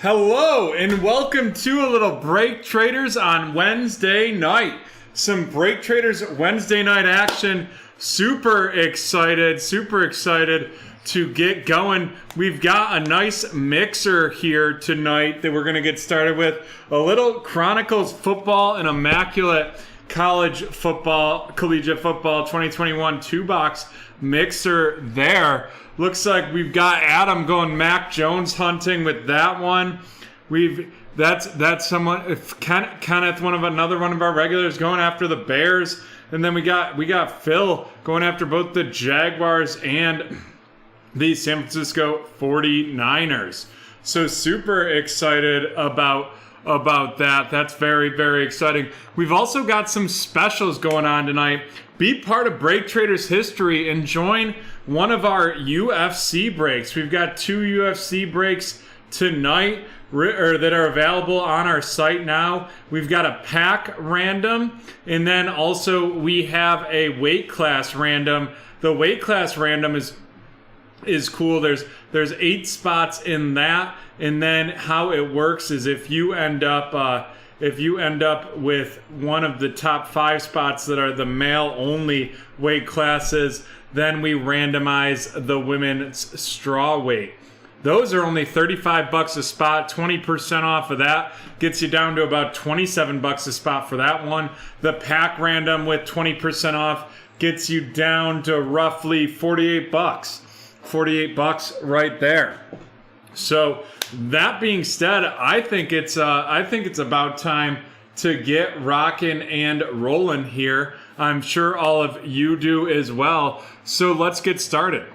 Hello and welcome to a little Break Traders on Wednesday night. Some Break Traders Wednesday night action. Super excited to get going. We've got a nice mixer here tonight that we're going to get started with. A little Chronicles football and immaculate collegiate football 2021 two-box mixer there. Looks like we've got Adam going Mac Jones hunting with that one. That's someone, if Kenneth, another one of our regulars, going after the Bears, and then we got Phil going after both the Jaguars and the San Francisco 49ers. So super excited about that. That's very, very exciting. We've also got some specials going on tonight. Be part of Break Traders history and join one of our UFC breaks. We've got 2 UFC breaks tonight that are available on our site now. We've got a pack random, and then also we have a weight class random. The weight class random is cool. There's 8 spots in that, and then how it works is if you end up with one of the top 5 spots that are the male only weight classes, then we randomize the women's straw weight. Those are only $35 a spot. 20% off of that gets you down to about $27 a spot for that one. The pack random with 20% off gets you down to roughly $48. $48 right there. So that being said, I think it's about time to get rocking and rolling here. I'm sure all of you do as well. So let's get started.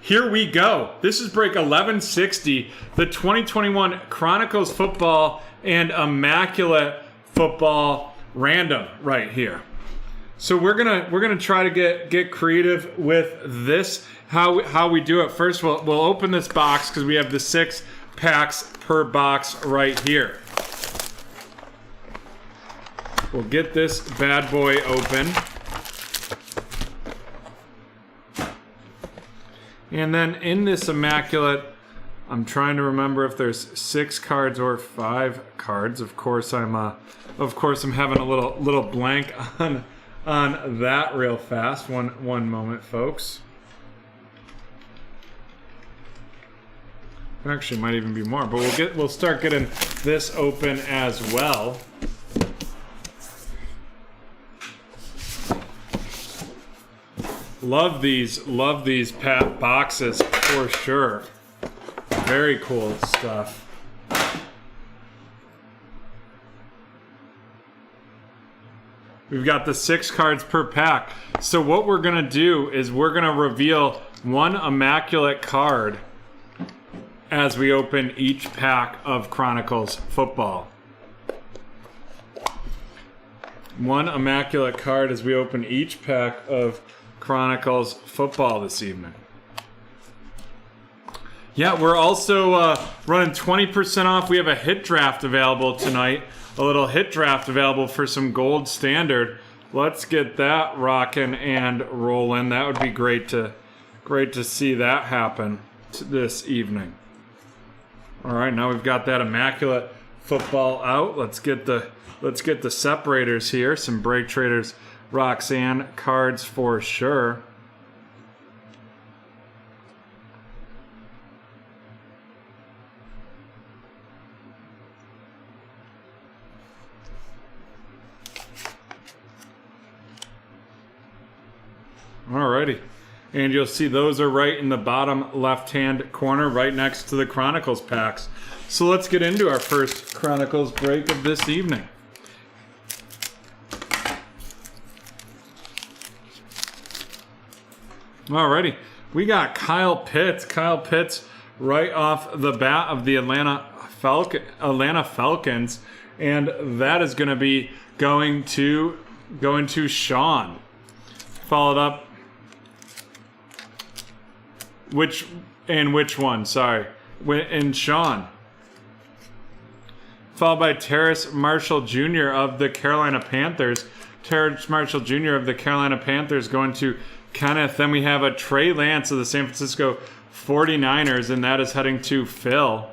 Here we go. This is break 1160, the 2021 Chronicles football and immaculate football random right here. So we're gonna try to get creative with this. How we do it. First, we'll open this box because we have the 6 packs per box right here. We'll get this bad boy open. And then in this immaculate, I'm trying to remember if there's 6 cards or 5 cards. Of course I'm having a little blank on that real fast. One moment, folks. Actually, might even be more, but we'll start getting this open as well. Love these boxes for sure. Very cool stuff. We've got the 6 cards per pack. So what we're gonna do is we're gonna reveal one immaculate card as we open each pack of Chronicles football. One immaculate card as we open each pack of Chronicles football this evening. Yeah, we're also running 20% off. We have a hit draft available tonight. A little hit draft available for some gold standard. Let's get that rocking and rolling. That would be great to see that happen this evening. All right, now we've got that immaculate football out. Let's get the separators here. Some Break Traders Roxanne cards for sure. Alrighty. And you'll see those are right in the bottom left-hand corner, right next to the Chronicles packs. So let's get into our first Chronicles break of this evening. Alrighty. We got Kyle Pitts. Kyle Pitts right off the bat of the Atlanta Falcons. And that is going to be going to Sean. Followed up. Which one? Sorry. And Sean. Followed by Terrace Marshall Jr. of the Carolina Panthers Terrence Marshall Jr. of the Carolina Panthers going to Kenneth. Then we have a Trey Lance of the San Francisco 49ers, and that is heading to Phil.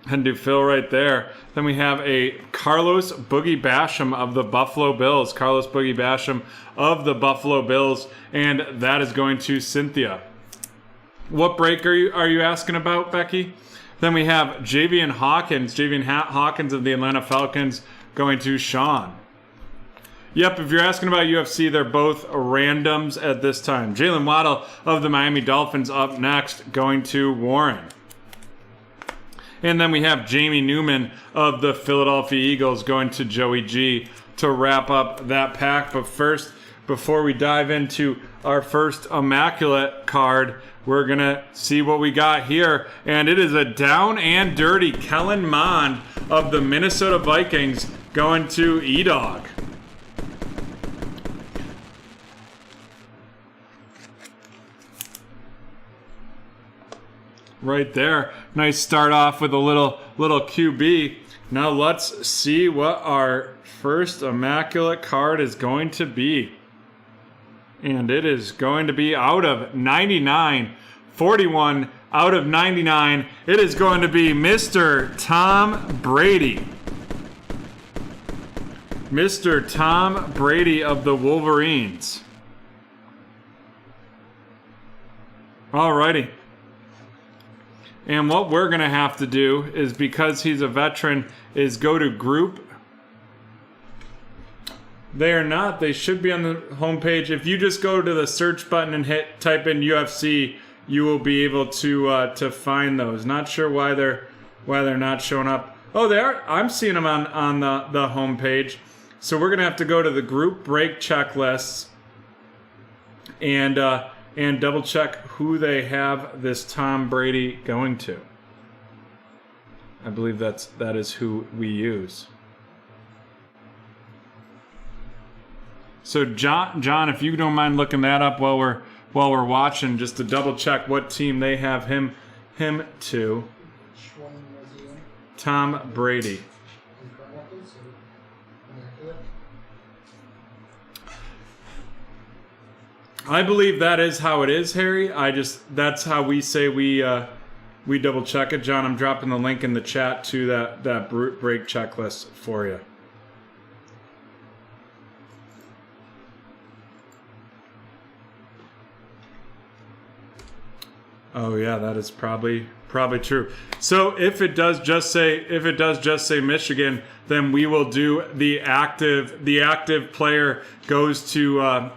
Heading to Phil right there. Then we have a Carlos Boogie Basham of the Buffalo Bills. Carlos Boogie Basham of the Buffalo Bills, and that is going to Cynthia. What break are you asking about, Becky? Then we have Javian Hawkins of the Atlanta Falcons going to Sean. Yep, if you're asking about UFC, they're both randoms at this time. Jalen Waddle of the Miami Dolphins up next, going to Warren. And then we have Jamie Newman of the Philadelphia Eagles going to Joey G to wrap up that pack. But first, before we dive into our first Immaculate card, we're going to see what we got here. And it is a down and dirty Kellen Mond of the Minnesota Vikings going to E-Dog. Right there. Nice start off with a little QB. Now let's see what our first Immaculate card is going to be. And it is going to be out of 99. 41 out of 99. It is going to be Mr. Tom Brady. Mr. Tom Brady of the Wolverines. Alrighty. And what we're going to have to do is, because he's a veteran, is go to group. They are not. They should be on the homepage. If you just go to the search button and type in UFC, you will be able to find those. Not sure why they're not showing up. Oh, they are. I'm seeing them on the homepage. So we're going to have to go to the group break checklists and double check who they have this Tom Brady going to. I believe that is who we use. So John, if you don't mind looking that up while we're watching, just to double check what team they have him to. Tom Brady. I believe that is how it is, Harry. That's how we say we double check it. John, I'm dropping the link in the chat to that break checklist for you. Oh yeah, that is probably true. So if it does just say Michigan, then we will do the active player goes to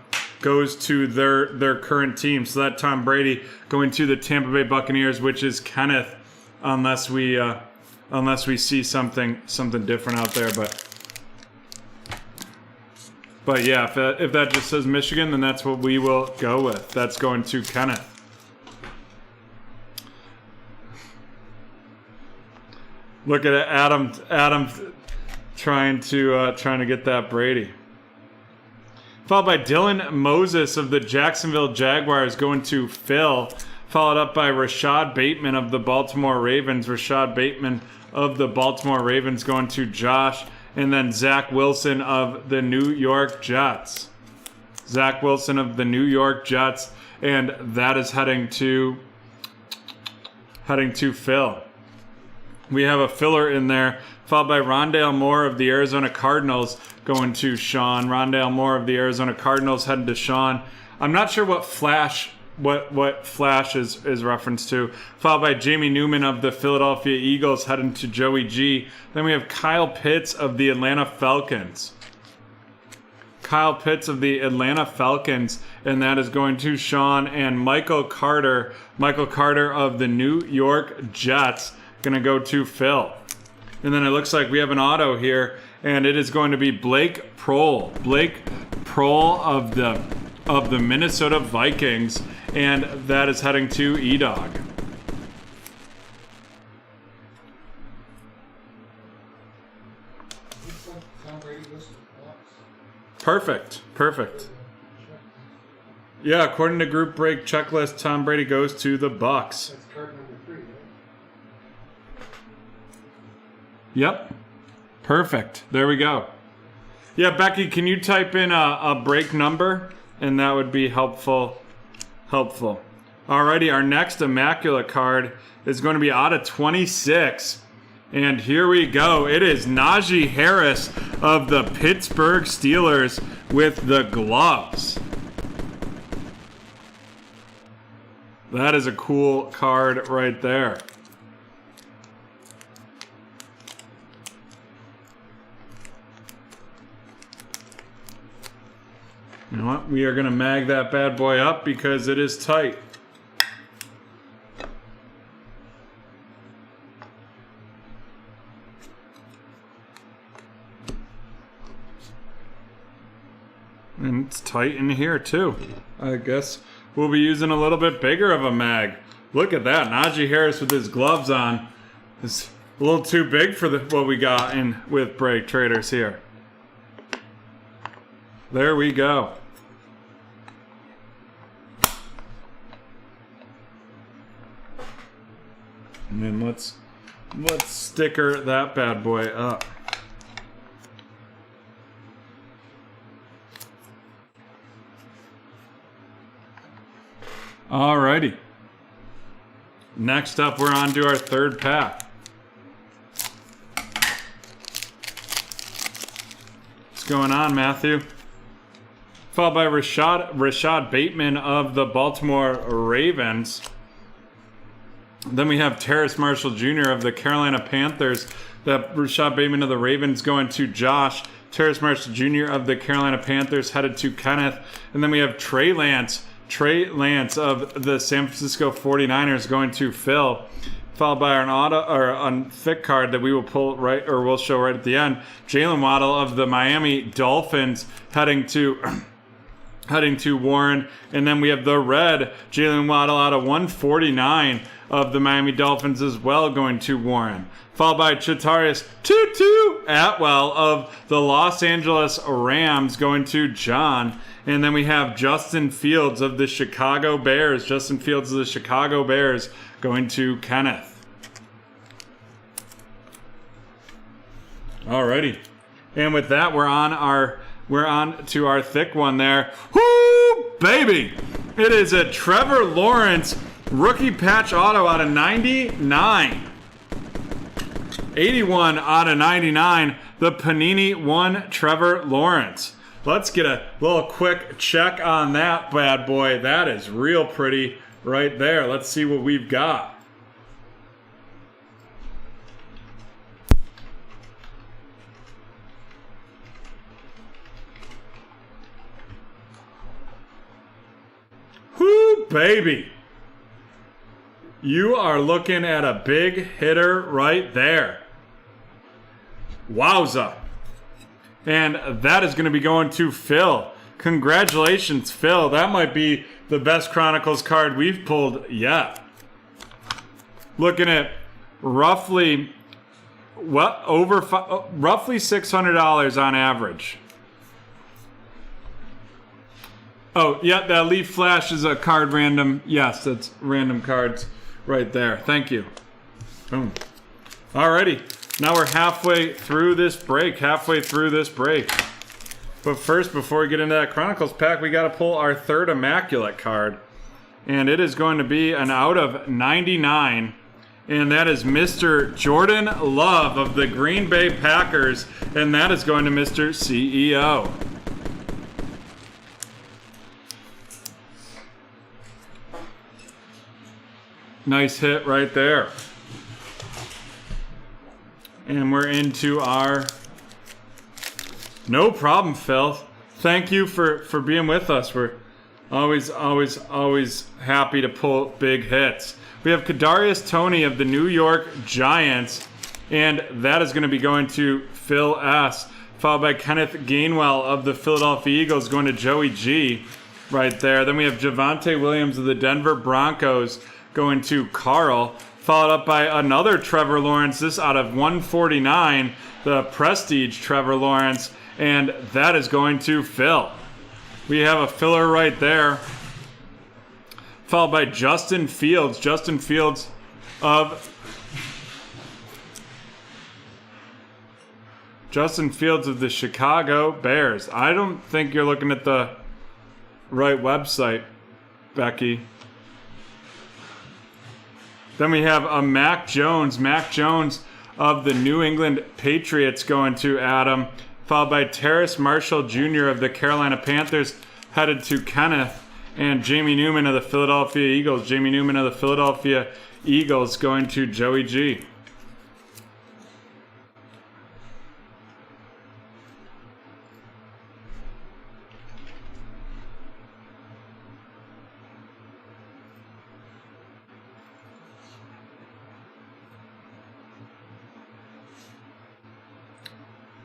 their current team. So that Tom Brady going to the Tampa Bay Buccaneers, which is Kenneth, unless we see something different out there. But yeah, if that just says Michigan, then that's what we will go with. That's going to Kenneth. Look at it, Adam trying to get that Brady. Followed by Dylan Moses of the Jacksonville Jaguars going to Phil. Followed up by Rashad Bateman of the Baltimore Ravens. Rashad Bateman of the Baltimore Ravens going to Josh. And then Zach Wilson of the New York Jets. Zach Wilson of the New York Jets. And that is heading to Phil. We have a filler in there, followed by Rondale Moore of the Arizona Cardinals going to Sean. Rondale Moore of the Arizona Cardinals heading to Sean. I'm not sure what Flash is referenced to. Followed by Jamie Newman of the Philadelphia Eagles heading to Joey G. Then we have Kyle Pitts of the Atlanta Falcons. Kyle Pitts of the Atlanta Falcons, and that is going to Sean. And Michael Carter of the New York Jets, going to go to Phil. And then it looks like we have an auto here, and it is going to be Blake Prohl. Blake Prohl of the Minnesota Vikings, and that is heading to E-Dog. Perfect. Yeah, according to group break checklist, Tom Brady goes to the Bucks. That's card number 3, right? Yep. Perfect. There we go. Yeah, Becky, can you type in a break number? And that would be helpful. Alrighty, our next Immaculate card is going to be out of 26. And here we go. It is Najee Harris of the Pittsburgh Steelers with the gloves. That is a cool card right there. You know what? We are going to mag that bad boy up because it is tight. And it's tight in here too. I guess we'll be using a little bit bigger of a mag. Look at that. Najee Harris with his gloves on. It's a little too big for what we got in with BreakTraders here. There we go. And then let's sticker that bad boy up. Alrighty. Next up, we're on to our third pack. What's going on, Matthew? Followed by Rashad Bateman of the Baltimore Ravens. Then we have Terrace Marshall Jr. of the Carolina Panthers. Rashad Bateman of the Ravens going to Josh. Terrace Marshall Jr. of the Carolina Panthers headed to Kenneth. And then we have Trey Lance of the San Francisco 49ers going to Phil. Followed by an thick card that we will pull right, or we'll show right at the end. Jalen Waddle of the Miami Dolphins heading to Warren. And then we have the red Jalen Waddle out of 149 of the Miami Dolphins as well going to Warren. Followed by Chatarius Tutu Atwell of the Los Angeles Rams going to John. And then we have Justin Fields of the Chicago Bears. Going to Kenneth. Alrighty. And with that, we're on to our thick one there. Woo, baby! It is a Trevor Lawrence rookie patch auto out of 99. 81 out of 99. The Panini 1 Trevor Lawrence. Let's get a little quick check on that bad boy. That is real pretty right there. Let's see what we've got. Whoo, baby. You are looking at a big hitter right there. Wowza. And that is going to be going to Phil. Congratulations, Phil. That might be the best Chronicles card we've pulled yet. Looking at roughly $600 on average. Oh, yeah, that Leaf Flash is a card random. Yes, that's random cards right there. Thank you. Boom. Alrighty. Now we're halfway through this break. But first, before we get into that Chronicles pack, we got to pull our third Immaculate card. And it is going to be an out of 99. And that is Mr. Jordan Love of the Green Bay Packers. And that is going to Mr. CEO. Nice hit right there. And we're into our... No problem, Phil. Thank you for being with us. We're always happy to pull big hits. We have Kadarius Toney of the New York Giants. And that is going to be going to Phil S. Followed by Kenneth Gainwell of the Philadelphia Eagles going to Joey G. Right there. Then we have Javonte Williams of the Denver Broncos going to Carl. Followed up by another Trevor Lawrence, this out of 149, the Prestige Trevor Lawrence, and that is going to Phil. We have a filler right there. Followed by Justin Fields. Justin Fields of Justin Fields of the Chicago Bears. I don't think you're looking at the right website, Becky. Then we have a Mac Jones. Mac Jones of the New England Patriots going to Adam, followed by Terrace Marshall Jr. of the Carolina Panthers, headed to Kenneth, and Jamie Newman of the Philadelphia Eagles. Jamie Newman of the Philadelphia Eagles going to Joey G.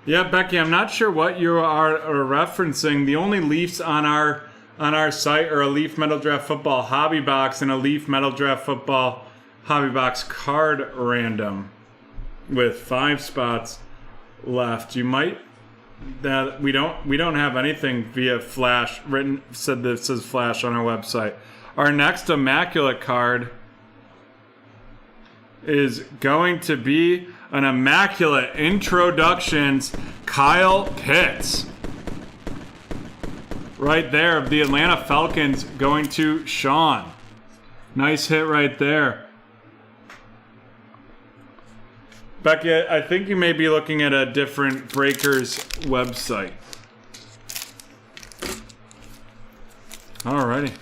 Yeah, Becky, I'm not sure what you are referencing. The only Leafs on our site are a Leaf Metal Draft Football Hobby Box and a Leaf Metal Draft Football Hobby Box card random with 5 spots left. You might that we don't have anything via Flash written said that says Flash on our website. Our next Immaculate card is going to be an Immaculate Introductions Kyle Pitts. Right there of the Atlanta Falcons going to Sean. Nice hit right there. Becky, I think you may be looking at a different Breakers website. Alrighty.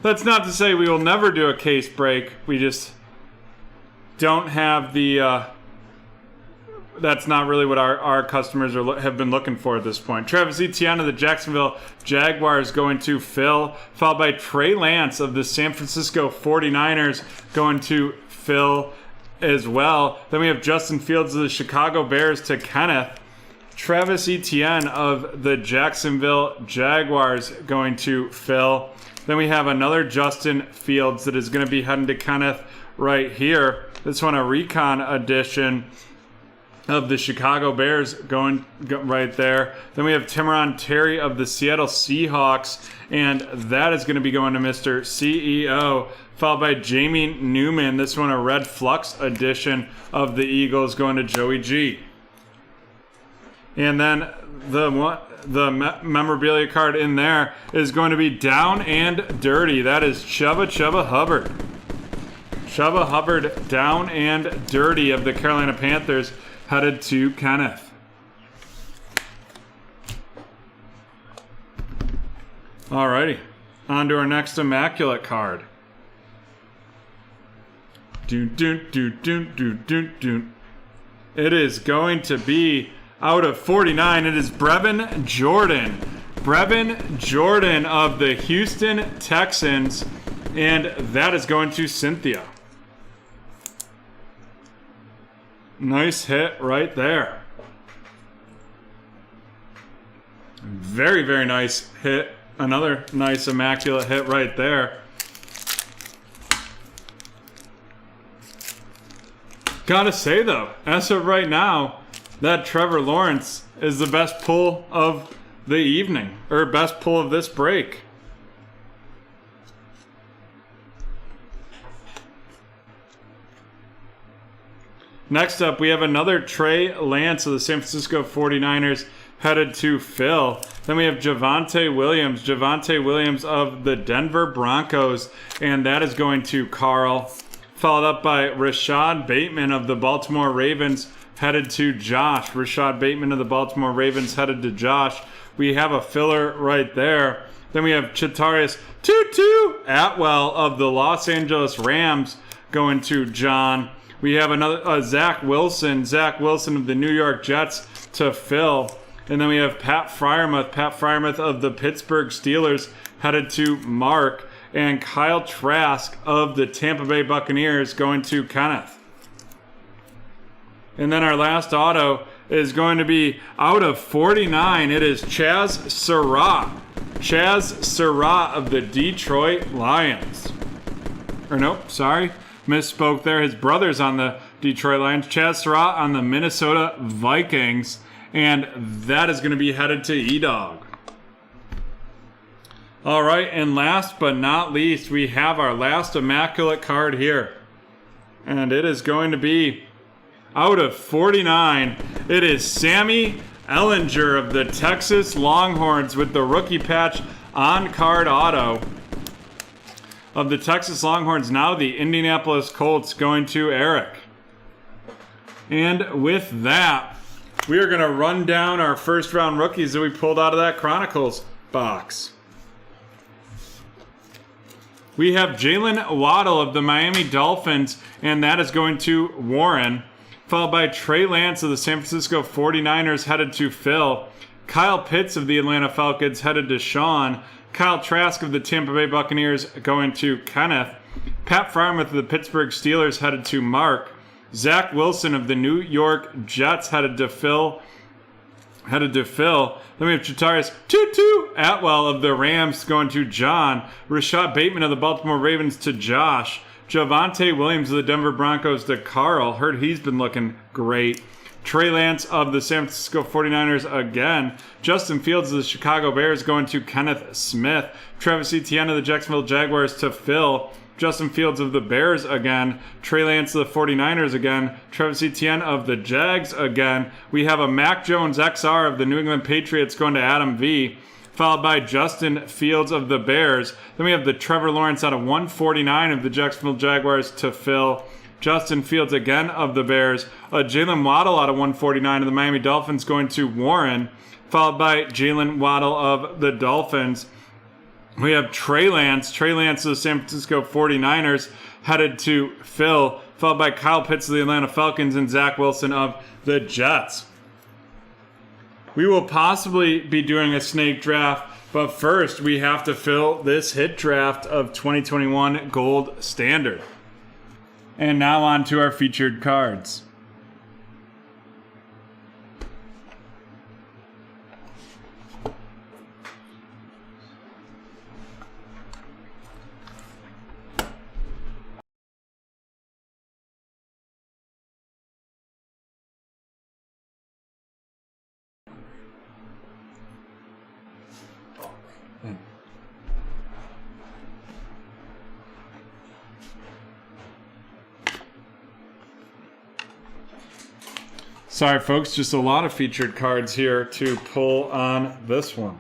That's not to say we will never do a case break. We just don't have the... that's not really what our customers have been looking for at this point. Travis Etienne of the Jacksonville Jaguars going to Phil, followed by Trey Lance of the San Francisco 49ers going to Phil as well. Then we have Justin Fields of the Chicago Bears to Kenneth. Travis Etienne of the Jacksonville Jaguars going to Phil. Then we have another Justin Fields that is going to be heading to Kenneth right here. This one a recon edition of the Chicago Bears going right there. Then we have Timoron Terry of the Seattle Seahawks, and that is going to be going to Mr. CEO, followed by Jamie Newman. This one a Red Flux edition of the Eagles going to Joey G. And then the memorabilia card in there is going to be Down and Dirty. That is Chuba Hubbard. Chuba Hubbard, Down and Dirty of the Carolina Panthers, headed to Kenneth. Alrighty, on to our next Immaculate card. It is going to be out of 49. It is Brevin Jordan. Brevin Jordan of the Houston Texans, and that is going to Cynthia. Nice hit right there. Very, very nice hit. Another nice Immaculate hit right there. Gotta say though, as of right now, that Trevor Lawrence is the best pull of the evening, or best pull of this break. Next up, we have another Trey Lance of the San Francisco 49ers headed to Phil. Then we have Javonte Williams of the Denver Broncos, and that is going to Carl. Followed up by Rashad Bateman of the Baltimore Ravens headed to Josh. Rashad Bateman of the Baltimore Ravens headed to Josh. We have a filler right there. Then we have Chatarius Tutu Atwell of the Los Angeles Rams going to John. We have another Zach Wilson of the New York Jets to Phil. And then we have Pat Frymouth of the Pittsburgh Steelers headed to Mark. And Kyle Trask of the Tampa Bay Buccaneers going to Kenneth. And then our last auto is going to be out of 49. It is Chaz Surratt. Chaz Surratt of the Detroit Lions. Or nope, sorry. Misspoke there. His brother's on the Detroit Lions. Chaz Surratt on the Minnesota Vikings. And that is going to be headed to E-Dog. All right, and last but not least, we have our last Immaculate card here. And it is going to be out of 49. It is Sammy Ellinger of the Texas Longhorns with the rookie patch on-card auto of the Texas Longhorns. Now the Indianapolis Colts going to Eric. And with that, we are going to run down our first round rookies that we pulled out of that Chronicles box. We have Jalen Waddle of the Miami Dolphins, and that is going to Warren. Followed by Trey Lance of the San Francisco 49ers, headed to Phil. Kyle Pitts of the Atlanta Falcons, headed to Sean. Kyle Trask of the Tampa Bay Buccaneers, going to Kenneth. Pat Freiermuth of the Pittsburgh Steelers, headed to Mark. Zach Wilson of the New York Jets, headed to Phil. Then we have Chatarius Tutu Atwell of the Rams, going to John. Rashad Bateman of the Baltimore Ravens to Josh. Javonte Williams of the Denver Broncos to Carl. Heard he's been looking great. Trey Lance of the San Francisco 49ers again. Justin Fields of the Chicago Bears, going to Kenneth Smith. Travis Etienne of the Jacksonville Jaguars to Phil. Justin Fields of the Bears again. Trey Lance of the 49ers again. Travis Etienne of the Jags again. We have a Mac Jones XR of the New England Patriots, going to Adam V. Followed by Justin Fields of the Bears. Then we have the Trevor Lawrence out of 149 of the Jacksonville Jaguars to Phil. Justin Fields again of the Bears. Jalen Waddle out of 149 of the Miami Dolphins, going to Warren. Followed by Jalen Waddle of the Dolphins. We have Trey Lance of the San Francisco 49ers, headed to Phil. Followed by Kyle Pitts of the Atlanta Falcons and Zach Wilson of the Jets. We will possibly be doing a snake draft, but first we have to fill this hit draft of 2021 Gold Standard. And now on to our featured cards. Sorry, folks, just a lot of featured cards here to pull on this one.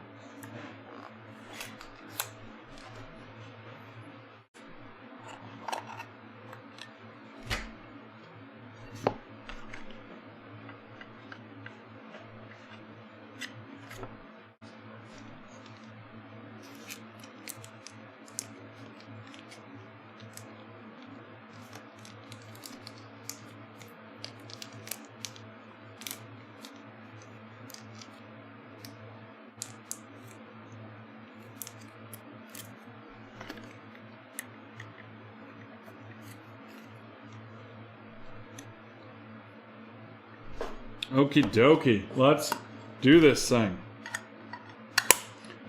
Okie dokie, let's do this thing.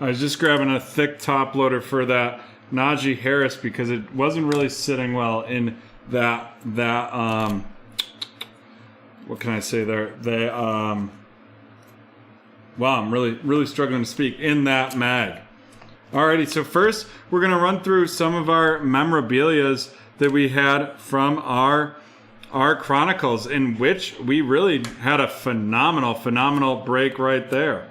I was just grabbing a thick top loader for that Najee Harris because it wasn't really sitting well in that what can I say there? Wow, I'm really struggling to speak in that mag. Alrighty, so first we're gonna run through some of our memorabilias that we had from our Chronicles, in which we really had a phenomenal break right there.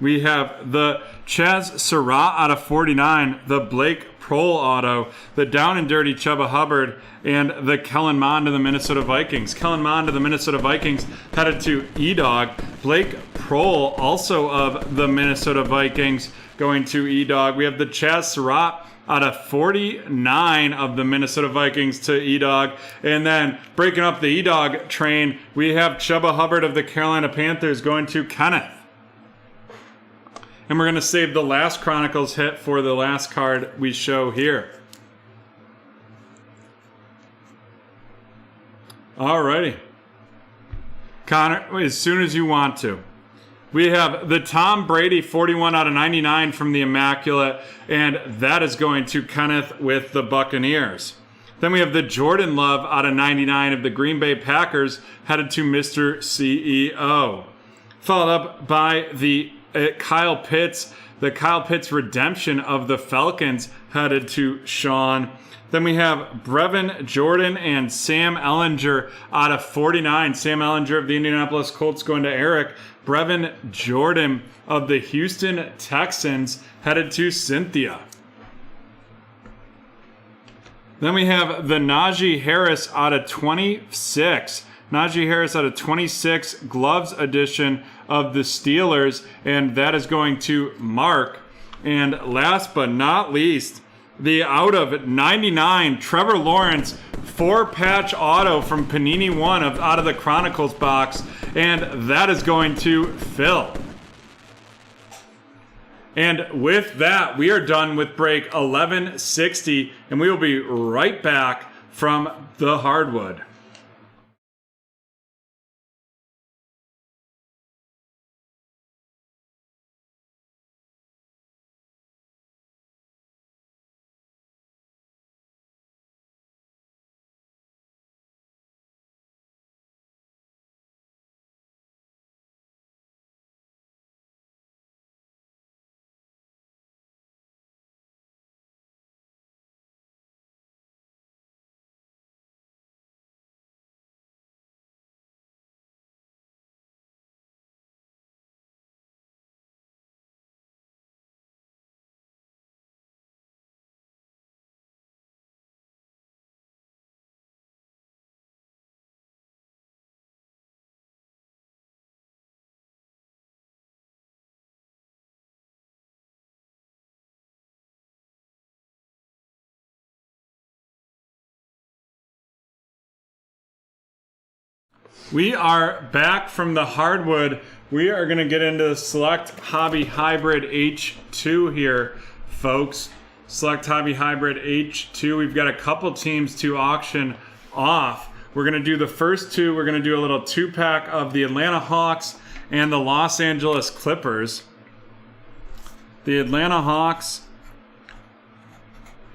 We have the Chaz Surratt out of 49, the Blake Prohl auto, the Down and Dirty Chuba Hubbard, and the Kellen Mond of the Minnesota Vikings. Kellen Mond of the Minnesota Vikings headed to E-Dog. Blake Prohl, also of the Minnesota Vikings, going to E-Dog. We have the Chaz Surratt out of 49 of the Minnesota Vikings to E-Dog. And then breaking up the E-Dog train, we have Chuba Hubbard of the Carolina Panthers going to Kenneth. And we're going to save the last Chronicles hit for the last card we show here. Alrighty. Connor, as soon as you want to. We have the Tom Brady 41 out of 99 from the Immaculate, and that is going to Kenneth with the Buccaneers. Then we have the Jordan Love out of 99 of the Green Bay Packers, headed to Mr. CEO. Followed up by the Kyle Pitts, the Kyle Pitts redemption of the Falcons headed to Sean. Then we have Brevin Jordan and Sam Ellinger out of 49. Sam Ellinger of the Indianapolis Colts going to Eric. Brevin Jordan of the Houston Texans headed to Cynthia. Then we have the Najee Harris out of 26. Najee Harris out of 26, gloves edition of the Steelers, and that is going to Mark. And last but not least, the out of 99, Trevor Lawrence 4-patch auto from Panini One out of the Chronicles box, and that is going to Phil. And with that, we are done with break 1160, and we will be right back from the hardwood. We are back from the hardwood. We are going to get into the Select Hobby Hybrid H2 here, folks. Select Hobby Hybrid H2. We've got a couple teams to auction off. We're going to do the first two. We're going to do a little 2-pack of the Atlanta Hawks and the Los Angeles Clippers. The Atlanta Hawks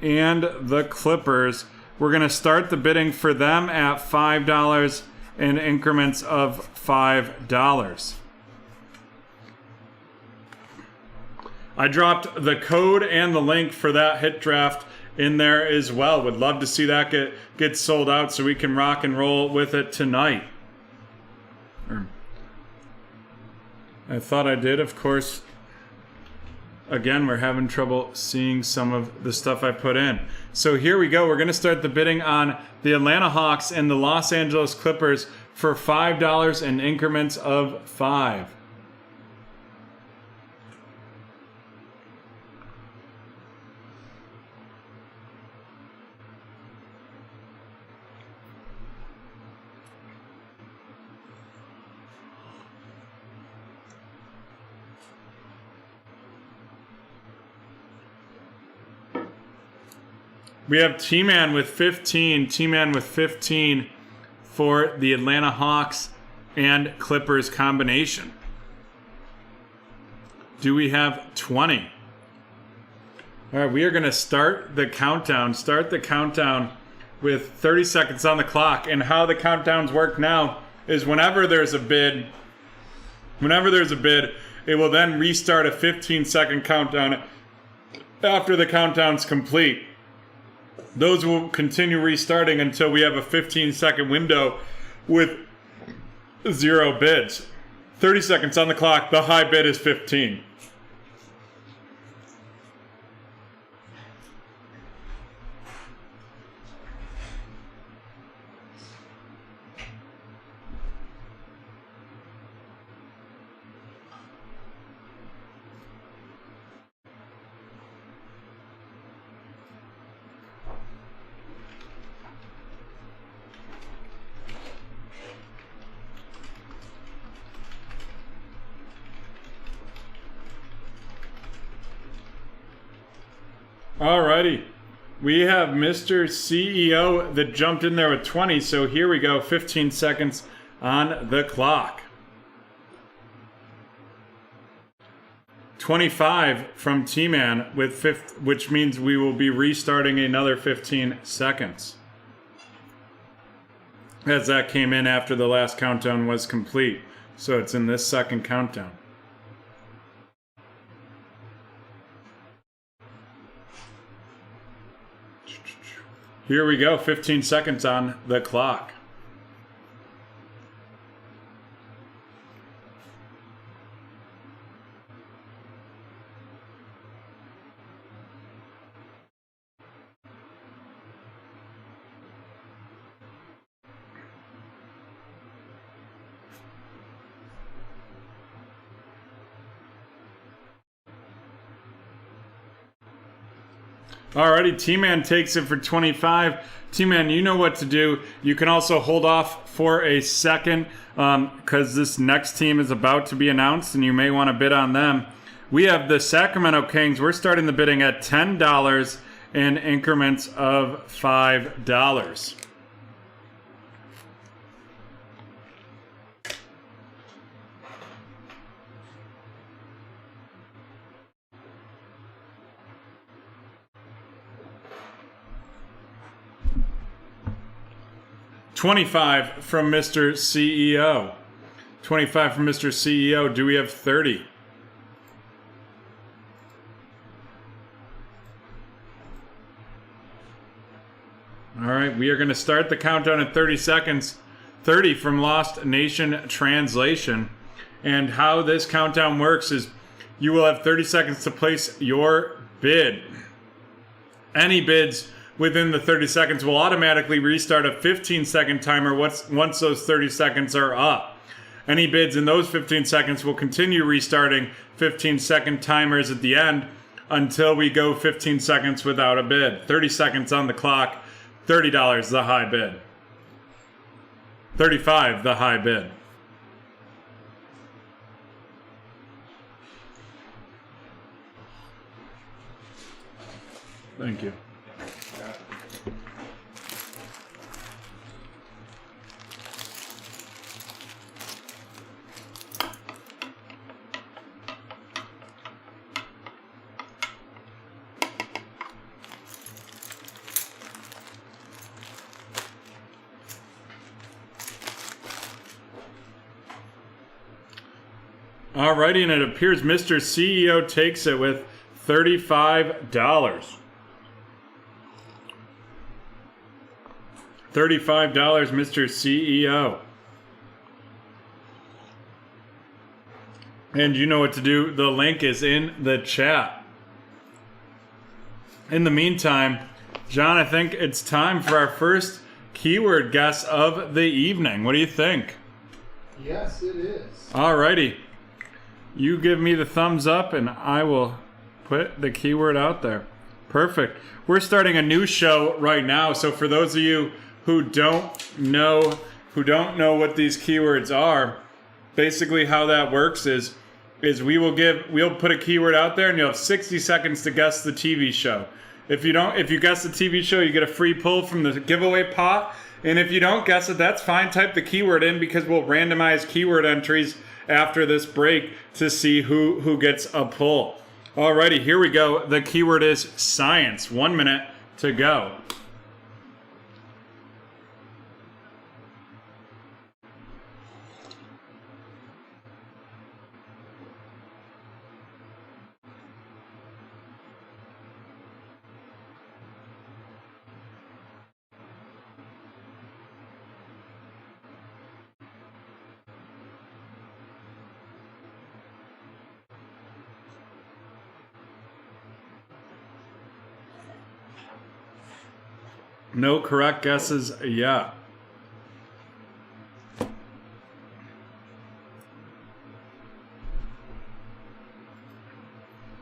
and the Clippers. We're going to start the bidding for them at $5 in increments of $5. I dropped the code and the link for that hit draft in there as well. Would love to see that get sold out so we can rock and roll with it tonight. I thought I did, of course. Again, we're having trouble seeing some of the stuff I put in. So here we go. We're going to start the bidding on the Atlanta Hawks and the Los Angeles Clippers for $5 in increments of 5. We have T-Man with 15. T-Man with 15 for the Atlanta Hawks and Clippers combination. Do we have 20? All right, we are going to start the countdown. Start the countdown with 30 seconds on the clock. And how the countdowns work now is whenever there's a bid, it will then restart a 15-second countdown after the countdown's complete. Those will continue restarting until we have a 15-second window with 0 bids. 30 seconds on the clock. The high bid is 15. Alrighty, we have Mr. CEO that jumped in there with 20, so here we go, 15 seconds on the clock. 25 from T-Man with which means we will be restarting another 15 seconds. As that came in after the last countdown was complete, so it's in this second countdown. Here we go, 15 seconds on the clock. Alrighty, T-Man takes it for 25. T-Man, you know what to do. You can also hold off for a second because this next team is about to be announced and you may want to bid on them. We have the Sacramento Kings. We're starting the bidding at $10 in increments of $5. $25 from Mr. CEO. $25 from Mr. CEO. Do we have 30? All right, we are going to start the countdown in 30 seconds. 30 from Lost Nation Translation. And how this countdown works is you will have 30 seconds to place your bid. Any bids within the 30 seconds will automatically restart a 15-second timer once those 30 seconds are up. Any bids in those 15 seconds will continue restarting 15-second timers at the end until we go 15 seconds without a bid. 30 seconds on the clock, $30 the high bid. 35 the high bid. Thank you. Alrighty, and it appears Mr. CEO takes it with $35. $35, Mr. CEO. And you know what to do. The link is in the chat. In the meantime, John, I think it's time for our first keyword guess of the evening. What do you think? Yes, it is. Alrighty. You give me the thumbs up and I will put the keyword out there. Perfect. We're starting a new show right now. So for those of you who don't know what these keywords are, basically how that works is we'll put a keyword out there and you'll have 60 seconds to guess the TV show. If you guess the TV show, you get a free pull from the giveaway pot. And if you don't guess it, that's fine. Type the keyword in because we'll randomize keyword entries after this break to see who gets a pull. Alrighty, here we go. The keyword is science. 1 minute to go. No correct guesses yet.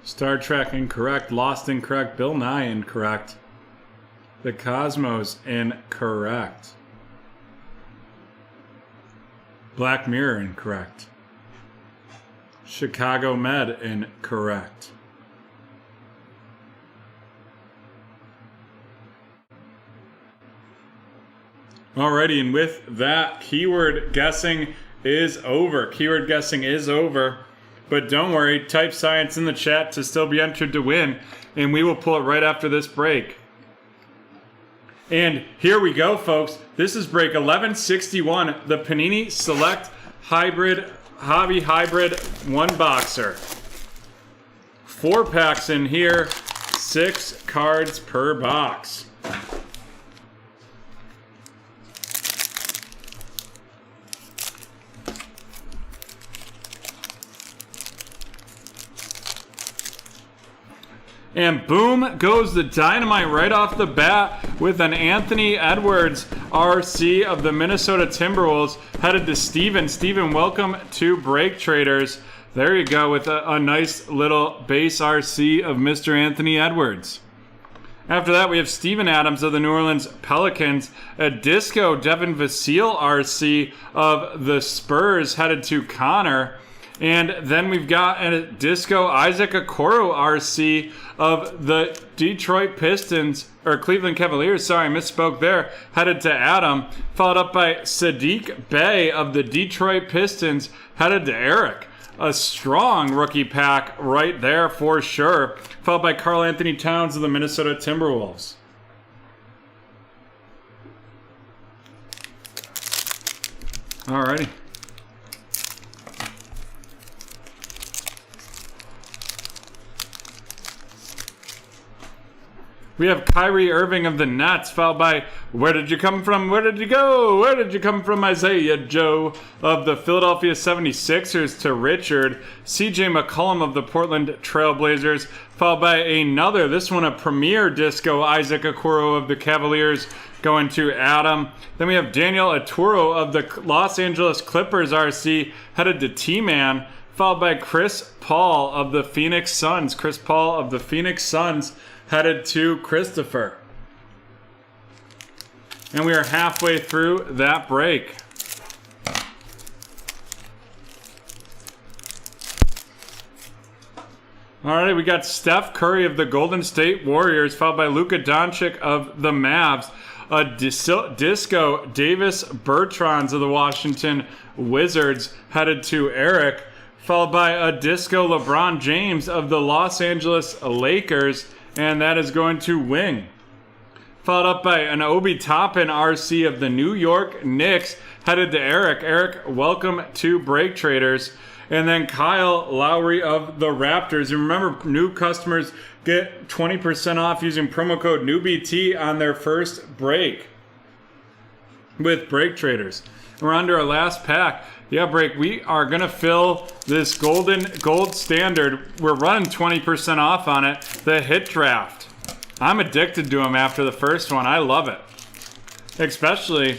Star Trek incorrect. Lost incorrect. Bill Nye incorrect. The Cosmos incorrect. Black Mirror incorrect. Chicago Med incorrect. Alrighty, and with that, keyword guessing is over. Keyword guessing is over. But don't worry, type science in the chat to still be entered to win, and we will pull it right after this break. And here we go, folks. This is break 1161, the Panini Select Hybrid Hobby Hybrid 1-boxer. 4 packs in here, 6 cards per box. And boom goes the dynamite right off the bat with an Anthony Edwards RC of the Minnesota Timberwolves headed to Steven. Steven, welcome to BreakTraders. There you go with a nice little base RC of Mr. Anthony Edwards. After that, we have Steven Adams of the New Orleans Pelicans, a disco Devin Vassell RC of the Spurs headed to Connor. And then we've got a disco Isaac Okoro RC of the Detroit Pistons, or Cleveland Cavaliers, sorry, I misspoke there, headed to Adam, followed up by Sadiq Bey of the Detroit Pistons, headed to Eric. A strong rookie pack right there for sure, followed by Karl Anthony Towns of the Minnesota Timberwolves. Alrighty. We have Kyrie Irving of the Nets, followed by Where Did You Come From? Where Did You Go? Where Did You Come From? Isaiah Joe of the Philadelphia 76ers to Richard. CJ McCollum of the Portland Trailblazers, followed by another, this one a premier disco, Isaac Okoro of the Cavaliers going to Adam. Then we have Daniel Arturo of the Los Angeles Clippers RC headed to T-Man, followed by Chris Paul of the Phoenix Suns. Chris Paul of the Phoenix Suns headed to Christopher. And we are halfway through that break. Alright, we got Steph Curry of the Golden State Warriors, followed by Luka Doncic of the Mavs. A disco Davis Bertans of the Washington Wizards headed to Eric, followed by a disco LeBron James of the Los Angeles Lakers, and that is going to Wing. Followed up by an Obi Toppin RC of the New York Knicks, headed to Eric. Eric, welcome to BreakTraders. And then Kyle Lowry of the Raptors. And remember, new customers get 20% off using promo code NEWBT on their first break with BreakTraders. We're on to our last pack. Yeah, Break, we are going to fill this gold standard. We're running 20% off on it. The hit draft. I'm addicted to them after the first one. I love it. Especially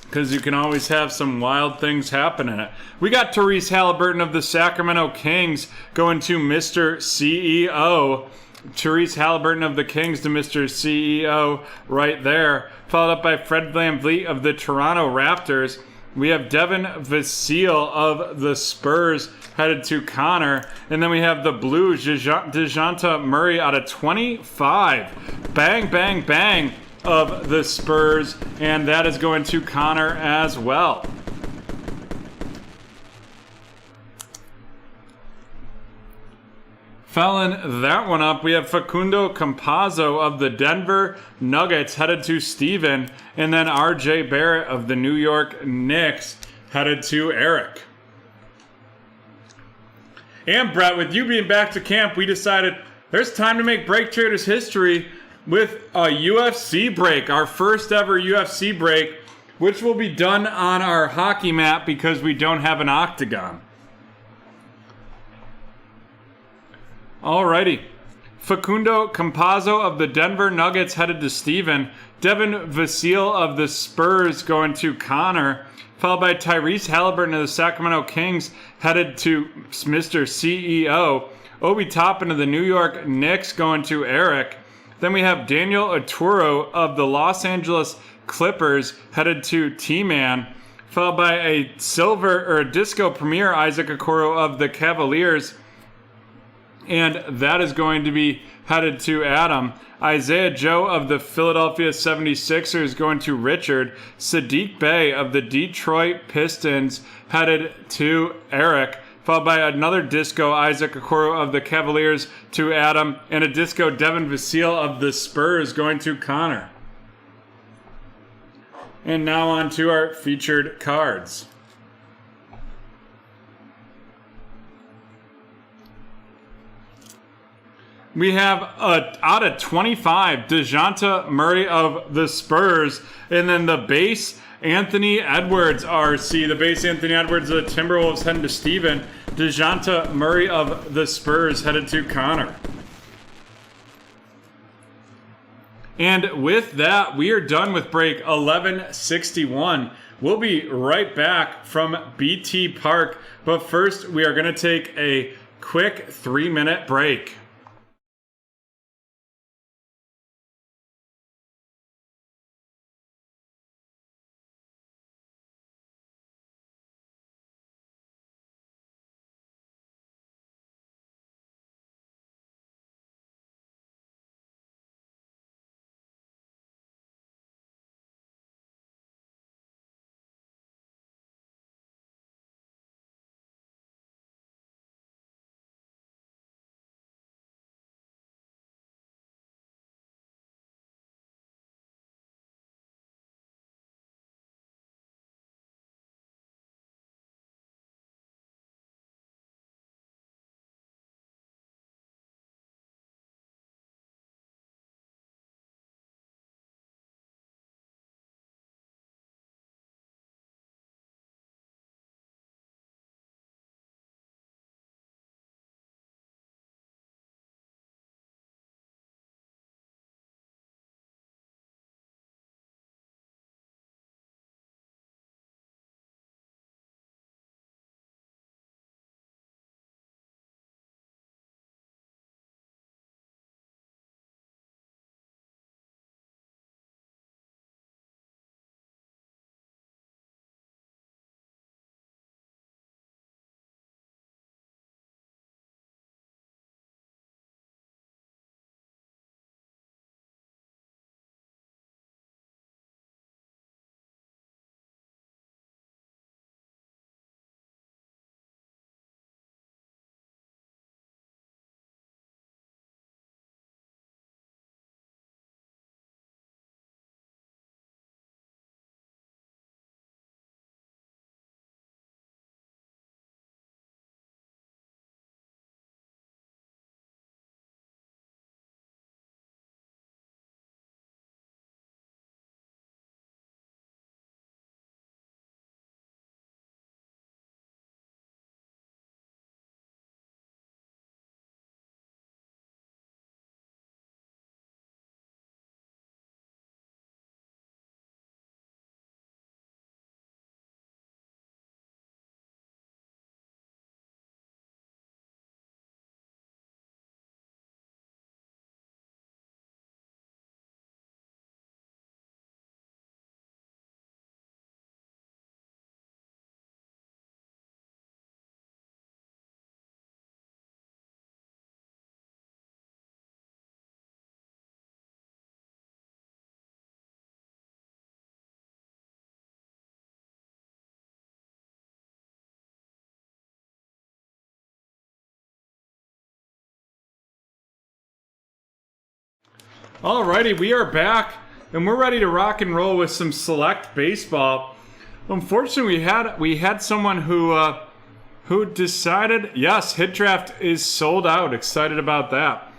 because you can always have some wild things happen in it. We got Therese Halliburton of the Sacramento Kings going to Mr. CEO. Therese Halliburton of the Kings to Mr. CEO right there. Followed up by Fred VanVleet of the Toronto Raptors. We have Devin Vassell of the Spurs headed to Connor. And then we have the Blues, DeJounte Murray out of 25. Bang, bang, bang of the Spurs. And that is going to Connor as well. Filling that one up, we have Facundo Campazzo of the Denver Nuggets headed to Steven, and then RJ Barrett of the New York Knicks headed to Eric. And Brett, with you being back to camp, we decided there's time to make BreakTraders history with a UFC break, our first ever UFC break, which will be done on our hockey mat because we don't have an octagon. Alrighty. Facundo Campazzo of the Denver Nuggets headed to Steven. Devin Vassell of the Spurs going to Connor. Followed by Tyrese Halliburton of the Sacramento Kings headed to Mr. CEO. Obi Toppin of the New York Knicks going to Eric. Then we have Daniel Arturo of the Los Angeles Clippers headed to T-Man. Followed by a silver or a disco premier Isaac Okoro of the Cavaliers. And that is going to be headed to Adam. Isaiah Joe of the Philadelphia 76ers going to Richard. Sadiq Bey of the Detroit Pistons headed to Eric. Followed by another disco Isaac Okoro of the Cavaliers to Adam. And a disco Devin Vassell of the Spurs going to Connor. And now on to our featured cards. We have out of 25, DeJounte Murray of the Spurs. And then the base, Anthony Edwards RC. The base, Anthony Edwards of the Timberwolves heading to Steven. DeJounte Murray of the Spurs headed to Connor. And with that, we are done with break 1161. We'll be right back from BT Park. But first, we are going to take a quick 3-minute break. Alrighty, we are back, and we're ready to rock and roll with some select baseball. Unfortunately, we had someone who decided, yes, Hit Draft is sold out. Excited about that.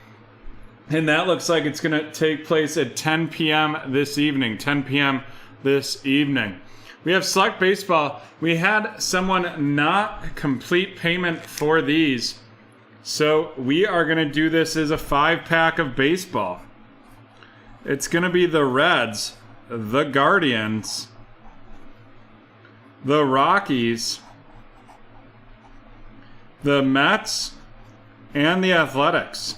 And that looks like it's going to take place at 10 p.m. this evening. 10 p.m. this evening. We have select baseball. We had someone not complete payment for these. So we are going to do this as a 5-pack of baseball. It's going to be the Reds, the Guardians, the Rockies, the Mets, and the Athletics.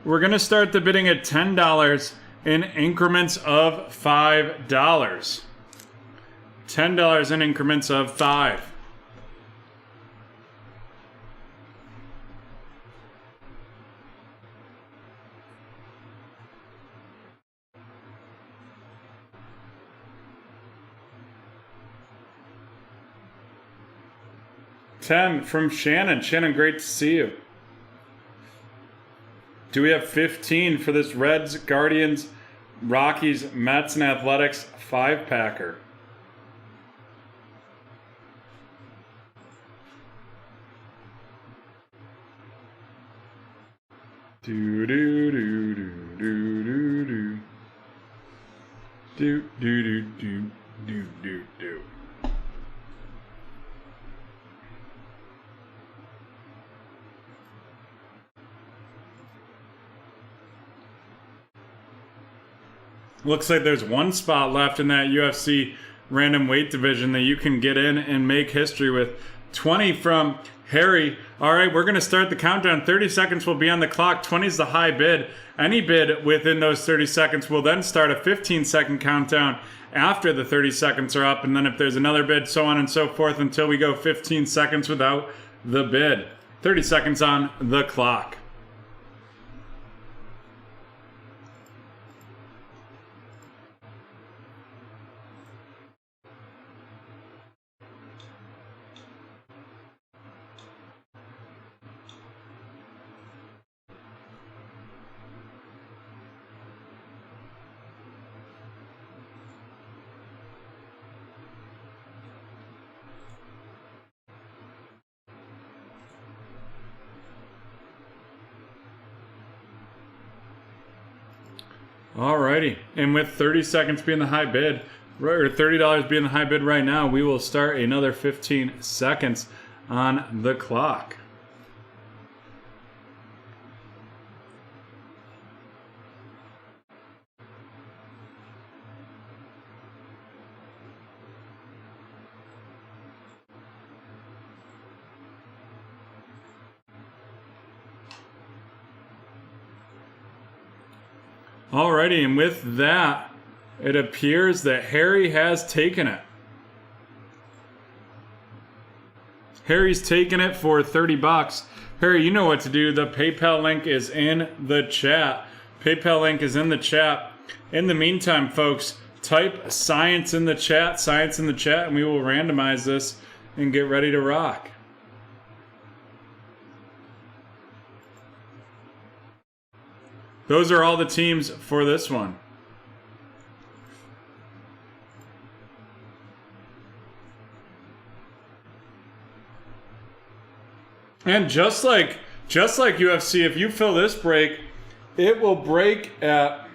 We're going to start the bidding at $10 in increments of $5. $10 in increments of 5. $10 from Shannon. Shannon, great to see you. Do we have 15 for this Reds, Guardians, Rockies, Mets, and Athletics 5-packer? Do do do do do do do do do do do do do. Looks like there's one spot left in that UFC random weight division that you can get in and make history with. 20 from Harry. All right, we're going to start the countdown. 30 seconds will be on the clock. 20 is the high bid. Any bid within those 30 seconds will then start a 15-second countdown after the 30 seconds are up. And then if there's another bid, so on and so forth until we go 15 seconds without the bid. 30 seconds on the clock. Alrighty, and with 30 seconds being the high bid, or $30 being the high bid right now, we will start another 15 seconds on the clock. Alrighty, and with that, it appears that Harry has taken it. Harry's taken it for 30 bucks. Harry, you know what to do. The PayPal link is in the chat. PayPal link is in the chat. In the meantime, folks, type science in the chat, and we will randomize this and get ready to rock. Those are all the teams for this one. And just like UFC, if you fill this break, it will break at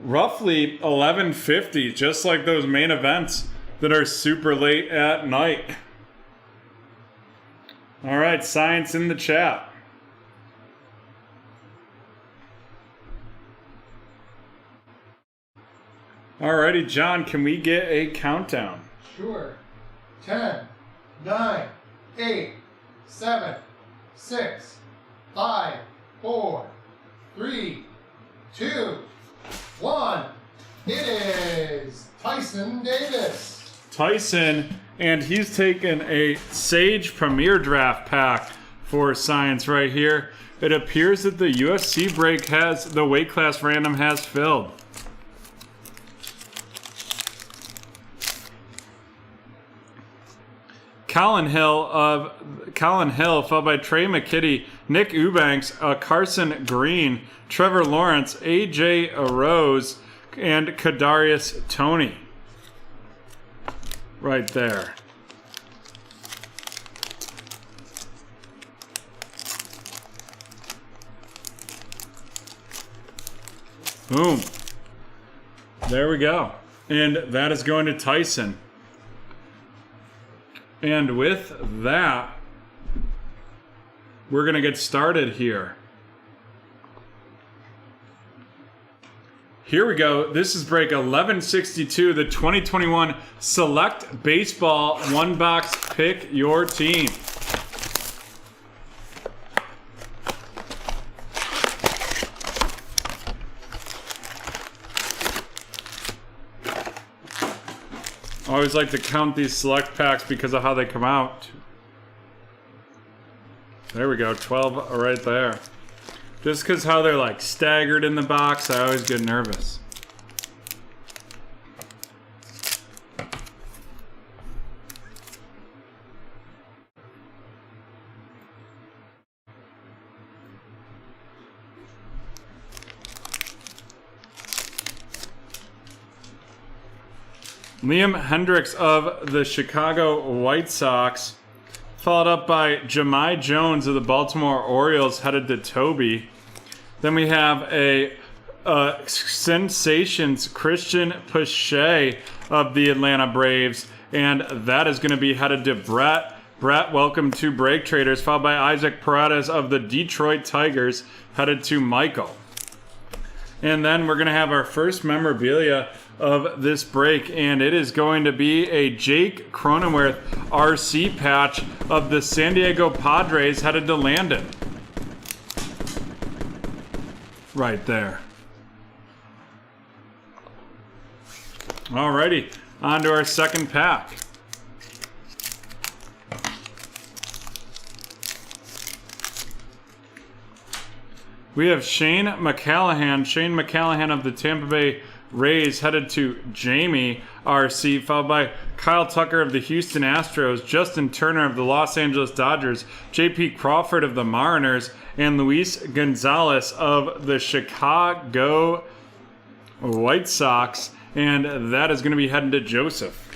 roughly 11:50, just like those main events that are super late at night. All right, science in the chat. Alrighty, John, can we get a countdown? Sure. 10, 9, 8, 7, 6, 5, 4, 3, 2, 1. It is Tyson Davis. Tyson, and he's taken a Sage Premier Draft pack for science right here. It appears that the UFC break has, the weight class random has filled. Colin Hill, followed by Trey McKitty, Nick Eubanks, Carson Green, Trevor Lawrence, AJ Rose, and Kadarius Toney. Right there. Boom. There we go. And that is going to Tyson. And with that, we're going to get started here. Here we go. This is break 1162, the 2021 Select Baseball One Box Pick Your Team. I always like to count these select packs because of how they come out. There we go, 12 right there. Just because how they're like staggered in the box, I always get nervous. Liam Hendricks of the Chicago White Sox, followed up by Jahmai Jones of the Baltimore Orioles, headed to Toby. Then we have a Sensations Christian Pache of the Atlanta Braves, and that is going to be headed to Brett. Brett, welcome to BreakTraders, followed by Isaac Paredes of the Detroit Tigers, headed to Michael. And then we're going to have our first memorabilia of this break, and it is going to be a Jake Cronenworth RC patch of the San Diego Padres headed to Landon. Right there. Alrighty, on to our second pack. We have Shane McCallahan of the Tampa Bay Rays headed to Jamie RC, followed by Kyle Tucker of the Houston Astros, Justin Turner of the Los Angeles Dodgers, JP Crawford of the Mariners, and Luis Gonzalez of the Chicago White Sox, and that is going to be heading to Joseph.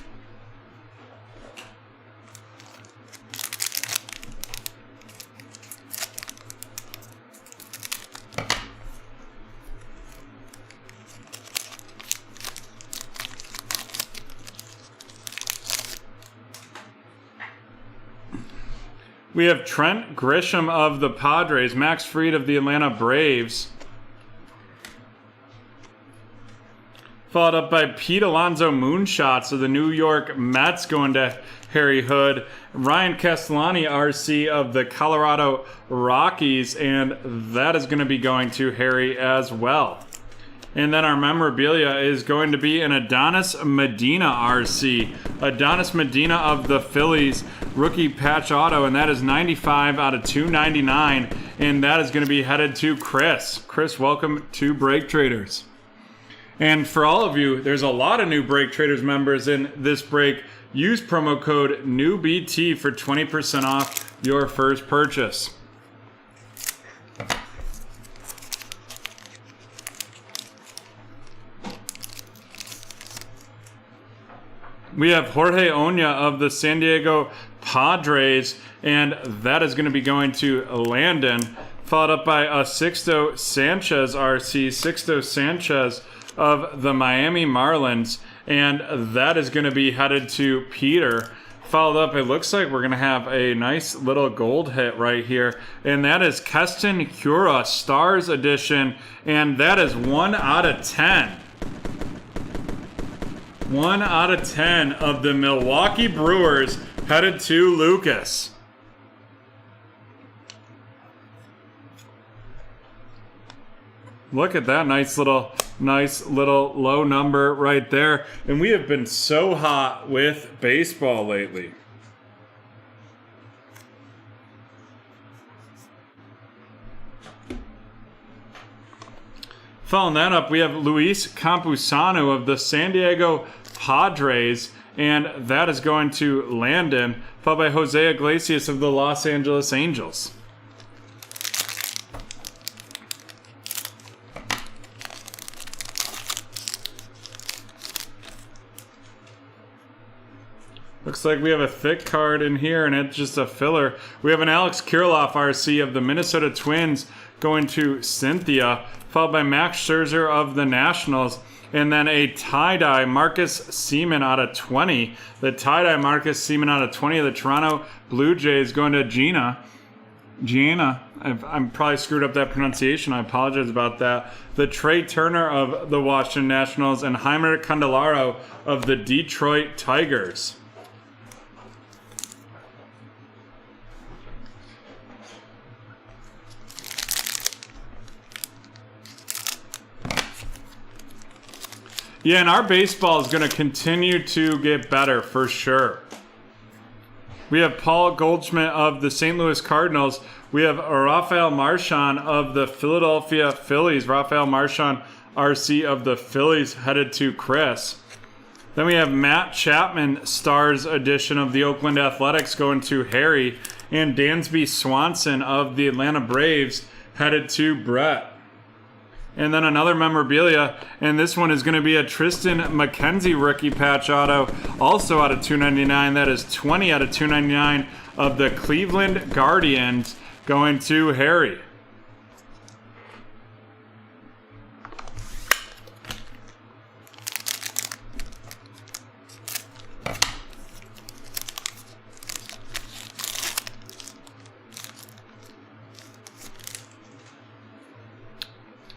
We have Trent Grisham of the Padres, Max Fried of the Atlanta Braves, followed up by Pete Alonso Moonshots of the New York Mets going to Harry Hood, Ryan Castellani RC of the Colorado Rockies, and that is going to be going to Harry as well. And then our memorabilia is going to be an Adonis Medina RC. Adonis Medina of the Phillies, rookie patch auto, and that is 95 out of 299. And that is going to be headed to Chris. Chris, welcome to BreakTraders. And for all of you, there's a lot of new BreakTraders members in this break. Use promo code NEWBT for 20% off your first purchase. We have Jorge Oña of the San Diego Padres, and that is going to be going to Landon, followed up by a Sixto Sanchez RC, Sixto Sanchez of the Miami Marlins, and that is going to be headed to Peter. Followed up, it looks like we're going to have a nice little gold hit right here, and that is Keston Hiura Stars Edition, and that is 1 out of 10. 1 out of 10 of the Milwaukee Brewers headed to Lucas. Look at that nice little low number right there. And we have been so hot with baseball lately. Following that up, we have Luis Campusano of the San Diego Padres, and that is going to Landon, followed by Jose Iglesias of the Los Angeles Angels. Looks like we have a thick card in here, and it's just a filler. We have an Alex Kirilloff RC of the Minnesota Twins going to Cynthia, followed by Max Scherzer of the Nationals, and then a tie-dye Marcus Seaman out of 20. The tie-dye Marcus Seaman out of 20 of the Toronto Blue Jays going to Gianna. I'm probably screwed up that pronunciation. I apologize about that. The Trey Turner of the Washington Nationals, and Heimer Candelaro of the Detroit Tigers. Yeah, and our baseball is going to continue to get better for sure. We have Paul Goldschmidt of the St. Louis Cardinals. We have Rafael Marchand of the Philadelphia Phillies. Rafael Marchand, RC of the Phillies, headed to Chris. Then we have Matt Chapman, Stars edition of the Oakland Athletics, going to Harry. And Dansby Swanson of the Atlanta Braves, headed to Brett. And then another memorabilia, and this one is going to be a Tristan McKenzie rookie patch auto, also out of 299. That is 20 out of 299 of the Cleveland Guardians, going to Harry.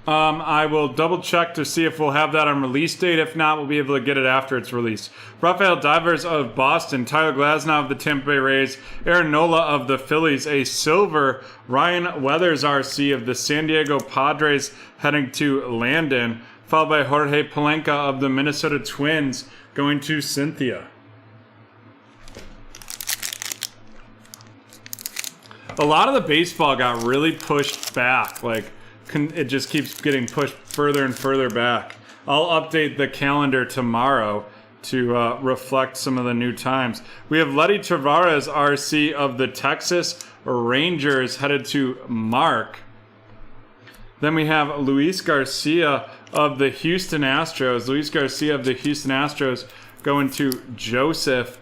I will double check to see if we'll have that on release date. If not, we'll be able to get it after it's released. Rafael Devers of Boston, Tyler Glasnow of the Tampa Bay Rays, Aaron Nola of the Phillies, a silver Ryan Weathers RC of the San Diego Padres heading to Landon, followed by Jorge Palenka of the Minnesota Twins going to Cynthia. A lot of the baseball got really pushed back. Like, it just keeps getting pushed further and further back. I'll update the calendar tomorrow to reflect some of the new times. We have Letty Tavares, RC of the Texas Rangers, headed to Mark. Then we have Luis Garcia of the Houston Astros. Luis Garcia of the Houston Astros going to Joseph,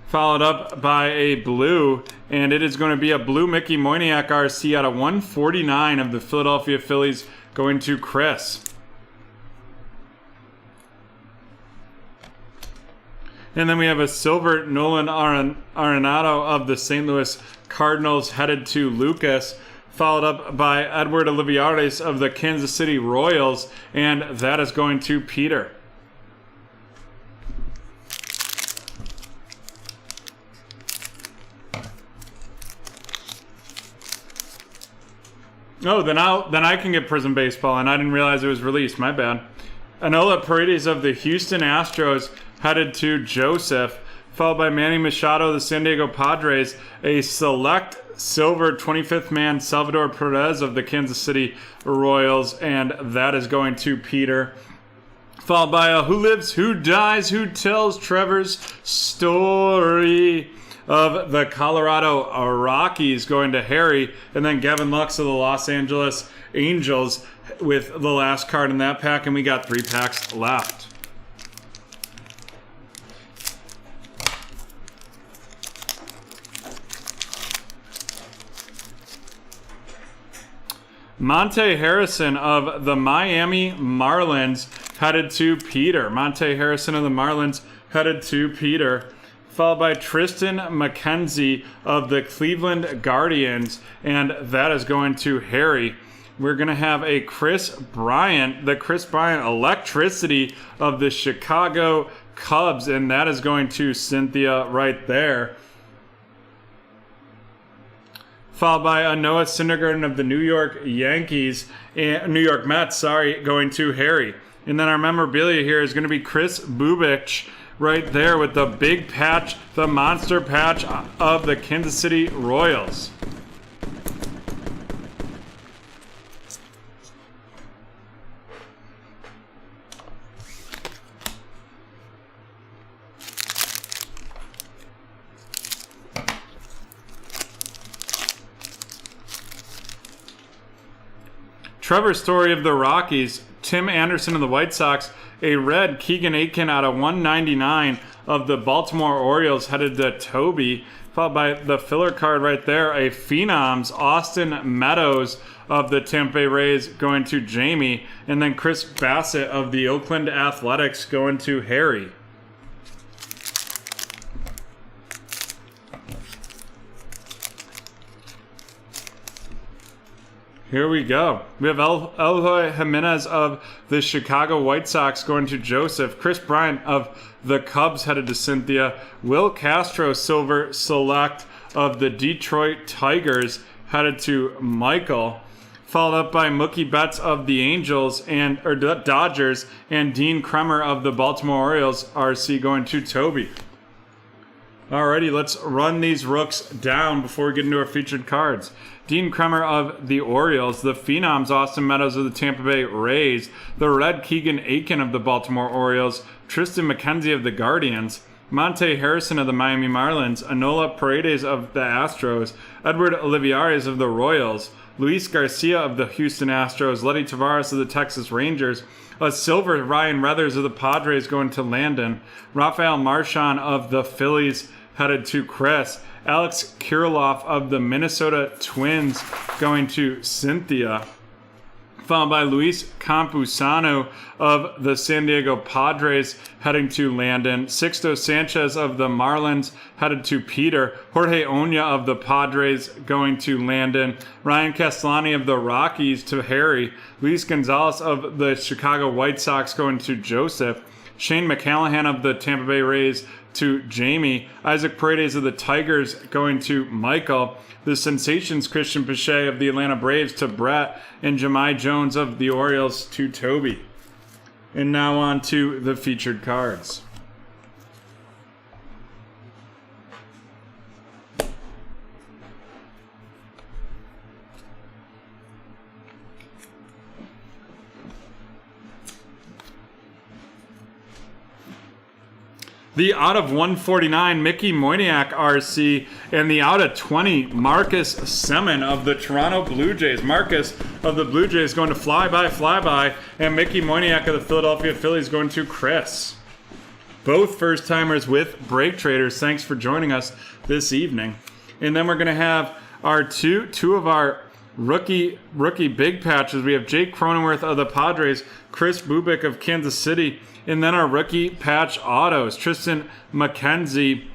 followed up by a blue, and it is going to be a blue Mickey Moyniak RC out of 149 of the Philadelphia Phillies going to Chris. And then we have a silver Nolan Arenado of the St. Louis Cardinals headed to Lucas, followed up by Edward Olivares of the Kansas City Royals, and that is going to Peter. Oh, then I can get Prism Baseball, and I didn't realize it was released. My bad. Enola Paredes of the Houston Astros headed to Joseph, followed by Manny Machado of the San Diego Padres, a select silver 25th man Salvador Perez of the Kansas City Royals, and that is going to Peter. Followed by a Who Lives, Who Dies, Who Tells Trevor's Story of the Colorado Rockies going to Harry, and then Gavin Lux of the Los Angeles Angels with the last card in that pack, and we got 3 packs left. Monte Harrison of the Miami Marlins headed to Peter. Monte Harrison of the Marlins headed to Peter. Followed by Tristan McKenzie of the Cleveland Guardians, and that is going to Harry. We're going to have a Chris Bryant, the Chris Bryant Electricity of the Chicago Cubs, and that is going to Cynthia right there. Followed by a Noah Syndergaard of the New York Mets, going to Harry. And then our memorabilia here is going to be Chris Bubich right there with the big patch, the monster patch of the Kansas City Royals. Trevor Story of the Rockies, Tim Anderson of the White Sox, a red Keegan Akin out of 199 of the Baltimore Orioles headed to Toby, followed by the filler card right there, a Phenoms Austin Meadows of the Tampa Bay Rays going to Jamie, and then Chris Bassett of the Oakland Athletics going to Harry. Here we go. We have Eloy Jimenez of the Chicago White Sox going to Joseph. Chris Bryant of the Cubs headed to Cynthia. Will Castro Silver Select of the Detroit Tigers headed to Michael. Followed up by Mookie Betts of the Dodgers, and Dean Kremer of the Baltimore Orioles RC going to Toby. Alrighty, let's run these rooks down before we get into our featured cards. Dean Kremer of the Orioles, the Phenoms Austin Meadows of the Tampa Bay Rays, the red Keegan Akin of the Baltimore Orioles, Tristan McKenzie of the Guardians, Monte Harrison of the Miami Marlins, Enola Paredes of the Astros, Edward Olivares of the Royals, Luis Garcia of the Houston Astros, Letty Tavares of the Texas Rangers, a silver Ryan Weathers of the Padres going to Landon, Rafael Marchand of the Phillies headed to Chris, Alex Kirilloff of the Minnesota Twins going to Cynthia, followed by Luis Campusano of the San Diego Padres heading to Landon. Sixto Sanchez of the Marlins headed to Peter. Jorge Oña of the Padres going to Landon. Ryan Castellani of the Rockies to Harry. Luis Gonzalez of the Chicago White Sox going to Joseph. Shane McCallahan of the Tampa Bay Rays to Jamie. Isaac Paredes of the Tigers going to Michael. The Sensations Christian Pache of the Atlanta Braves to Brett, and Jahmai Jones of the Orioles to Toby. And now on to the featured cards. The out of 149, Mickey Moyniak RC, and the out of 20, Marcus Semien of the Toronto Blue Jays. Marcus of the Blue Jays going to flyby, and Mickey Moyniak of the Philadelphia Phillies going to Chris. Both first timers with BreakTraders. Thanks for joining us this evening. And then we're going to have our two of our rookie big patches. We have Jake Cronenworth of the Padres, Chris Bubik of Kansas City, and then our rookie patch autos, Tristan McKenzie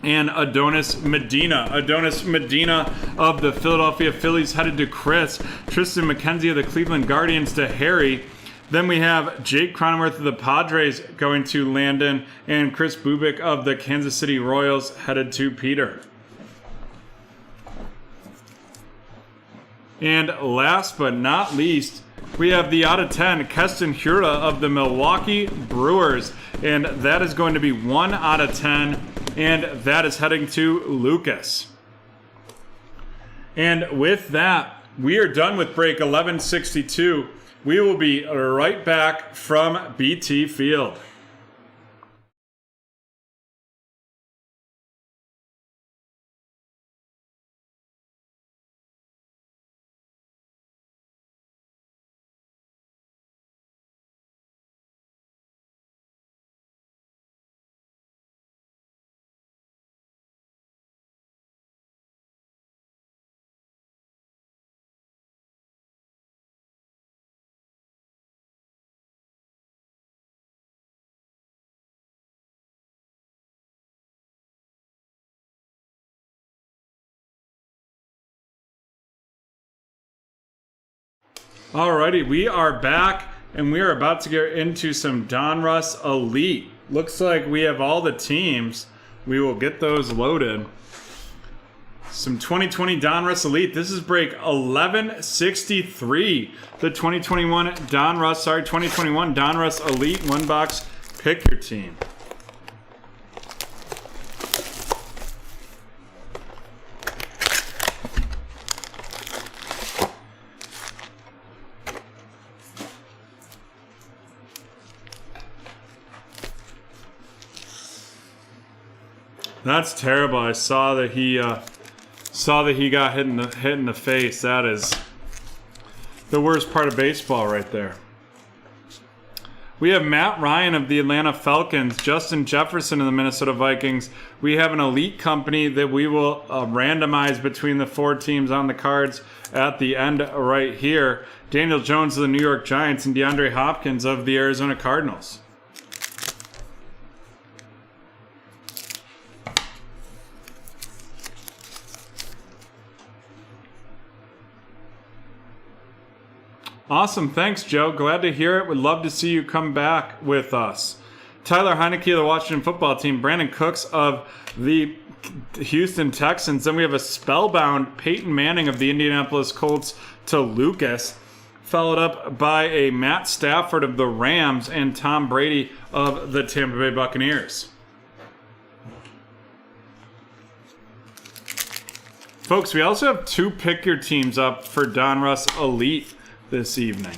and Adonis Medina. Adonis Medina of the Philadelphia Phillies headed to Chris. Tristan McKenzie of the Cleveland Guardians to Harry. Then we have Jake Cronenworth of the Padres going to Landon, and Chris Bubik of the Kansas City Royals headed to Peter. And last but not least, we have the out of 10, Keston Hiura of the Milwaukee Brewers. And that is going to be 1 out of 10. And that is heading to Lucas. And with that, we are done with break 1162. We will be right back from BT Field. Alrighty, we are back, and we are about to get into some Donruss Elite. Looks like we have all the teams. We will get those loaded. Some 2020 Donruss Elite. This is break 1163. The 2021 Donruss Elite one box. Pick your team. That's terrible. I saw that he got hit in the face. That is the worst part of baseball right there. We have Matt Ryan of the Atlanta Falcons, Justin Jefferson of the Minnesota Vikings. We have an elite company that we will randomize between the 4 teams on the cards at the end right here. Daniel Jones of the New York Giants and DeAndre Hopkins of the Arizona Cardinals. Awesome. Thanks, Joe. Glad to hear it. Would love to see you come back with us. Tyler Heineke of the Washington Football Team. Brandon Cooks of the Houston Texans. Then we have a spellbound Peyton Manning of the Indianapolis Colts to Lucas. Followed up by a Matt Stafford of the Rams and Tom Brady of the Tampa Bay Buccaneers. Folks, we also have 2 pick your teams up for Donruss Elite this evening.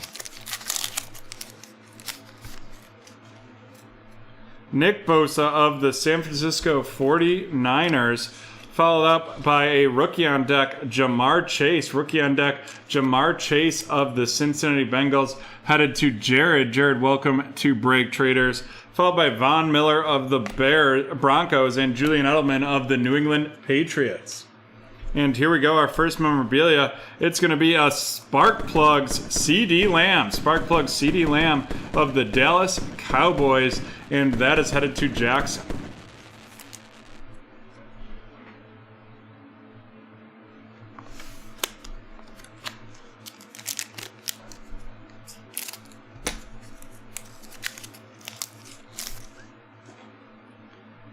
Nick Bosa of the San Francisco 49ers, followed up by a rookie on deck, Jamar Chase. Rookie on deck, Jamar Chase of the Cincinnati Bengals, headed to Jared. Jared, welcome to BreakTraders. Followed by Von Miller of the Broncos and Julian Edelman of the New England Patriots. And here we go, our first memorabilia. It's going to be a Spark Plugs CD Lamb. Spark Plugs CD Lamb of the Dallas Cowboys. And that is headed to Jackson.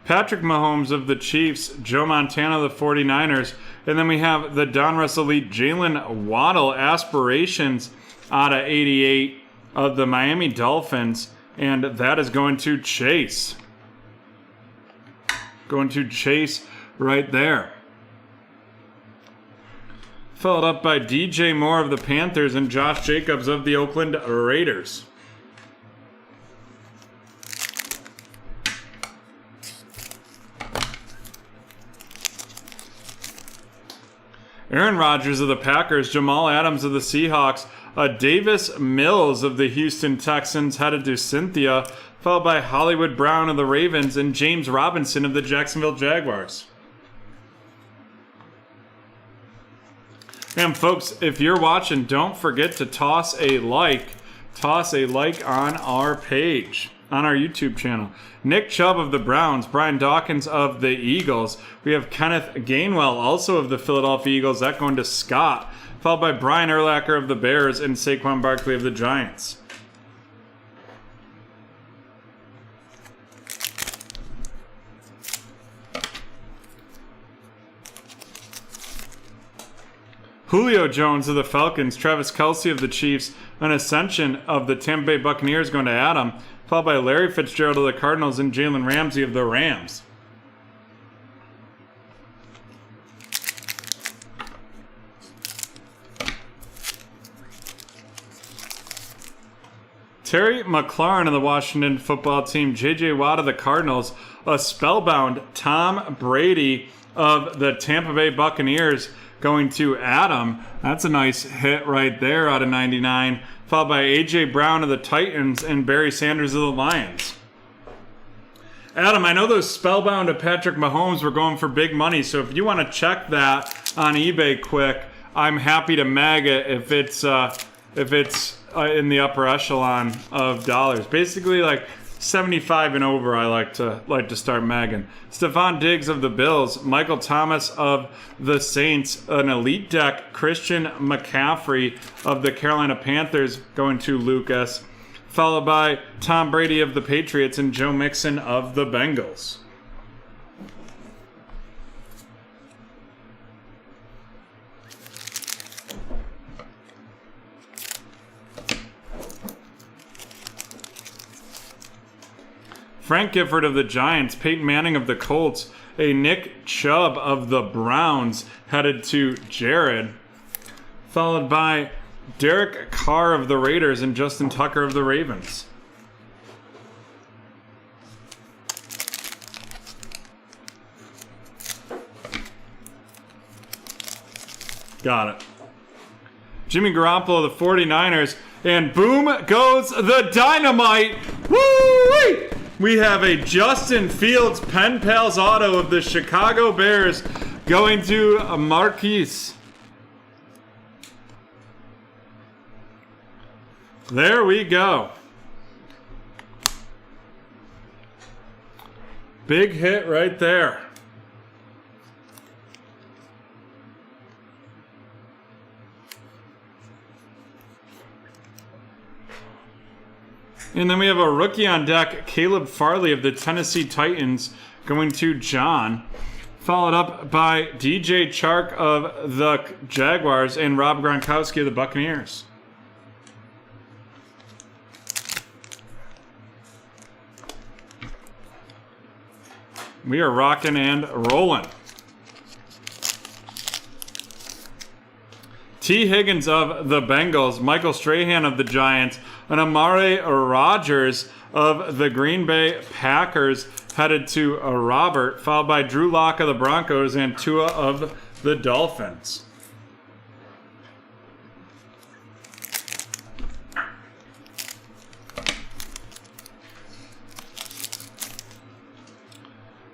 Patrick Mahomes of the Chiefs, Joe Montana of the 49ers, and then we have the Donruss Elite Jalen Waddle Aspirations out of 88 of the Miami Dolphins, and that is going to Chase. Going to Chase right there. Followed up by DJ Moore of the Panthers and Josh Jacobs of the Oakland Raiders. Aaron Rodgers of the Packers, Jamal Adams of the Seahawks, Davis Mills of the Houston Texans headed to Cynthia, followed by Hollywood Brown of the Ravens and James Robinson of the Jacksonville Jaguars. And folks, if you're watching, don't forget to toss a like on our page, on our YouTube channel. Nick Chubb of the Browns, Brian Dawkins of the Eagles. We have Kenneth Gainwell, also of the Philadelphia Eagles. That going to Scott, followed by Brian Urlacher of the Bears and Saquon Barkley of the Giants. Julio Jones of the Falcons, Travis Kelce of the Chiefs, an Ascension of the Tampa Bay Buccaneers going to Adam, followed by Larry Fitzgerald of the Cardinals and Jalen Ramsey of the Rams. Terry McLaurin of the Washington football team, J.J. Watt of the Cardinals, a spellbound Tom Brady of the Tampa Bay Buccaneers going to Adam. That's a nice hit right there out of 99. Followed by A.J. Brown of the Titans and Barry Sanders of the Lions. Adam, I know those spellbound of Patrick Mahomes were going for big money, so if you want to check that on eBay quick, I'm happy to mag it if it's in the upper echelon of dollars. Basically, like 75 and over, I like to start magging. Stephon Diggs of the Bills, Michael Thomas of the Saints, an elite deck, Christian McCaffrey of the Carolina Panthers going to Lucas, followed by Tom Brady of the Patriots and Joe Mixon of the Bengals. Frank Gifford of the Giants, Peyton Manning of the Colts, a Nick Chubb of the Browns headed to Jared, followed by Derek Carr of the Raiders and Justin Tucker of the Ravens. Got it. Jimmy Garoppolo of the 49ers, and boom goes the dynamite. Woo-wee! We have a Justin Fields Pen Pals auto of the Chicago Bears going to Marquise. There we go. Big hit right there. And then we have a rookie on deck, Caleb Farley of the Tennessee Titans going to John, followed up by DJ Chark of the Jaguars and Rob Gronkowski of the Buccaneers. We are rocking and rolling. T. Higgins of the Bengals, Michael Strahan of the Giants, and Amari Rodgers of the Green Bay Packers headed to Robert, followed by Drew Lock of the Broncos and Tua of the Dolphins.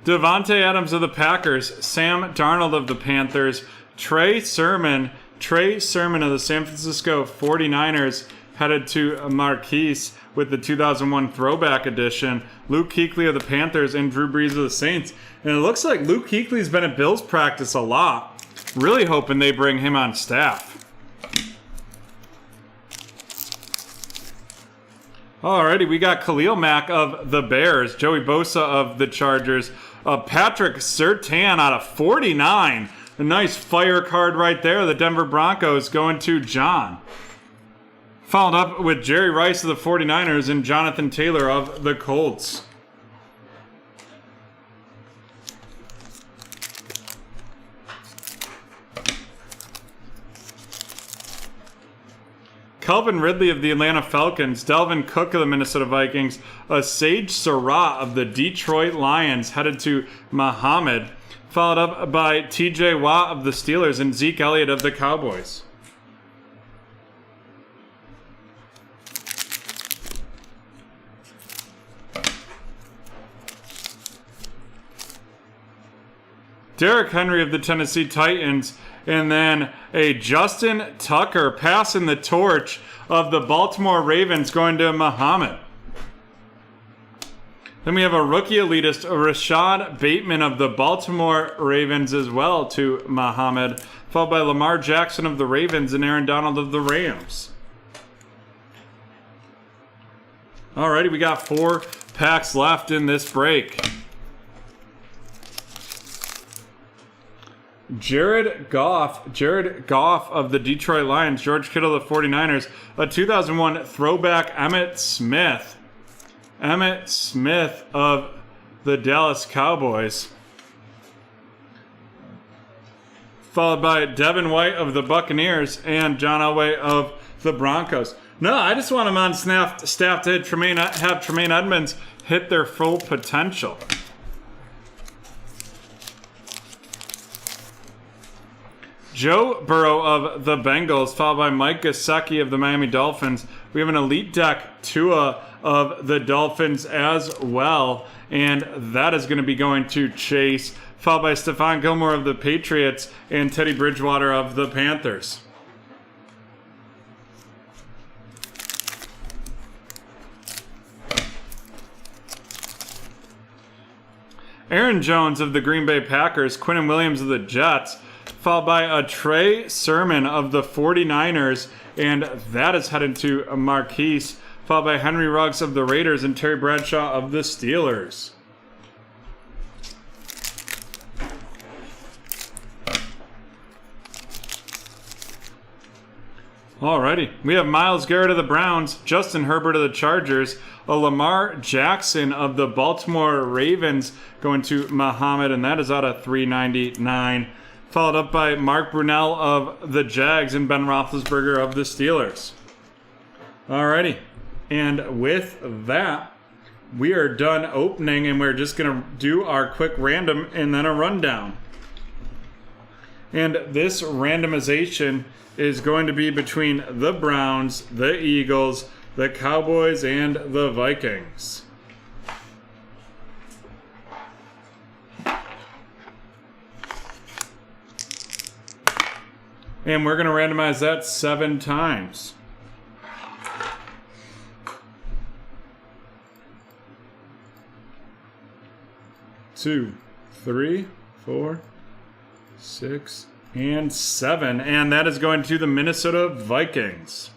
Devontae Adams of the Packers, Sam Darnold of the Panthers, Trey Sermon of the San Francisco 49ers headed to Marquise with the 2001 Throwback Edition. Luke Kuechly of the Panthers and Drew Brees of the Saints. And it looks like Luke Kuechly's been at Bills practice a lot. Really hoping they bring him on staff. Alrighty, we got Khalil Mack of the Bears, Joey Bosa of the Chargers, Patrick Surtain out of 49. A nice fire card right there. The Denver Broncos going to John. Followed up with Jerry Rice of the 49ers and Jonathan Taylor of the Colts. Calvin Ridley of the Atlanta Falcons, Delvin Cook of the Minnesota Vikings, Sage Surratt of the Detroit Lions headed to Muhammad, followed up by TJ Watt of the Steelers and Zeke Elliott of the Cowboys. Derrick Henry of the Tennessee Titans, and then a Justin Tucker passing the torch of the Baltimore Ravens going to Muhammad. Then we have a rookie elitist, Rashad Bateman of the Baltimore Ravens as well to Muhammad, followed by Lamar Jackson of the Ravens and Aaron Donald of the Rams. Alrighty, we got 4 packs left in this break. Jared Goff of the Detroit Lions, George Kittle of the 49ers, a 2001 throwback Emmitt Smith of the Dallas Cowboys, followed by Devin White of the Buccaneers and John Elway of the Broncos. No, I just want him on staff to have Tremaine Edmonds hit their full potential. Joe Burrow of the Bengals, followed by Mike Gesicki of the Miami Dolphins. We have an elite deck, Tua of the Dolphins as well, and that is going to be going to Chase, followed by Stephon Gilmore of the Patriots and Teddy Bridgewater of the Panthers. Aaron Jones of the Green Bay Packers, Quinnen Williams of the Jets, followed by a Trey Sermon of the 49ers, and that is headed to Marquise, followed by Henry Ruggs of the Raiders and Terry Bradshaw of the Steelers. Alrighty, we have Myles Garrett of the Browns, Justin Herbert of the Chargers, a Lamar Jackson of the Baltimore Ravens going to Muhammad, and that is out of 399. Followed up by Mark Brunell of the Jags and Ben Roethlisberger of the Steelers. Alrighty, and with that, we are done opening, and we're just going to do our quick random and then a rundown. And this randomization is going to be between the Browns, the Eagles, the Cowboys, and the Vikings. And we're going to randomize that 7 times. Two, 3, 4, 6, and 7. And that is going to the Minnesota Vikings.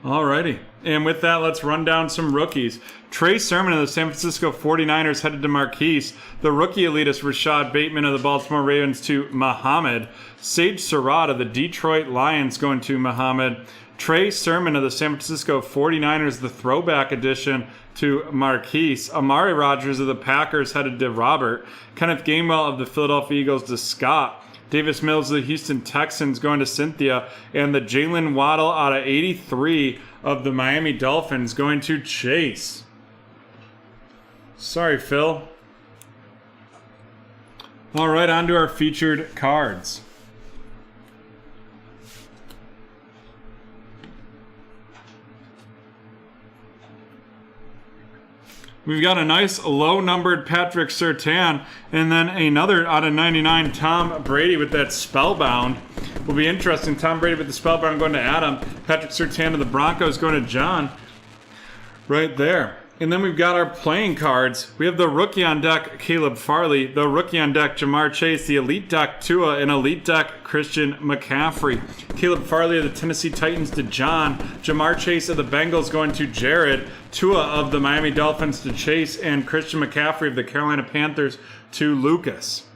Alrighty. And with that, let's run down some rookies. Trey Sermon of the San Francisco 49ers headed to Marquise. The rookie elitist Rashad Bateman of the Baltimore Ravens to Muhammad. Sage Surratt of the Detroit Lions going to Muhammad. Trey Sermon of the San Francisco 49ers, the throwback edition, to Marquise. Amari Rodgers of the Packers headed to Robert. Kenneth Gainwell of the Philadelphia Eagles to Scott. Davis Mills of the Houston Texans going to Cynthia. And the Jalen Waddle out of 83 of the Miami Dolphins going to Chase. Sorry, Phil. All right, on to our featured cards. We've got a nice low-numbered Patrick Surtain, and then another out of 99, Tom Brady with that Spellbound. Will be interesting. Tom Brady with the Spellbound going to Adam. Patrick Surtain of the Broncos going to John. Right there. And then we've got our playing cards. We have the rookie on deck, Caleb Farley. The rookie on deck, Jamar Chase. The elite deck, Tua. And elite deck, Christian McCaffrey. Caleb Farley of the Tennessee Titans to John. Jamar Chase of the Bengals going to Jared. Tua of the Miami Dolphins to Chase. And Christian McCaffrey of the Carolina Panthers to Lucas.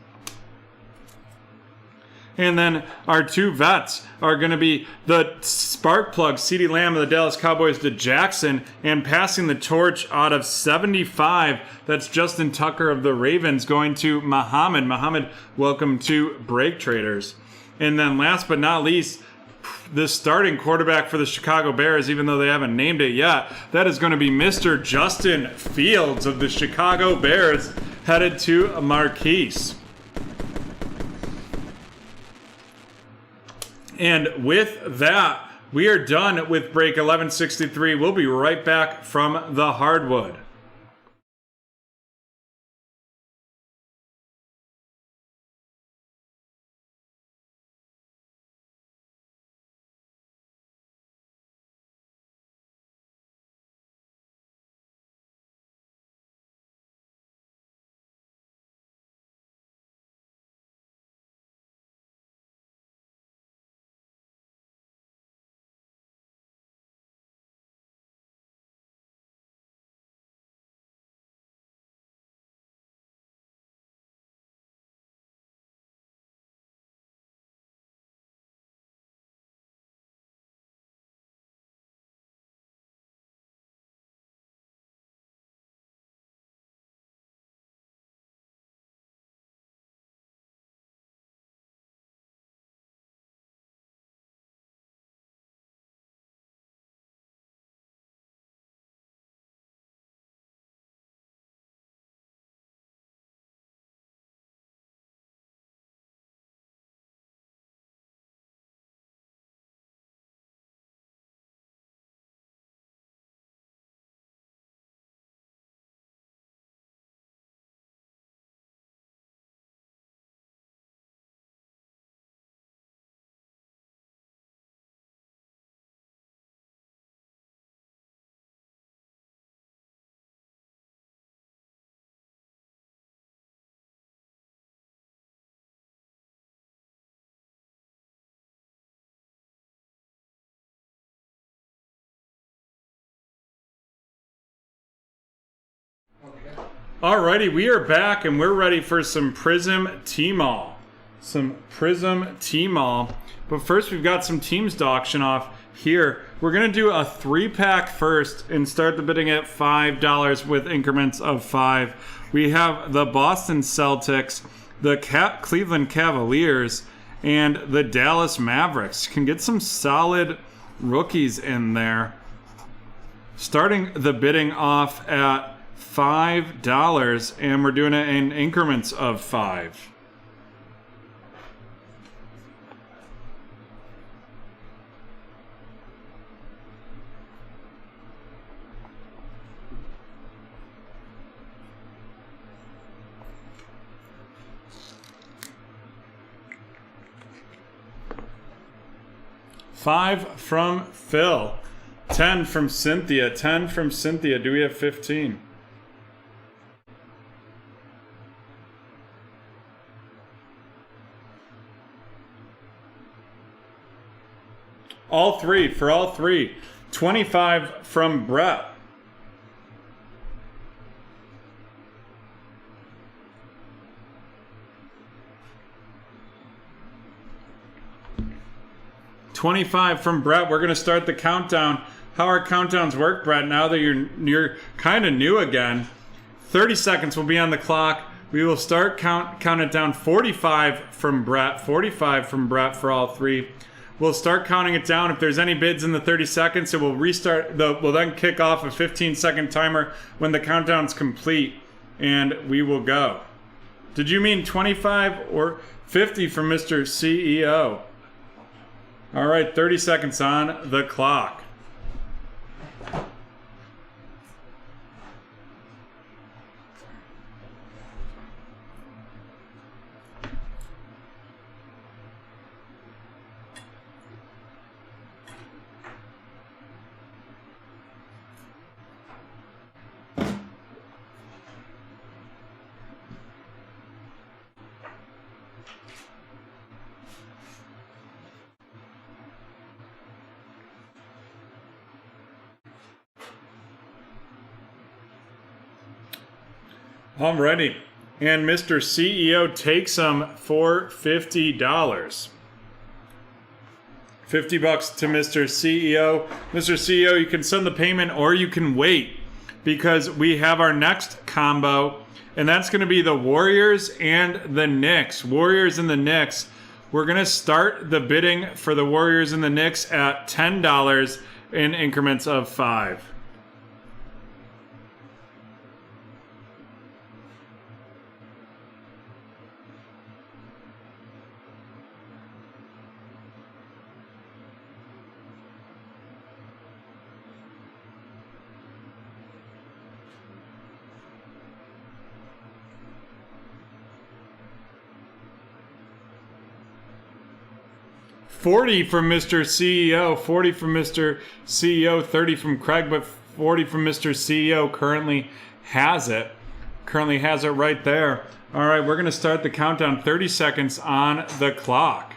And then our two vets are going to be the spark plug, CeeDee Lamb of the Dallas Cowboys to Jackson, and passing the torch out of 75, that's Justin Tucker of the Ravens going to Muhammad. Muhammad, welcome to BreakTraders. And then last but not least, the starting quarterback for the Chicago Bears, even though they haven't named it yet, that is going to be Mr. Justin Fields of the Chicago Bears, headed to Marquise. And with that, we are done with break 1163. We'll be right back from the hardwood. Alrighty, we are back and we're ready for some Prism T-Mall. But first we've got some teams to auction off here. We're going to do a 3-pack first and start the bidding at $5 with increments of 5. We have the Boston Celtics, the Cleveland Cavaliers, and the Dallas Mavericks. Can get some solid rookies in there. Starting the bidding off at $5, and we're doing it in increments of 5. $5 from Phil, 10 from Cynthia, 10 from Cynthia. Do we have 15? All three, for all three. 25 from Brett. $25 from Brett. We're going to start the countdown. How our countdowns work, Brett, now that you're kind of new again. 30 seconds will be on the clock. We will start count it down. 45 from Brett. 45 from Brett for all three. We'll start counting it down. If there's any bids in the 30 seconds, it will restart. We'll then kick off a 15-second timer when the countdown's complete, and we will go. Did you mean 25 or 50 from Mr. CEO? All right, 30 seconds on the clock. Alrighty. And Mr. CEO takes them for $50. 50 bucks to Mr. CEO. Mr. CEO, you can send the payment or you can wait because we have our next combo, and that's going to be the Warriors and the Knicks. Warriors and the Knicks. We're going to start the bidding for the Warriors and the Knicks at $10 in increments of 5. $40 from Mr. CEO, 40 from Mr. CEO, 30 from Craig, but 40 from Mr. CEO currently has it. Currently has it right there. All right, we're going to start the countdown. 30 seconds on the clock.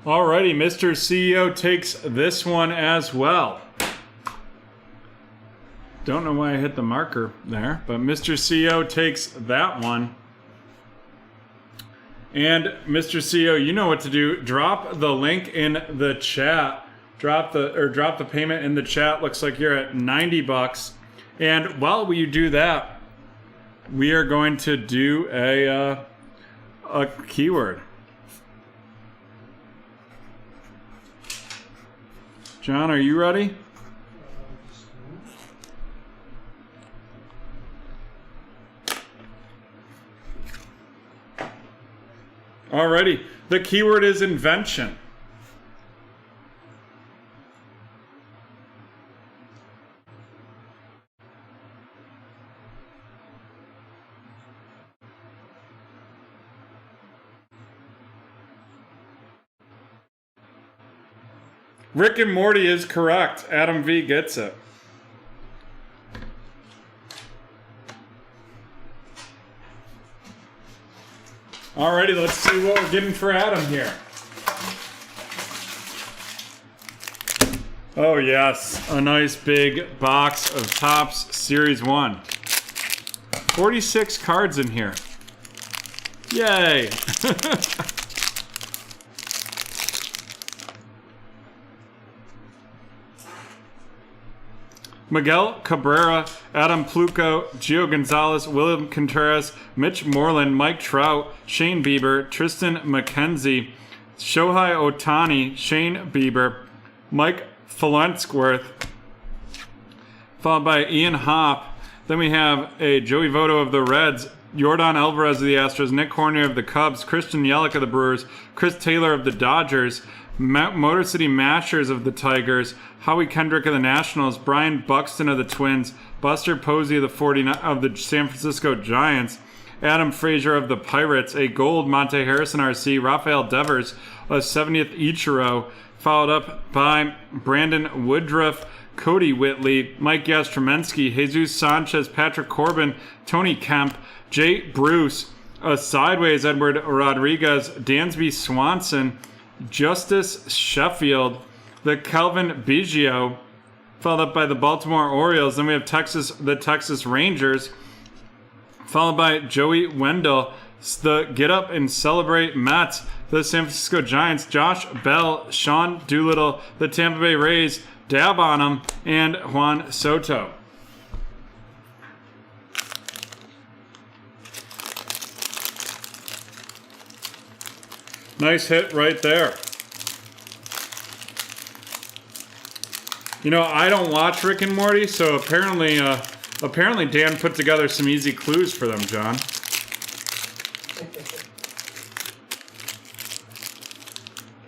Alrighty, Mr. CEO takes this one as well. Don't know why I hit the marker there, but Mr. CEO takes that one. And Mr. CEO, you know what to do. Drop the link in the chat. Drop the payment in the chat. Looks like you're at 90 bucks. And while you do that, we are going to do a keyword. John, are you ready? Alrighty. The keyword is invention. Rick and Morty is correct. Adam V gets it. Alrighty, let's see what we're getting for Adam here. Oh yes, a nice big box of Topps Series 1. 46 cards in here. Yay! Miguel Cabrera, Adam Pluco, Gio Gonzalez, William Contreras, Mitch Moreland, Mike Trout, Shane Bieber, Tristan McKenzie, Shohei Ohtani, Shane Bieber, Mike Falensworth, followed by Ian Hopp. Then we have a Joey Votto of the Reds, Yordan Alvarez of the Astros, Nick Horner of the Cubs, Christian Yelich of the Brewers, Chris Taylor of the Dodgers, Motor City Mashers of the Tigers, Howie Kendrick of the Nationals, Brian Buxton of the Twins, Buster Posey of the San Francisco Giants, Adam Frazier of the Pirates, a gold Monte Harrison RC, Rafael Devers, a 70th Ichiro, followed up by Brandon Woodruff, Cody Whitley, Mike Yastrzemski, Jesus Sanchez, Patrick Corbin, Tony Kemp, Jay Bruce, a sideways Edward Rodriguez, Dansby Swanson, Justice Sheffield, the Calvin Biggio, followed up by the Baltimore Orioles. Then we have the Texas Rangers, followed by Joey Wendell, the Get Up and Celebrate Mets, the San Francisco Giants, Josh Bell, Sean Doolittle, the Tampa Bay Rays, Dab on them, and Juan Soto. Nice hit right there. You know, I don't watch Rick and Morty, so apparently Apparently Dan put together some easy clues for them, John.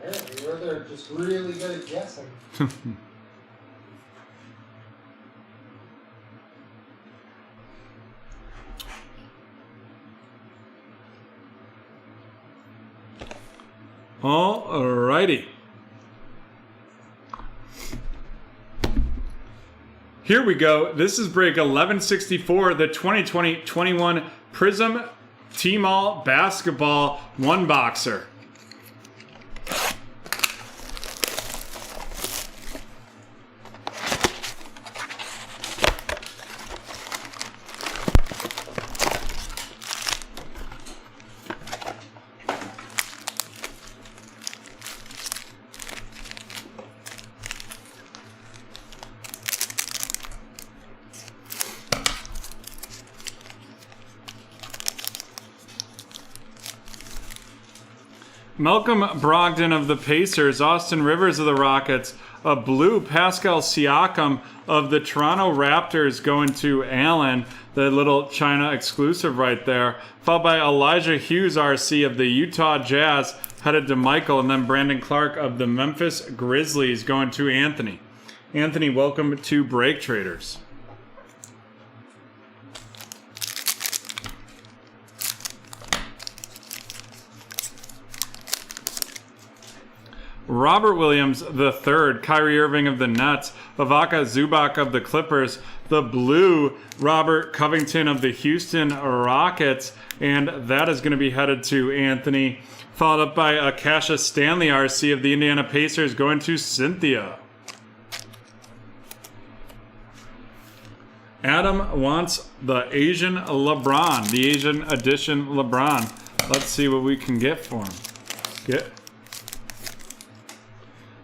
Apparently, or they're just really good at guessing. Alrighty. Here we go. This is break 1164, the 2020-21 Prism T-Mall Basketball One Boxer. Malcolm Brogdon of the Pacers, Austin Rivers of the Rockets, a blue Pascal Siakam of the Toronto Raptors going to Allen, the little China exclusive right there, followed by Elijah Hughes RC of the Utah Jazz, headed to Michael, and then Brandon Clark of the Memphis Grizzlies going to Anthony. Anthony, welcome to BreakTraders. Robert Williams III, Kyrie Irving of the Nets, Ivica Zubac of the Clippers, the blue Robert Covington of the Houston Rockets, and that is going to be headed to Anthony, followed up by Cassius Stanley RC of the Indiana Pacers going to Cynthia. Adam wants the Asian LeBron, the Asian edition LeBron. Let's see what we can get for him.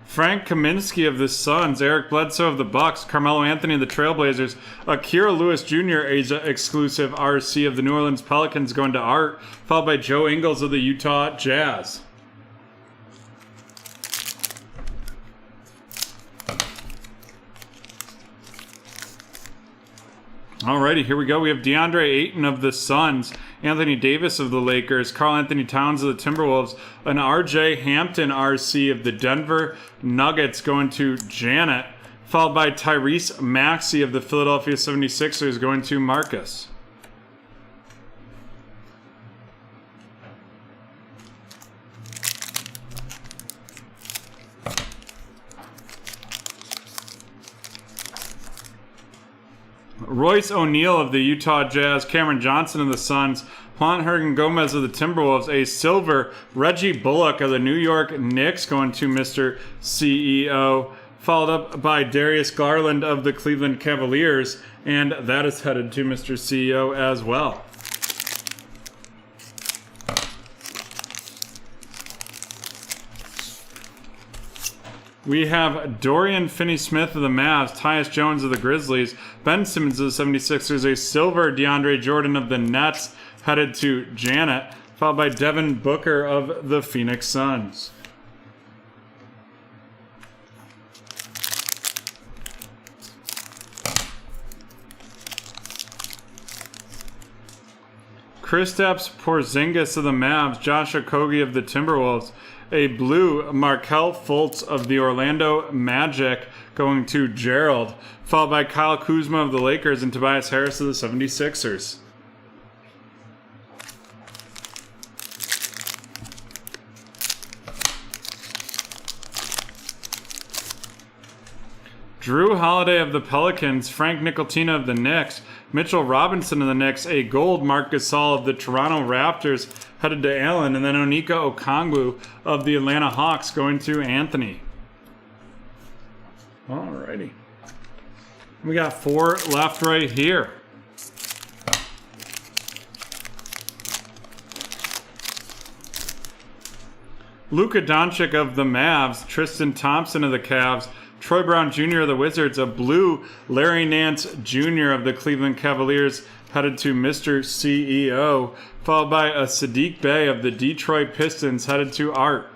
Frank Kaminsky of the Suns, Eric Bledsoe of the Bucks, Carmelo Anthony of the Trailblazers, Akira Lewis Jr. Asia exclusive RC of the New Orleans Pelicans going to Art, followed by Joe Ingles of the Utah Jazz. Alrighty, here we go. We have DeAndre Ayton of the Suns, Anthony Davis of the Lakers, Karl Anthony Towns of the Timberwolves, an RJ Hampton RC of the Denver Nuggets going to Janet, followed by Tyrese Maxey of the Philadelphia 76ers going to Marcus. Royce O'Neal of the Utah Jazz, Cameron Johnson of the Suns, Juan Hernan-Gomez of the Timberwolves, a silver Reggie Bullock of the New York Knicks going to Mr. CEO, followed up by Darius Garland of the Cleveland Cavaliers, and that is headed to Mr. CEO as well. We have Dorian Finney-Smith of the Mavs, Tyus Jones of the Grizzlies, Ben Simmons of the 76ers, a silver DeAndre Jordan of the Nets, headed to Janet, followed by Devin Booker of the Phoenix Suns. Kristaps Porzingis of the Mavs, Josh Okogie of the Timberwolves, a blue Markelle Fultz of the Orlando Magic going to Gerald, followed by Kyle Kuzma of the Lakers and Tobias Harris of the 76ers. Drew Holiday of the Pelicans, Frank Nicolotina of the Knicks, Mitchell Robinson of the Knicks, a gold Marc Gasol of the Toronto Raptors headed to Allen, and then Onika Okongwu of the Atlanta Hawks going to Anthony. Alrighty. We got 4 left right here. Luka Doncic of the Mavs, Tristan Thompson of the Cavs, Troy Brown Jr. of the Wizards, a blue Larry Nance Jr. of the Cleveland Cavaliers headed to Mr. CEO, followed by a Sadiq Bey of the Detroit Pistons headed to Art.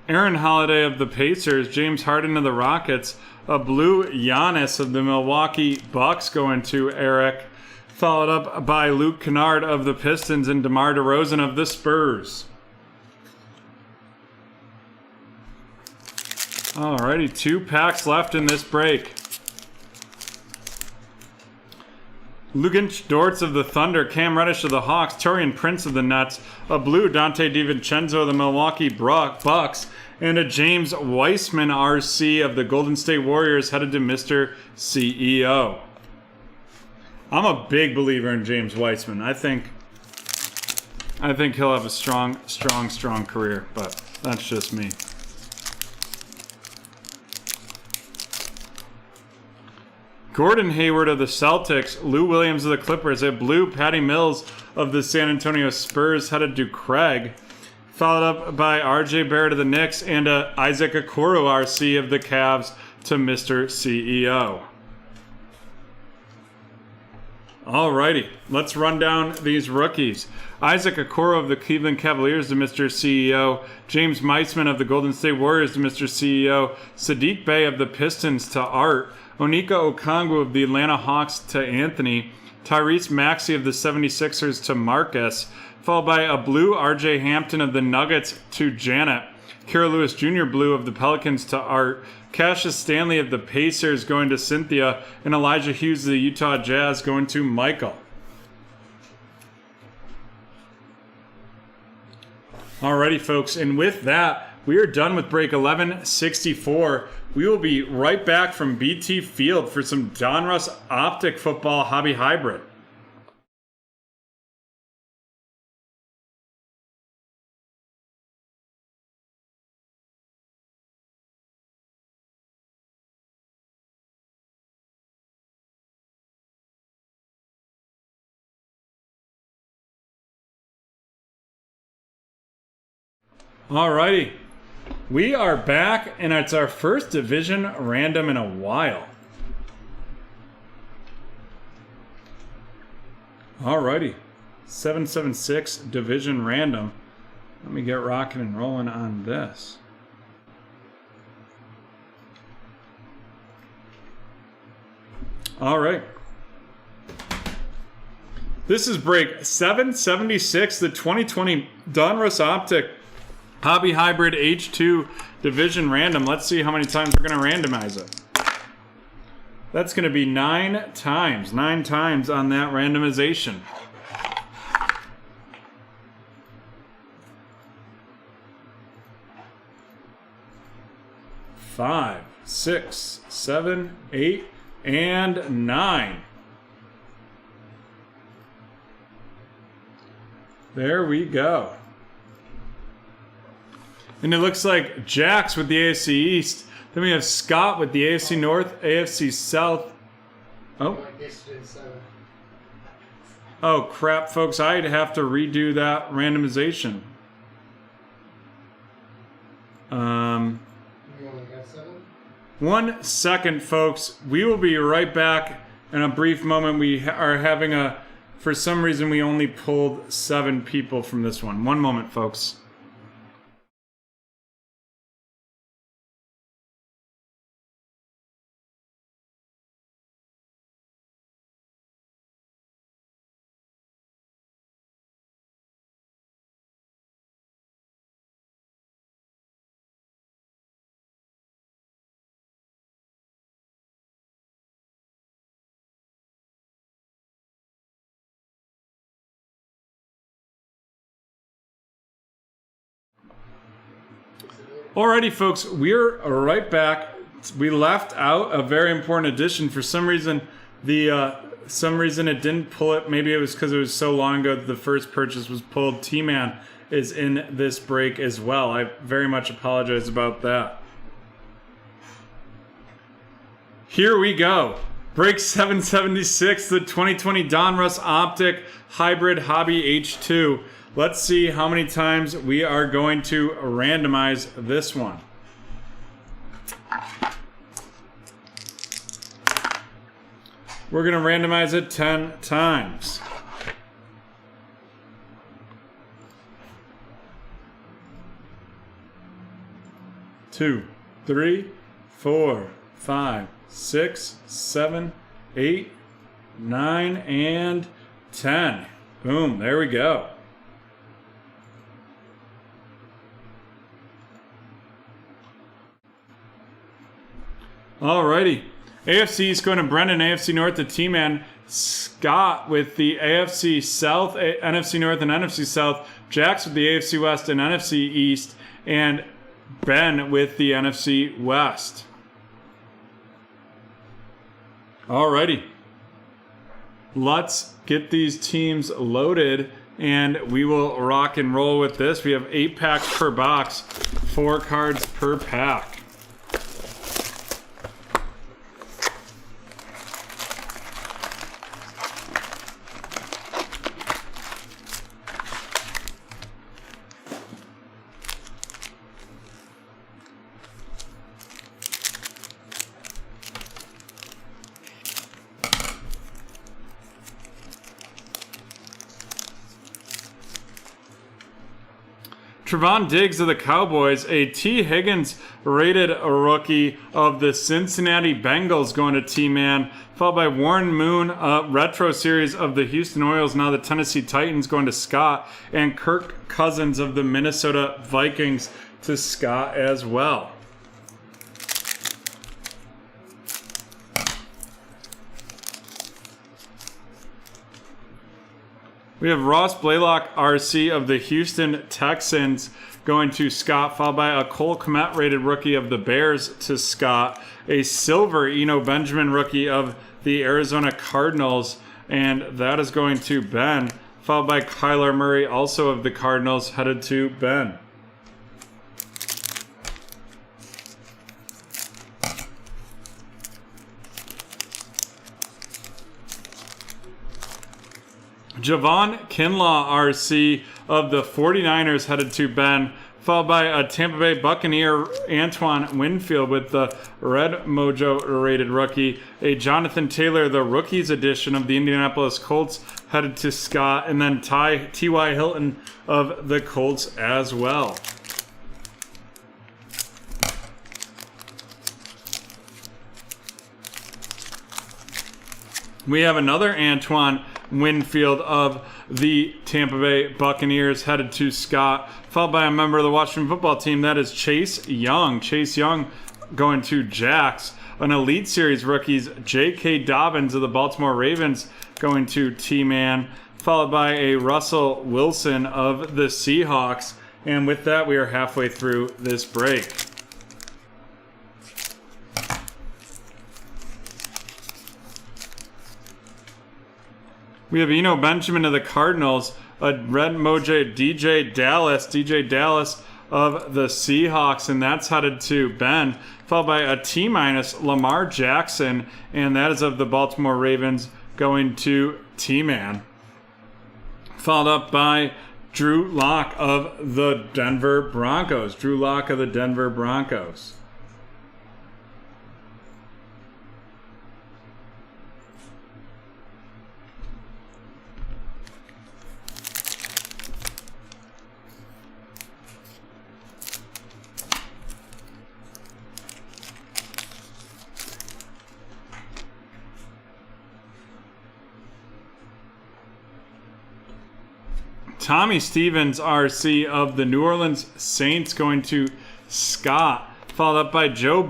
Aaron Holiday of the Pacers, James Harden of the Rockets, a blue Giannis of the Milwaukee Bucks going to Eric, followed up by Luke Kennard of the Pistons and DeMar DeRozan of the Spurs. Alrighty, 2 packs left in this break. Luguentz Dortz of the Thunder, Cam Reddish of the Hawks, Taurean Prince of the Nets, a blue Dante DiVincenzo of the Milwaukee Bucks, and a James Weissman RC of the Golden State Warriors headed to Mr. CEO. I'm a big believer in James Weissman. I think he'll have a strong career, but that's just me. Gordon Hayward of the Celtics, Lou Williams of the Clippers, a blue Patty Mills of the San Antonio Spurs headed to Craig, followed up by RJ Barrett of the Knicks and a Isaac Okoro RC of the Cavs to Mr. CEO. Alrighty, let's run down these rookies. Isaac Okoro of the Cleveland Cavaliers to Mr. CEO. James Weissman of the Golden State Warriors to Mr. CEO. Sadiq Bey of the Pistons to Art. Onika Okongwu of the Atlanta Hawks to Anthony. Tyrese Maxey of the 76ers to Marcus. Followed by a blue RJ Hampton of the Nuggets to Janet. Kira Lewis Jr. blue of the Pelicans to Art. Cassius Stanley of the Pacers going to Cynthia. And Elijah Hughes of the Utah Jazz going to Michael. Alrighty, folks, and with that, we are done with break 1164. We will be right back from BT Field for some Donruss Optic Football Hobby Hybrid. Alrighty, we are back, and it's our first division random in a while. Alrighty, 776 division random. Let me get rocking and rolling on this. Alright. This is break 776, the 2020 Donruss Optic Hobby Hybrid H2 Division Random. Let's see how many times we're going to randomize it. That's going to be 9 times. 9 times on that randomization. Five, 6, 7, 8, and 9. There we go. And it looks like Jax with the AFC East. Then we have Scott with the AFC North, AFC South. Oh. Oh, crap, folks. I'd have to redo that randomization. You only got 7? 1 second, folks. We will be right back in a brief moment. We are having a... For some reason, we only pulled 7 people from this one. 1 moment, folks. Alrighty, folks, we're right back. We left out a very important addition. For some reason, it didn't pull it. Maybe it was because it was so long ago that the first purchase was pulled. T-Man is in this break as well. I very much apologize about that. Here we go. Break 776, the 2020 Donruss Optic Hybrid Hobby H2. Let's see how many times we are going to randomize this one. We're going to randomize it 10 times. 2, 3, 4, 5, 6, 7, 8, 9, and 10. Boom, there we go. Alrighty. AFC East going to Brendan, AFC North to T-Man, Scott with the AFC South, NFC North and NFC South, Jax with the AFC West and NFC East, and Ben with the NFC West. Alrighty. Let's get these teams loaded and we will rock and roll with this. We have 8 packs per box, 4 cards per pack. Trevon Diggs of the Cowboys, a T. Higgins rated rookie of the Cincinnati Bengals going to T-Man, followed by Warren Moon, retro series of the Houston Oilers, now the Tennessee Titans going to Scott, and Kirk Cousins of the Minnesota Vikings to Scott as well. We have Ross Blaylock, RC of the Houston Texans going to Scott, followed by a Cole Kmet rated rookie of the Bears to Scott, a silver Eno Benjamin rookie of the Arizona Cardinals, and that is going to Ben, followed by Kyler Murray, also of the Cardinals, headed to Ben. Javon Kinlaw, RC of the 49ers, headed to Ben, followed by a Tampa Bay Buccaneer, Antoine Winfield with the Red Mojo rated rookie, a Jonathan Taylor, the rookies edition of the Indianapolis Colts, headed to Scott, and then T.Y. Hilton of the Colts as well. We have another Antoine Winfield of the Tampa Bay Buccaneers headed to Scott, followed by a member of the Washington football team, that is Chase Young. Chase Young going to Jax. An Elite Series rookies, J.K. Dobbins of the Baltimore Ravens going to T-Man, followed by a Russell Wilson of the Seahawks. And with that, we are halfway through this break. We have Eno Benjamin of the Cardinals, a Red Mojo DJ Dallas of the Seahawks, and that's headed to Ben, followed by a T- Lamar Jackson, and that is of the Baltimore Ravens going to T-Man. Followed up by Drew Lock of the Denver Broncos. Tommy Stevens, RC of the New Orleans Saints, going to Scott, followed up by Joey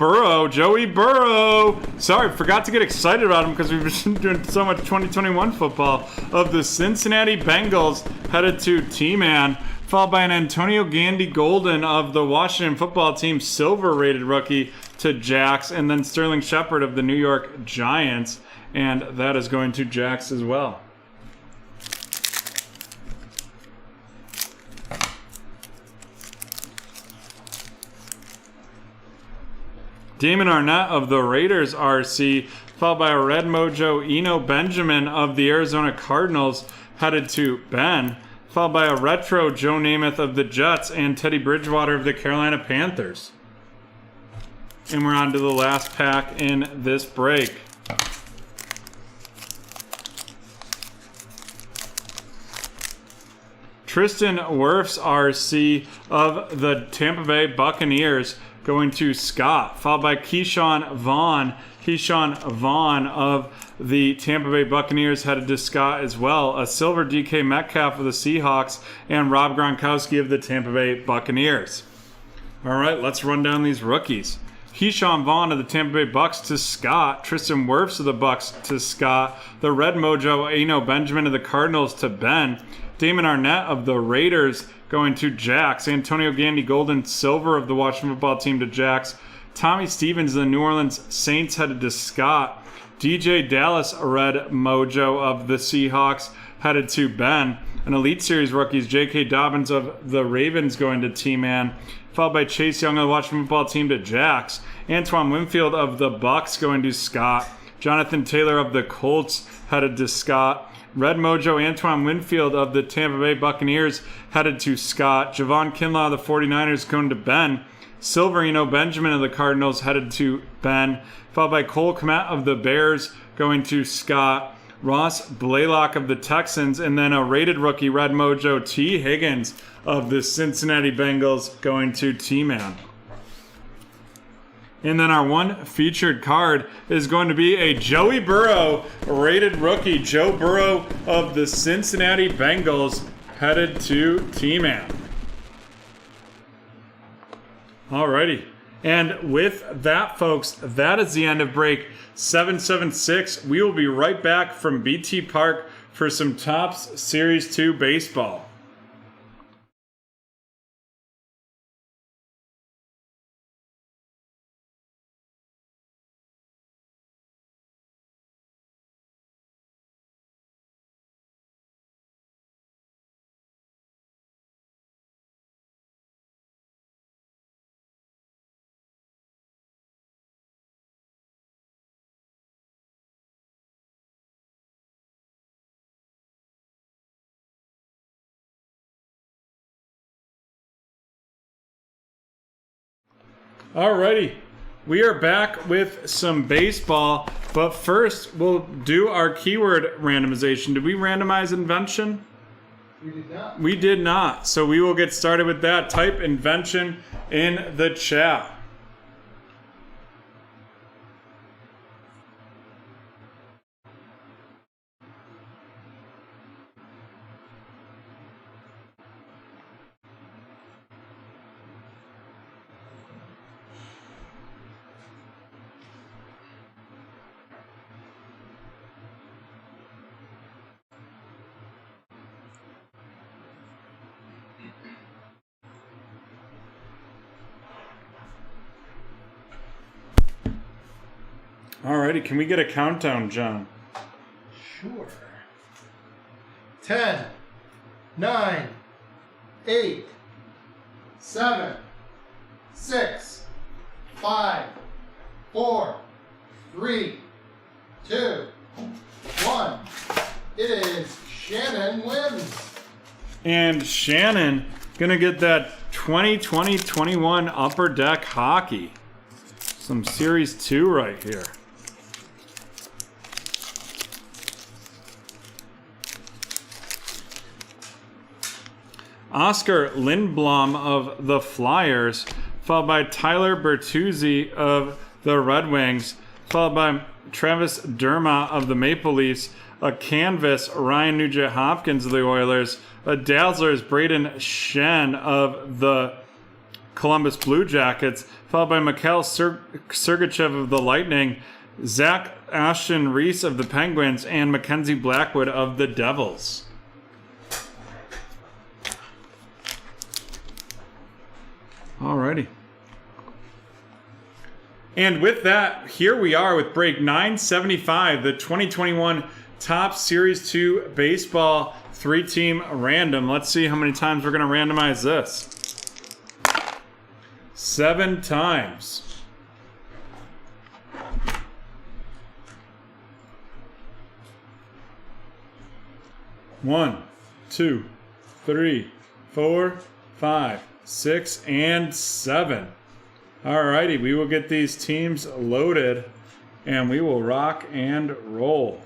Burrow. Sorry, forgot to get excited about him because we've been doing so much 2021 football, of the Cincinnati Bengals, headed to T-Man, followed by an Antonio Gandy Golden of the Washington football team, silver rated rookie to Jax, and then Sterling Shepard of the New York Giants, and that is going to Jax as well. Damon Arnett of the Raiders RC, followed by a Red Mojo Eno Benjamin of the Arizona Cardinals, headed to Ben, followed by a retro Joe Namath of the Jets and Teddy Bridgewater of the Carolina Panthers. And we're on to the last pack in this break. Tristan Wirfs RC of the Tampa Bay Buccaneers going to Scott, followed by Keyshawn Vaughn. Keyshawn Vaughn of the Tampa Bay Buccaneers headed to Scott as well. A silver DK Metcalf of the Seahawks and Rob Gronkowski of the Tampa Bay Buccaneers. All right, let's run down these rookies. Keyshawn Vaughn of the Tampa Bay Bucks to Scott. Tristan Wirfs of the Bucks to Scott. The Red Mojo Eno Benjamin of the Cardinals to Ben. Damon Arnett of the Raiders going to Jax. Antonio Gandy Golden Silver of the Washington Football Team to Jax. Tommy Stevens of the New Orleans Saints headed to Scott. DJ Dallas Red Mojo of the Seahawks headed to Ben. An Elite Series rookies J.K. Dobbins of the Ravens going to T-Man. Followed by Chase Young of the Washington Football Team to Jax. Antoine Winfield of the Bucks going to Scott. Jonathan Taylor of the Colts headed to Scott. Red Mojo Antoine Winfield of the Tampa Bay Buccaneers headed to Scott. Javon Kinlaw of the 49ers going to Ben. Silverino Benjamin of the Cardinals headed to Ben. Followed by Cole Kmet of the Bears going to Scott. Ross Blaylock of the Texans, and then a rated rookie, Red Mojo T. Higgins of the Cincinnati Bengals going to T-Man. And then our one featured card is going to be a Joey Burrow rated rookie, Joe Burrow of the Cincinnati Bengals headed to T-Man. Alrighty. And with that, folks, that is the end of break 776. We will be right back from BT Park for some Topps Series 2 baseball. Alrighty, we are back with some baseball, but first we'll do our keyword randomization. Did we randomize invention? We did not. We did not, so we will get started with that. Type invention in the chat. Alrighty, can we get a countdown, John? Sure. 10, 9, 8, 7, 6, 5, 4, 3, 2, 1. It is Shannon wins. And Shannon gonna get that 2020-21 Upper Deck Hockey. Some Series 2 right here. Oscar Lindblom of the Flyers, followed by Tyler Bertuzzi of the Red Wings, followed by Travis Dermott of the Maple Leafs, a canvas Ryan Nugent-Hopkins of the Oilers, a Dazzlers Braden Shen of the Columbus Blue Jackets, followed by Mikhail Sergachev of the Lightning, Zach Ashton Reese of the Penguins, and Mackenzie Blackwood of the Devils. Alrighty. And with that, here we are with break 975, the 2021 Topps Series 2 Baseball 3-team random. Let's see how many times we're going to randomize this. 7 times. One, 2, 3, 4, 5, 6, and 7. Alrighty, we will get these teams loaded and we will rock and roll.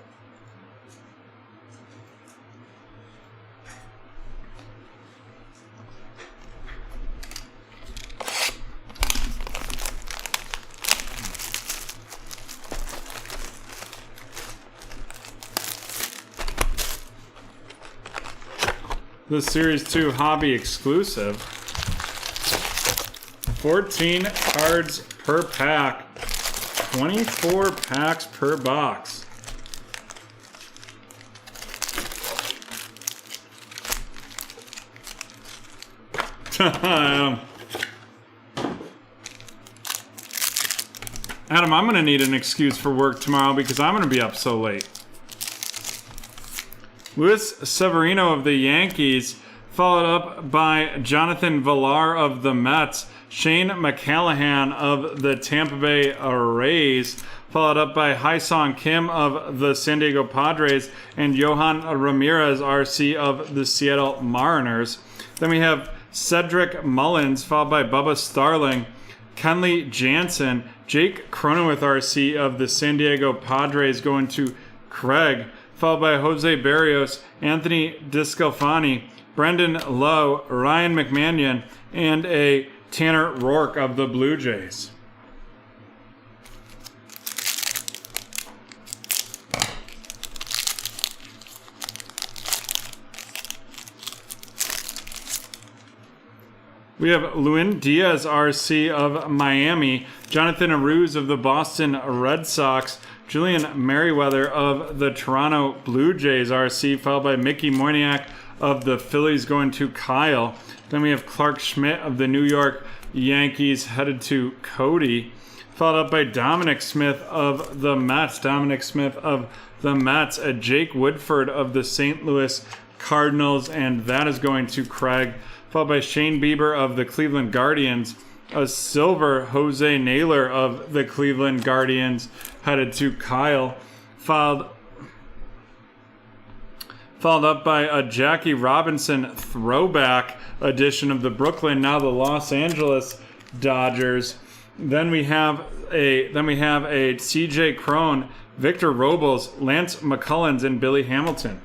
the Series 2 hobby exclusive. 14 cards per pack. 24 packs per box. Adam, I'm going to need an excuse for work tomorrow because I'm going to be up so late. Luis Severino of the Yankees, followed up by Jonathan Villar of the Mets, Shane McCallahan of the Tampa Bay Rays, followed up by Hyesung Kim of the San Diego Padres, and Johan Ramirez, RC, of the Seattle Mariners. Then we have Cedric Mullins, followed by Bubba Starling, Kenley Jansen, Jake Cronenwith, RC, of the San Diego Padres, going to Craig, followed by Jose Barrios, Anthony DeSclafani, Brendan Lowe, Ryan McMahon, and a Tanner Rourke of the Blue Jays. We have Luin Diaz, RC, of Miami, Jonathan Aruz of the Boston Red Sox, Julian Merriweather of the Toronto Blue Jays, RC, followed by Mickey Moniak of the Phillies, going to Kyle. Then we have Clark Schmidt of the New York Yankees, headed to Cody, followed up by Dominic Smith of the Mets. Jake Woodford of the St. Louis Cardinals, and that is going to Craig, followed by Shane Bieber of the Cleveland Guardians, a silver Jose Naylor of the Cleveland Guardians, headed to Kyle, followed up by a Jackie Robinson throwback edition of the Brooklyn, now the Los Angeles Dodgers. Then we have a CJ Cron, Victor Robles, Lance McCullens, and Billy Hamilton.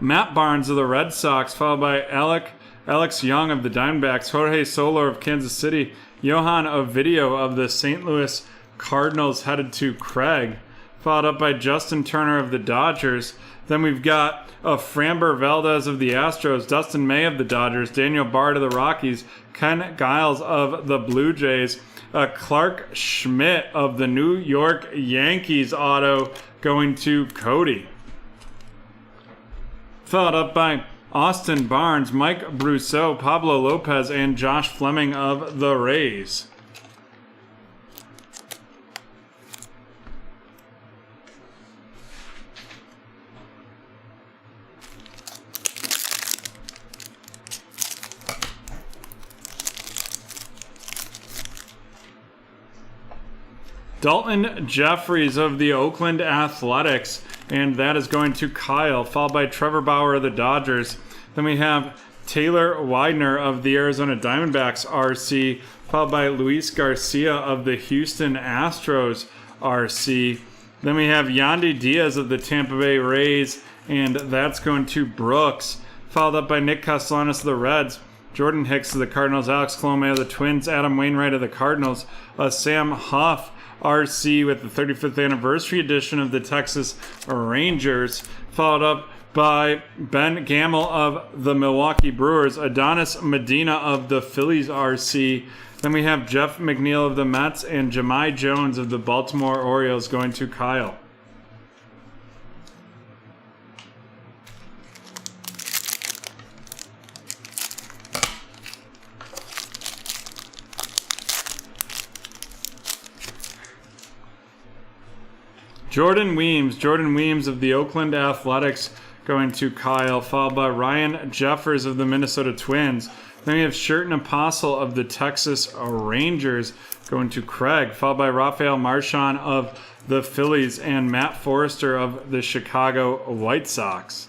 Matt Barnes of the Red Sox, followed by Alex Young of the Diamondbacks, Jorge Soler of Kansas City, Johan Ovidio of the St. Louis Cardinals, headed to Craig, followed up by Justin Turner of the Dodgers. Then we've got Framber Valdez of the Astros, Dustin May of the Dodgers, Daniel Bard of the Rockies, Ken Giles of the Blue Jays, Clark Schmidt of the New York Yankees auto, going to Cody. Followed up by Austin Barnes, Mike Brousseau, Pablo Lopez, and Josh Fleming of the Rays. Dalton Jeffries of the Oakland Athletics, and that is going to Kyle, followed by Trevor Bauer of the Dodgers. Then we have Taylor Widener of the Arizona Diamondbacks, RC, followed by Luis Garcia of the Houston Astros, RC. Then we have Yandy Diaz of the Tampa Bay Rays, and that's going to Brooks, followed up by Nick Castellanos of the Reds, Jordan Hicks of the Cardinals, Alex Colomé of the Twins, Adam Wainwright of the Cardinals, Sam Huff, RC, with the 35th anniversary edition of the Texas Rangers, followed up by Ben Gamel of the Milwaukee Brewers, Adonis Medina of the Phillies, RC. Then we have Jeff McNeil of the Mets and Jahmai Jones of the Baltimore Orioles, going to Kyle. Jordan Weems of the Oakland Athletics, going to Kyle, followed by Ryan Jeffers of the Minnesota Twins. Then we have Sherton Apostle of the Texas Rangers, going to Craig, followed by Rafael Marchand of the Phillies and Matt Forrester of the Chicago White Sox,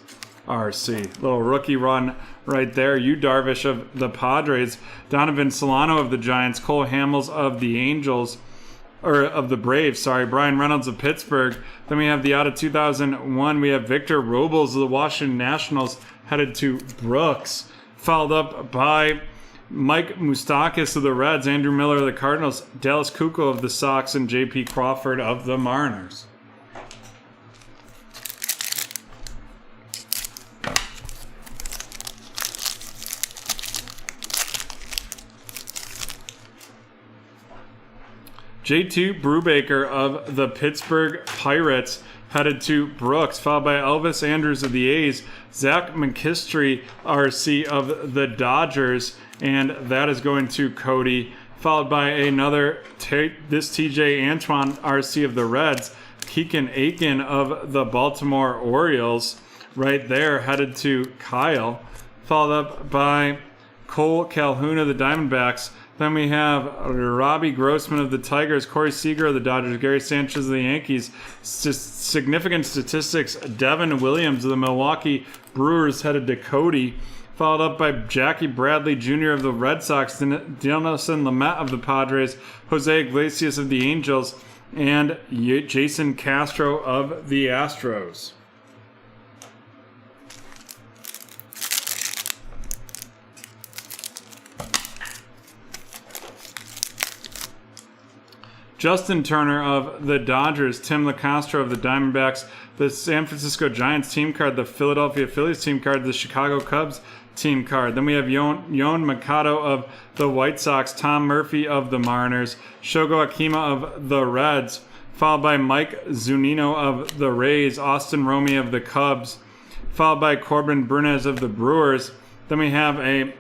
RC. Little rookie run right there. Yu Darvish of the Padres, Donovan Solano of the Giants, Cole Hamels of the Angels, or of the Braves, Brian Reynolds of Pittsburgh. Then we have the out of 2001, we have Victor Robles of the Washington Nationals, headed to Brooks, followed up by Mike Moustakas of the Reds, Andrew Miller of the Cardinals, Dallas Keuchel of the Sox, and J.P. Crawford of the Mariners. J2 Brubaker of the Pittsburgh Pirates headed to Brooks, followed by Elvis Andrews of the A's, Zach McKinstry, RC of the Dodgers, and that is going to Cody, followed by another, this TJ Antoine, RC of the Reds, Keegan Aiken of the Baltimore Orioles, right there, headed to Kyle, followed up by Cole Calhoun of the Diamondbacks. Then we have Robbie Grossman of the Tigers, Corey Seager of the Dodgers, Gary Sanchez of the Yankees. Significant statistics, Devin Williams of the Milwaukee Brewers headed to Cody, followed up by Jackie Bradley Jr. of the Red Sox, Dinelson Lamet of the Padres, Jose Iglesias of the Angels, and Jason Castro of the Astros. Justin Turner of the Dodgers, Tim LaCastro of the Diamondbacks, the San Francisco Giants team card, the Philadelphia Phillies team card, the Chicago Cubs team card. Then we have Yoan Mikado of the White Sox, Tom Murphy of the Mariners, Shogo Akima of the Reds, followed by Mike Zunino of the Rays, Austin Romey of the Cubs, followed by Corbin Burnez of the Brewers. Then we have a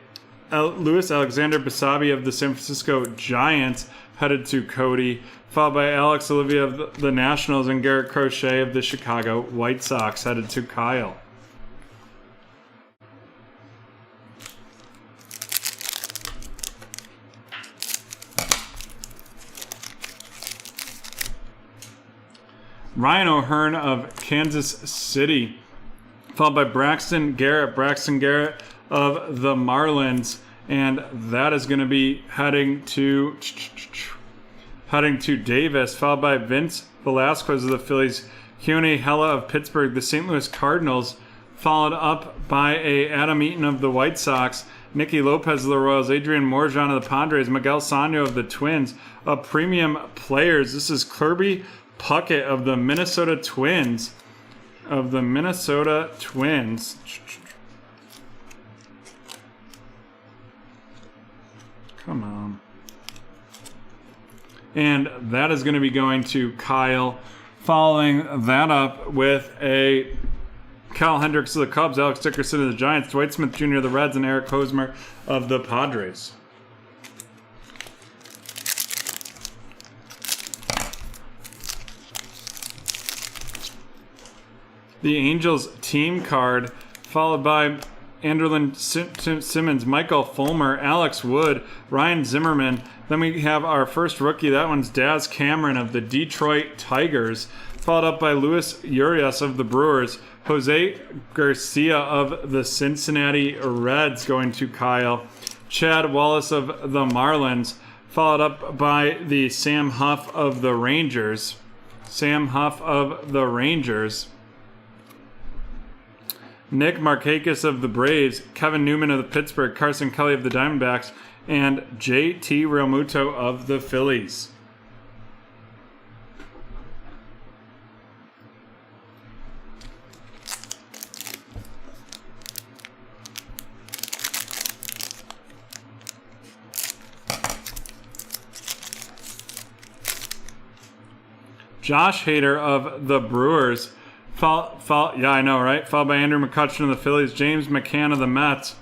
Luis Alexander Basabi of the San Francisco Giants headed to Cody, followed by Alex Olivia of the Nationals and Garrett Crochet of the Chicago White Sox headed to Kyle. Ryan O'Hearn of Kansas City, followed by Braxton Garrett of the Marlins, and that is going to be heading to Davis, followed by Vince Velasquez of the Phillies, Keone Hella of Pittsburgh, the St. Louis Cardinals, followed up by Adam Eaton of the White Sox, Nicky Lopez of the Royals, Adrian Morejon of the Padres, Miguel Sano of the Twins. Premium players, this is Kirby Puckett of the Minnesota Twins. Come on. And that is going to be going to Kyle. Following that up with a Kyle Hendricks of the Cubs, Alex Dickerson of the Giants, Dwight Smith Jr. of the Reds, and Eric Hosmer of the Padres. The Angels team card, followed by Anderlin Simmons, Michael Fulmer, Alex Wood, Ryan Zimmerman. Then we have our first rookie. That one's Daz Cameron of the Detroit Tigers, followed up by Luis Urias of the Brewers, Jose Garcia of the Cincinnati Reds going to Kyle, Chad Wallace of the Marlins, followed up by the Sam Huff of the Rangers. Nick Markakis of the Braves, Kevin Newman of the Pittsburgh, Carson Kelly of the Diamondbacks, and JT Realmuto of the Phillies. Josh Hader of the Brewers, yeah, I know, right? Followed by Andrew McCutcheon of the Phillies, James McCann of the Mets,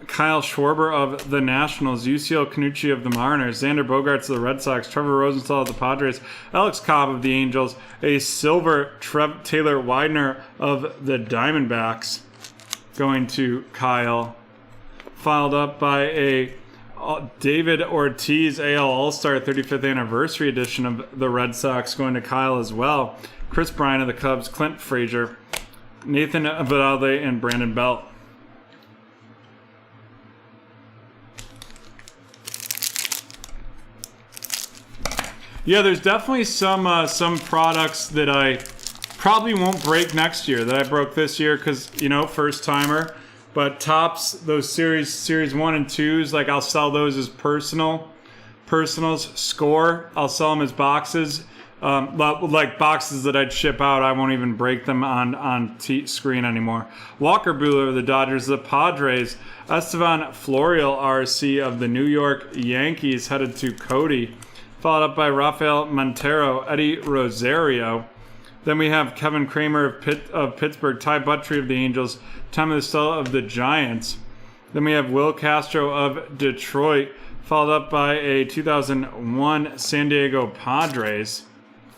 Kyle Schwarber of the Nationals, UCL Canucci of the Mariners, Xander Bogaerts of the Red Sox, Trevor Rosenthal of the Padres, Alex Cobb of the Angels, a silver Taylor Widener of the Diamondbacks going to Kyle, followed up by a David Ortiz AL All-Star 35th Anniversary Edition of the Red Sox going to Kyle as well. Chris Bryant of the Cubs, Clint Frazier, Nathan Eovaldi, and Brandon Belt. Yeah, there's definitely some products that I probably won't break next year that I broke this year because, you know, first timer. But tops, those series 1 and 2s, like I'll sell those as personals. Score, I'll sell them as boxes. Like boxes that I'd ship out, I won't even break them on screen anymore. Walker Buehler of the Dodgers, the Padres. Estevan Florial, RC of the New York Yankees, headed to Cody. Followed up by Rafael Montero, Eddie Rosario. Then we have Kevin Kramer of Pittsburgh, Ty Buttrey of the Angels, Tommy Stella of the Giants. Then we have Will Castro of Detroit, followed up by a 2001 San Diego Padres.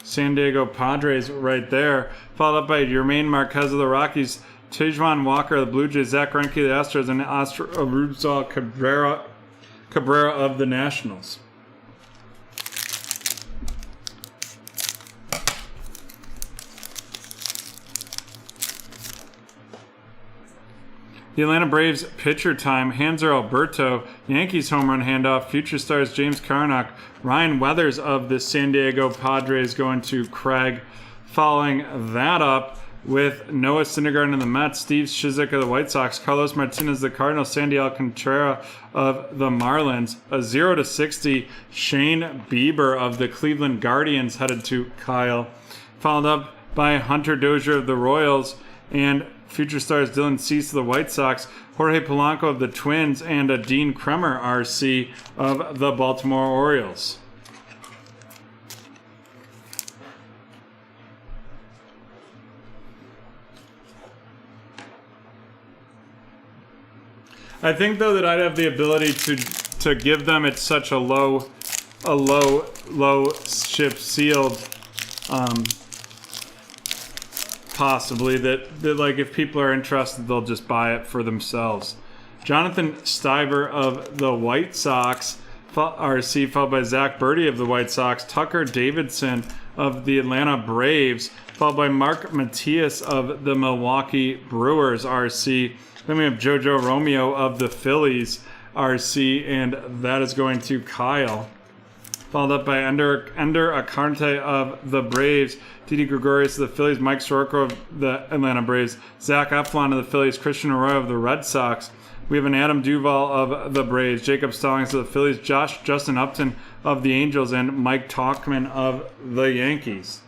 San Diego Padres right there, followed up by Yermain Marquez of the Rockies, Tejuan Walker of the Blue Jays, Zach Greinke of the Astros, and Rubsal Cabrera of the Nationals. The Atlanta Braves pitcher time, Hanser Alberto, Yankees home run handoff, future stars James Karinchak, Ryan Weathers of the San Diego Padres going to Craig. Following that up with Noah Syndergaard of the Mets, Steve Shizik of the White Sox, Carlos Martinez of the Cardinals, Sandy Alcantara of the Marlins, a 0-60 Shane Bieber of the Cleveland Guardians headed to Kyle. Followed up by Hunter Dozier of the Royals and future stars Dylan Cease of the White Sox, Jorge Polanco of the Twins, and a Dean Kremer RC of the Baltimore Orioles. I think though that I'd have the ability to give them at such a low ship sealed possibly that like if people are interested they'll just buy it for themselves. Jonathan Stieber of the White Sox RC, followed by Zach Birdie of the White Sox, Tucker Davidson of the Atlanta Braves, followed by Mark Matias of the Milwaukee Brewers RC. Then we have JoJo Romeo of the Phillies RC, and that is going to Kyle. Followed up by Ender Acarte of the Braves, Didi Gregorius of the Phillies, Mike Soroka of the Atlanta Braves, Zach Eflin of the Phillies, Christian Arroyo of the Red Sox. We have an Adam Duvall of the Braves, Jacob Stallings of the Phillies, Justin Upton of the Angels, and Mike Tauchman of the Yankees.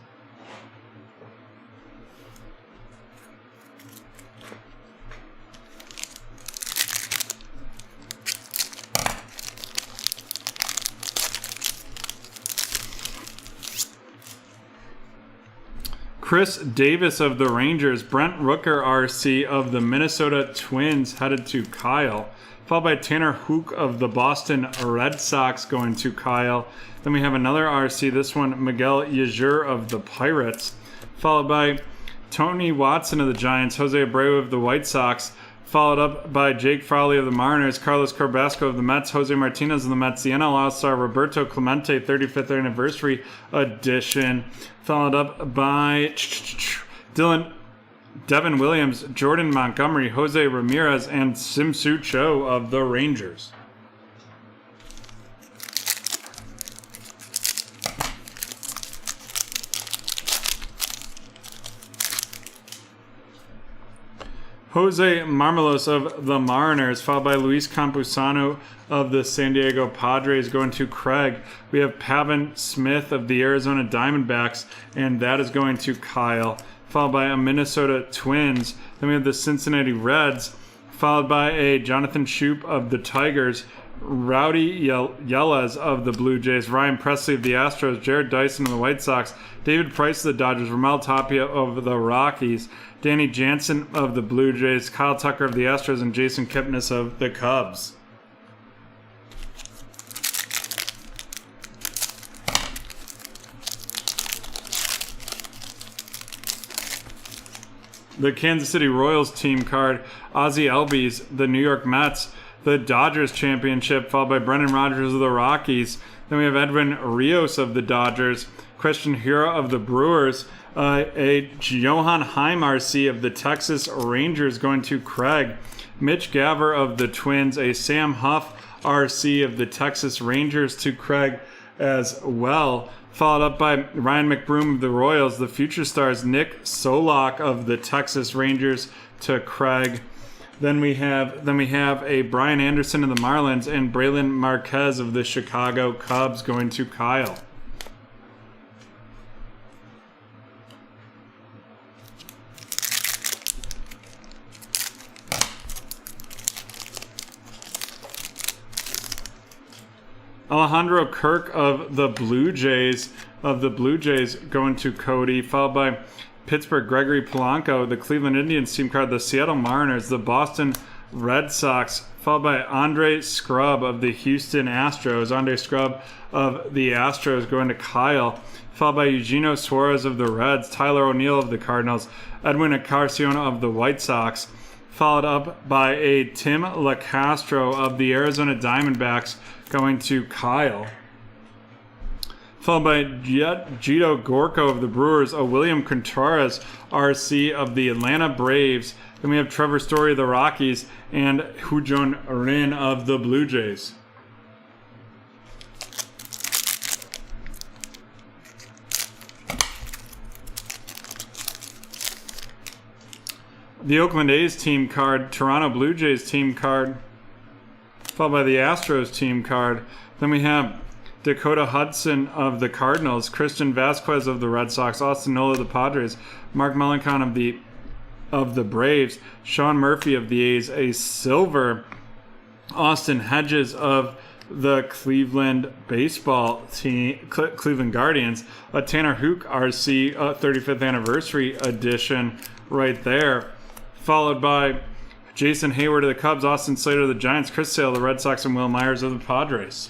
Chris Davis of the Rangers, Brent Rooker RC of the Minnesota Twins headed to Kyle, followed by Tanner Hook of the Boston Red Sox going to Kyle. Then we have another RC, this one Miguel Yajur of the Pirates, followed by Tony Watson of the Giants, Jose Abreu of the White Sox, followed up by Jake Frawley of the Mariners, Carlos Carrasco of the Mets, Jose Martinez of the Mets, the NL All-Star Roberto Clemente 35th anniversary edition, followed up by Devin Williams, Jordan Montgomery, Jose Ramirez, and Sim-Soo Cho of the Rangers. Jose Marmelos of the Mariners, followed by Luis Campusano of the San Diego Padres going to Craig. We have Pavin Smith of the Arizona Diamondbacks, and that is going to Kyle, followed by a Minnesota Twins. Then we have the Cincinnati Reds, followed by a Jonathan Shoup of the Tigers, Rowdy Yelez of the Blue Jays, Ryan Presley of the Astros, Jared Dyson of the White Sox, David Price of the Dodgers, Ramel Tapia of the Rockies, Danny Jansen of the Blue Jays, Kyle Tucker of the Astros, and Jason Kipnis of the Cubs. The Kansas City Royals team card, Ozzie Albies, the New York Mets, the Dodgers championship, followed by Brendan Rodgers of the Rockies. Then we have Edwin Rios of the Dodgers, Christian Hura of the Brewers, a Johan Heim RC of the Texas Rangers going to Craig, Mitch Gaver of the Twins, a Sam Huff RC of the Texas Rangers to Craig as well, followed up by Ryan McBroom of the Royals, the Future Stars, Nick Solak of the Texas Rangers to Craig. Then we have a Brian Anderson of the Marlins and Braylon Marquez of the Chicago Cubs going to Kyle. Alejandro Kirk of the Blue Jays going to Cody, followed by Pittsburgh Gregory Polanco, the Cleveland Indians team card, the Seattle Mariners, the Boston Red Sox, followed by Andre Scrub of the Houston Astros. Andre Scrub of the Astros going to Kyle, followed by Eugenio Suarez of the Reds, Tyler O'Neill of the Cardinals, Edwin Encarnacion of the White Sox, followed up by a Tim LaCastro of the Arizona Diamondbacks going to Kyle, followed by Gito Gorko of the Brewers, a William Contreras RC of the Atlanta Braves. Then we have Trevor Story of the Rockies and Hyun-Jin Rin of the Blue Jays. The Oakland A's team card, Toronto Blue Jays team card, followed by the Astros team card. Then we have Dakota Hudson of the Cardinals, Christian Vasquez of the Red Sox, Austin Nola of the Padres, Mark Melancon of the Braves, Sean Murphy of the A's, a silver Austin Hedges of the Cleveland baseball team, Cleveland Guardians, a Tanner Hook RC 35th anniversary edition right there, followed by Jason Hayward of the Cubs, Austin Slater of the Giants, Chris Sale of the Red Sox, and Will Myers of the Padres.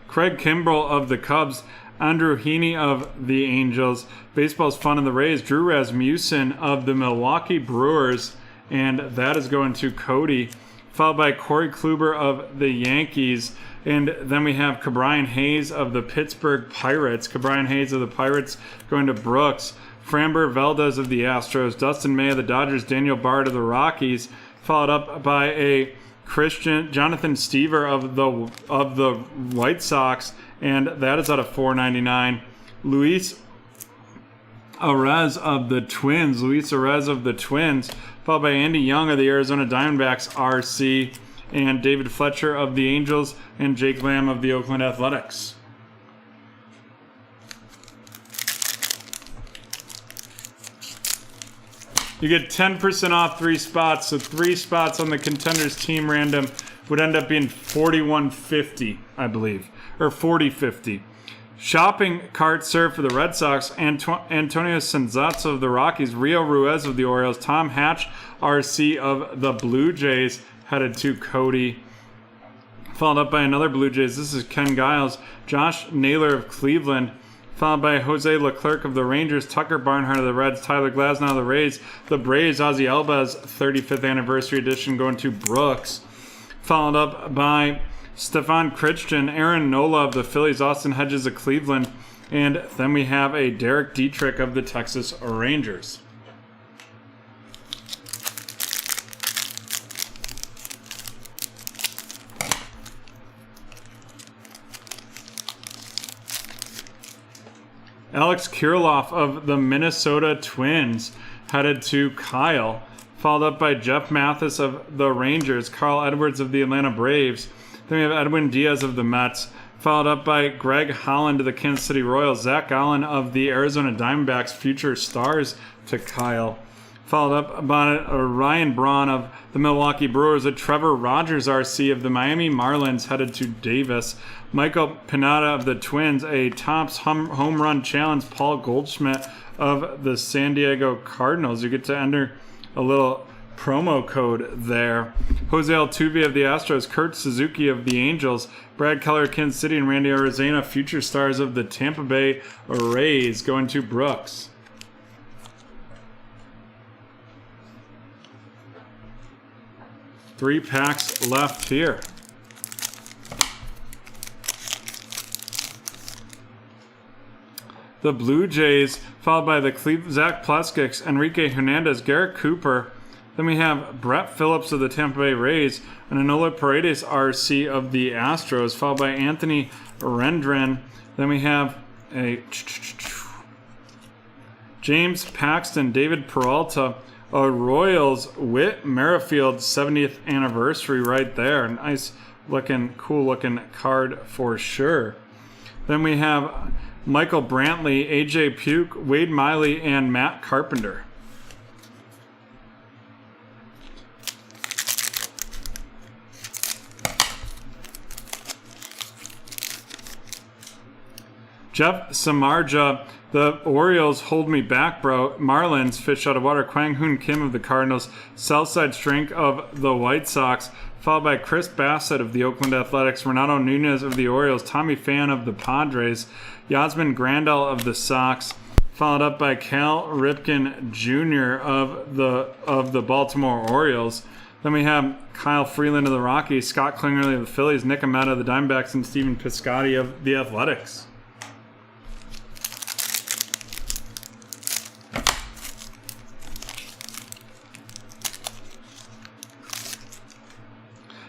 Craig Kimbrell of the Cubs, Andrew Heaney of the Angels, Baseball's Fun of the Rays, Drew Rasmussen of the Milwaukee Brewers, and that is going to Cody, followed by Corey Kluber of the Yankees, and then we have Cabrian Hayes of the Pittsburgh Pirates. Cabrian Hayes of the Pirates going to Brooks, Framber Valdez of the Astros, Dustin May of the Dodgers, Daniel Bard of the Rockies, followed up by a Jonathan Stever of the White Sox, and that is out of $4.99. Luis Arez of the Twins, followed by Andy Young of the Arizona Diamondbacks RC, and David Fletcher of the Angels, and Jake Lamb of the Oakland Athletics. You get 10% off 3 spots, so 3 spots on the Contenders team random would end up being $41.50, I believe, or $40.50. Shopping cart served for the Red Sox, Antonio Sanzatzo of the Rockies, Rio Ruiz of the Orioles, Tom Hatch, RC of the Blue Jays, headed to Cody. Followed up by another Blue Jays. This is Ken Giles, Josh Naylor of Cleveland, followed by Jose Leclerc of the Rangers, Tucker Barnhart of the Reds, Tyler Glasnow of the Rays, the Braves, Ozzie Albies 35th anniversary edition going to Brooks, followed up by Stefan Crichton, Aaron Nola of the Phillies, Austin Hedges of Cleveland, and then we have a Derek Dietrich of the Texas Rangers. Alex Kirilloff of the Minnesota Twins headed to Kyle, followed up by Jeff Mathis of the Rangers, Carl Edwards of the Atlanta Braves. Then we have Edwin Diaz of the Mets, followed up by Greg Holland of the Kansas City Royals, Zach Allen of the Arizona Diamondbacks, future stars to Kyle. Followed up by Ryan Braun of the Milwaukee Brewers, a Trevor Rogers RC of the Miami Marlins headed to Davis, Michael Pineda of the Twins, a Topps Home Run Challenge, Paul Goldschmidt of the San Diego Cardinals. You get to enter a little promo code there. Jose Altuve of the Astros, Kurt Suzuki of the Angels, Brad Keller of Kansas City, and Randy Arozarena, future stars of the Tampa Bay Rays, going to Brooks. Three packs left here. The Blue Jays, followed by the Zach Pleskix, Enrique Hernandez, Garrett Cooper. Then we have Brett Phillips of the Tampa Bay Rays, and Enola Paredes RC of the Astros, followed by Anthony Rendren. Then we have a James Paxton, David Peralta, Royals, Whit Merrifield, 70th anniversary right there. Nice looking, cool looking card for sure. Then we have Michael Brantley, AJ Puke, Wade Miley, and Matt Carpenter. Jeff Samardzija, the Orioles, hold me back, bro. Marlins, fish out of water. Kwang Hoon Kim of the Cardinals. Southside Strink of the White Sox. Followed by Chris Bassett of the Oakland Athletics. Renato Nunez of the Orioles. Tommy Pham of the Padres. Yasmin Grandal of the Sox. Followed up by Cal Ripken Jr. of the Baltimore Orioles. Then we have Kyle Freeland of the Rockies. Scott Klingerly of the Phillies. Nick Ahmed of the Diamondbacks. And Stephen Piscotty of the Athletics.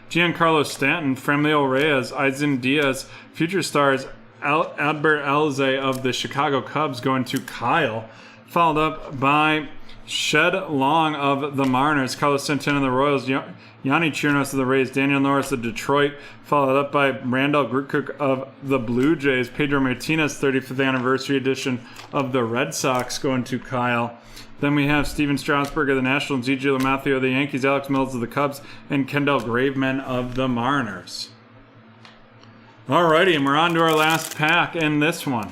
Giancarlo Stanton, Franmil Reyes, Aizen Diaz, future stars Albert Alze of the Chicago Cubs going to Kyle, followed up by Shed Long of the Mariners, Carlos Santana of the Royals, Yanni Chirinos of the Rays, Daniel Norris of Detroit, followed up by Randall Grutkook of the Blue Jays, Pedro Martinez, 35th anniversary edition of the Red Sox going to Kyle. Then we have Steven Strasburg of the Nationals, Gigi LaMathia of the Yankees, Alex Mills of the Cubs, and Kendall Graveman of the Mariners. Alrighty, and we're on to our last pack in this one.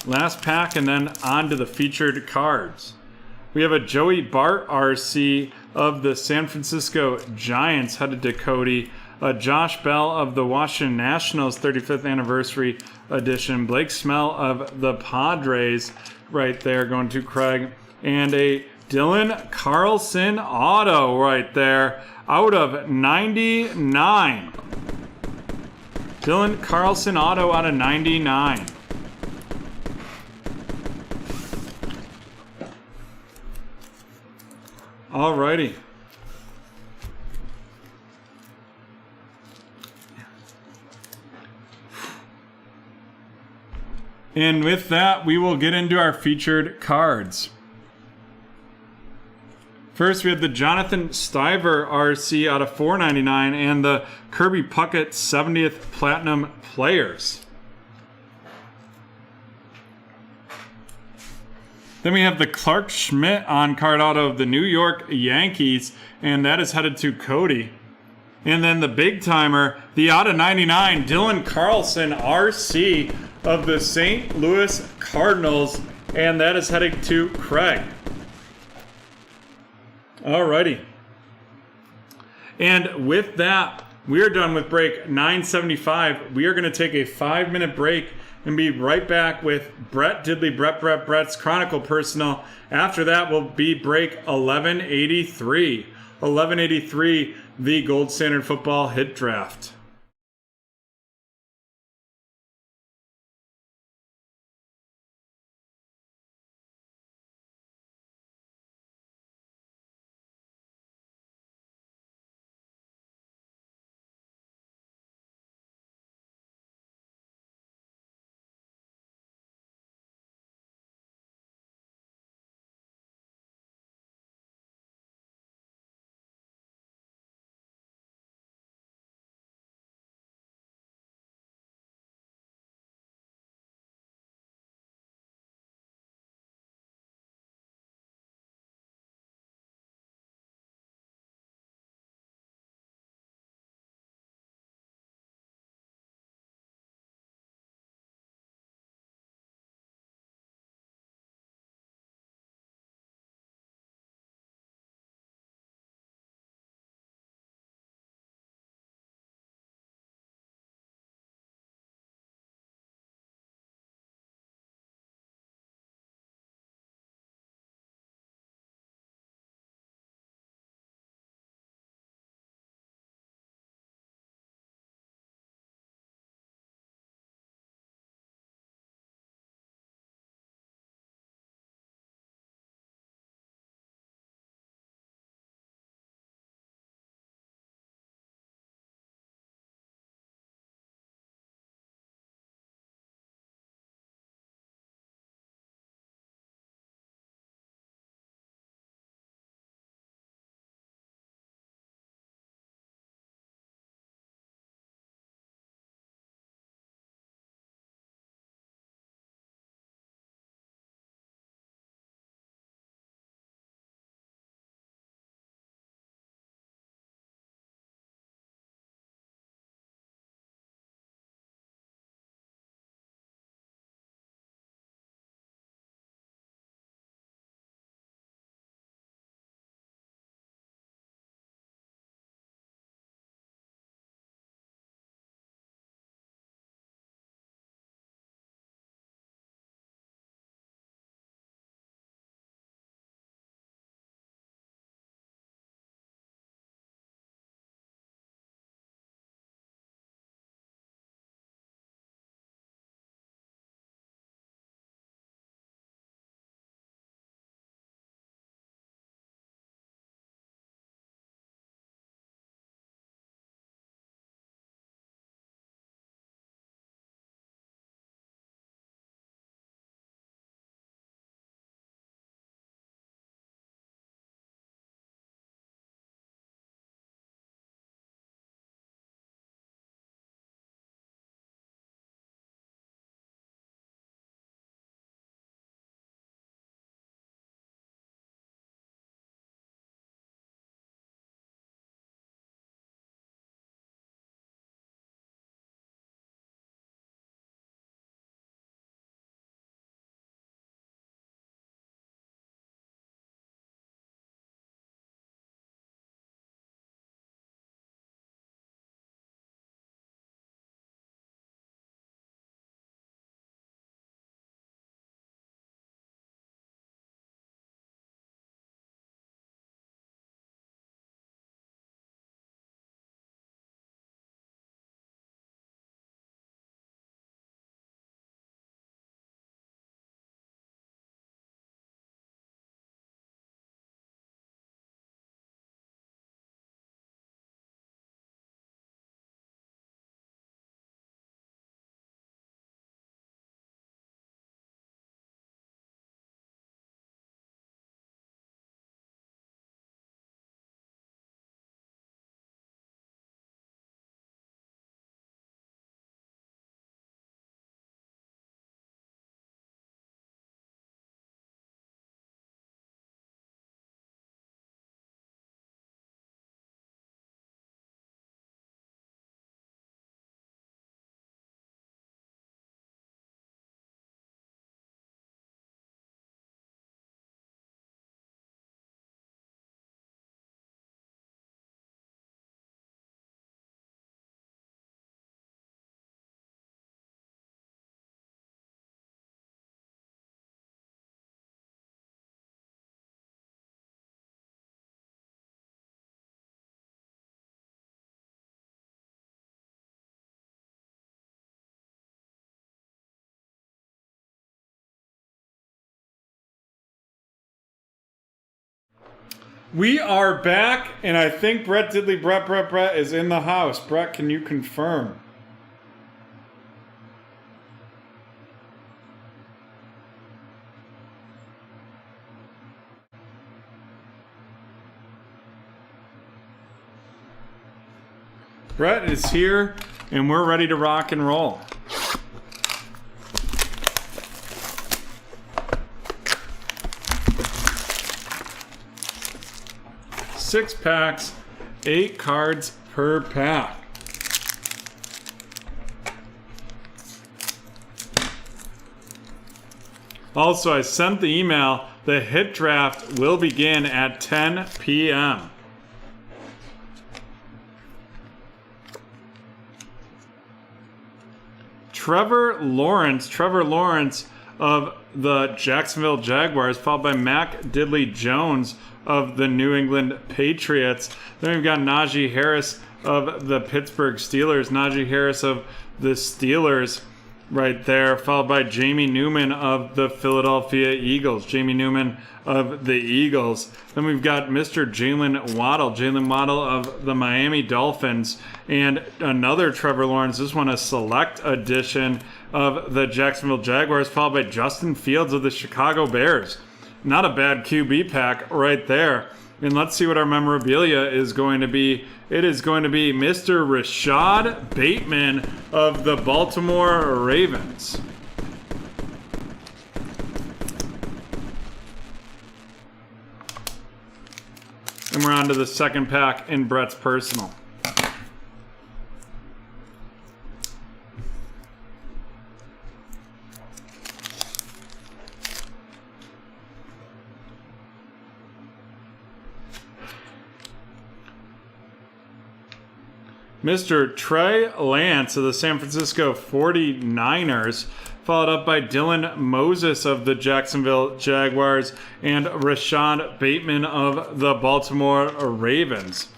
Last pack, and then on to the featured cards. We have a Joey Bart RC of the San Francisco Giants headed to Cody. Josh Bell of the Washington Nationals 35th anniversary edition. Blake Smell of the Padres right there going to Craig. And a Dylan Carlson auto right there out of 99. Dylan Carlson auto out of 99. Alrighty. And with that, we will get into our featured cards. First, we have the Jonathan Stiver RC out of $4.99 and the Kirby Puckett 70th Platinum Players. Then we have the Clark Schmidt on-card auto of the New York Yankees, and that is headed to Cody. And then the big timer, the out of 99, Dylan Carlson RC of the St. Louis Cardinals, and that is heading to Craig. Alrighty. And with that, we are done with break 975. We are going to take a 5-minute break and be right back with Brett Diddley, Brett's Chronicle Personal. After that will be break 1183. 1183, the Gold Standard Football Hit Draft. We are back, and I think Brett Diddley, Brett is in the house. Brett, can you confirm? Brett is here, and we're ready to rock and roll. Six packs, 8 cards per pack. Also, I sent the email. The hit draft will begin at 10 p.m. Trevor Lawrence of the Jacksonville Jaguars, followed by Mac Diddley Jones of the New England Patriots. Then we've got Najee Harris of the Pittsburgh Steelers. Najee Harris of the Steelers right there, followed by Jamie Newman of the Philadelphia Eagles. Jamie Newman of the Eagles. Then we've got Mr. Jalen Waddle of the Miami Dolphins, and another Trevor Lawrence, this one a select edition of the Jacksonville Jaguars, followed by Justin Fields of the Chicago Bears. Not a bad QB pack right there. And let's see what our memorabilia is going to be. It is going to be Mr. Rashad Bateman of the Baltimore Ravens. And we're on to the second pack in Brett's personal. Mr. Trey Lance of the San Francisco 49ers, followed up by Dylan Moses of the Jacksonville Jaguars and Rashad Bateman of the Baltimore Ravens.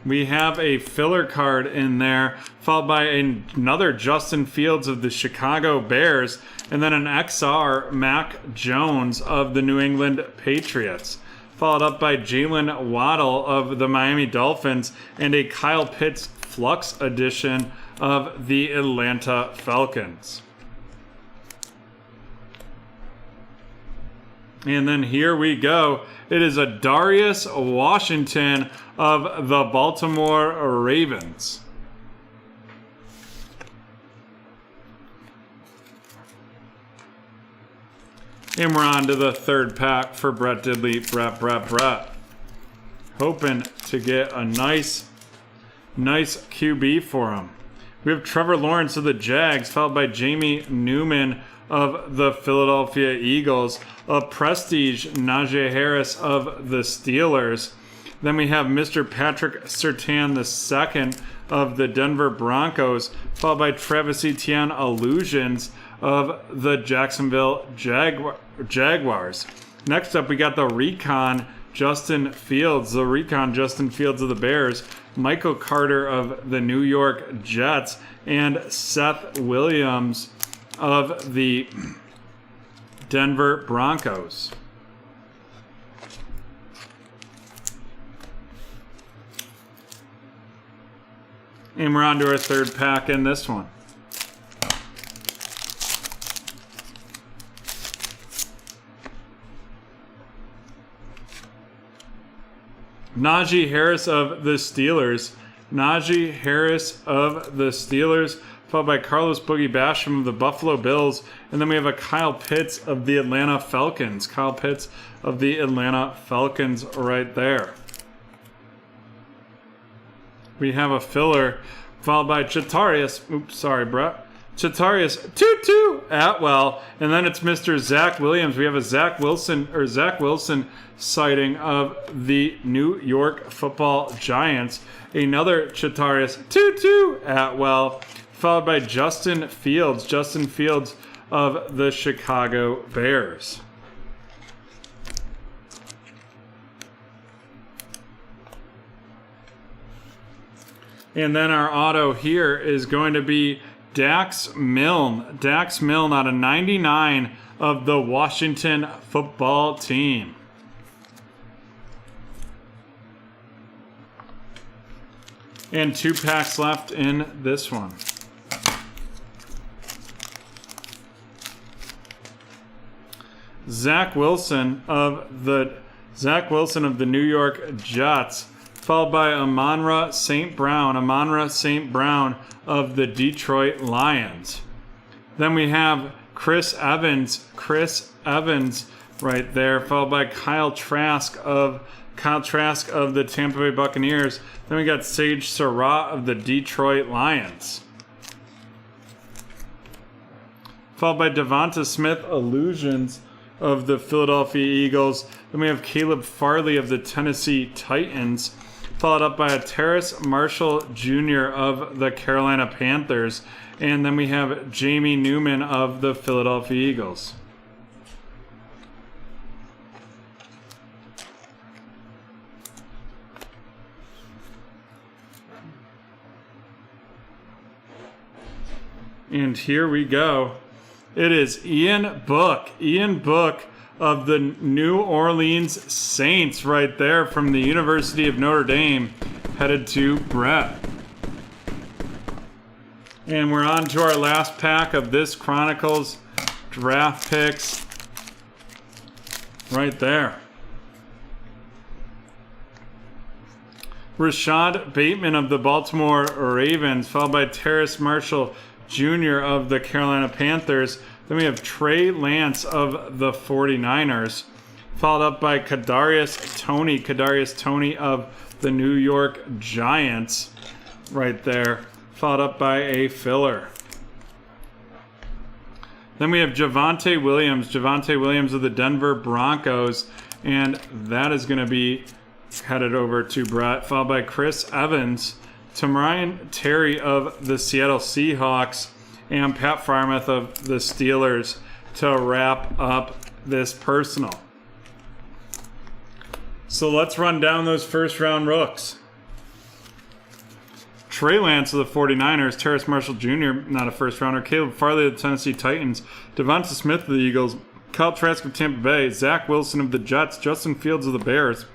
We have a filler card in there, followed by another Justin Fields of the Chicago Bears, and then an XR Mac Jones of the New England Patriots, followed up by Jalen Waddle of the Miami Dolphins and a Kyle Pitts Flux edition of the Atlanta Falcons. And then here we go. It is a Darius Washington of the Baltimore Ravens. And we're on to the third pack for Brett Diddley, Brett. Hoping to get a nice QB for him. We have Trevor Lawrence of the Jags, followed by Jamie Newman of the Philadelphia Eagles, a Prestige Najee Harris of the Steelers. Then we have Mr. Patrick Surtain II of the Denver Broncos, followed by Travis Etienne Illusions of the Jacksonville Jaguars. Next up, we got the Recon Justin Fields of the Bears, Michael Carter of the New York Jets, and Seth Williams of the Denver Broncos. And we're on to our third pack in this one. Najee Harris of the Steelers. Followed by Carlos Boogie Basham of the Buffalo Bills. And then we have a Kyle Pitts of the Atlanta Falcons. Right there. We have a filler followed by Chatarius Tutu Atwell, and then it's Mr. Zach Williams. We have a Zach Wilson sighting of the New York Football Giants. Another Chatarius Tutu Atwell, followed by Justin Fields of the Chicago Bears. And then our auto here is going to be Dax Milne out of 99 of the Washington Football Team. And 2 packs left in this one. Zach Wilson of the New York Jets, followed by Amon-Ra St. Brown of the Detroit Lions. Then we have Chris Evans right there, followed by Kyle Trask of the Tampa Bay Buccaneers. Then we got Sage Surratt of the Detroit Lions, followed by Devonta Smith Illusions of the Philadelphia Eagles. Then we have Caleb Farley of the Tennessee Titans, followed up by a Terrace Marshall Jr. of the Carolina Panthers. And then we have Jamie Newman of the Philadelphia Eagles. And here we go. It is Ian Book of the New Orleans Saints right there from the University of Notre Dame, headed to Brett. And we're on to our last pack of this Chronicles draft picks right there. Rashad Bateman of the Baltimore Ravens, followed by Terrace Marshall Jr. of the Carolina Panthers. Then we have Trey Lance of the 49ers, followed up by Kadarius Toney of the New York Giants right there, followed up by a filler. Then we have Javonte Williams of the Denver Broncos, and that is going to be headed over to Brett, followed by Chris Evans, Tamarian Terry of the Seattle Seahawks, and Pat Freiermuth of the Steelers to wrap up this personal. So let's run down those first round rooks. Trey Lance of the 49ers, Terrace Marshall Jr., not a first rounder, Caleb Farley of the Tennessee Titans, Devonta Smith of the Eagles, Kyle Trask of Tampa Bay, Zach Wilson of the Jets, Justin Fields of the Bears,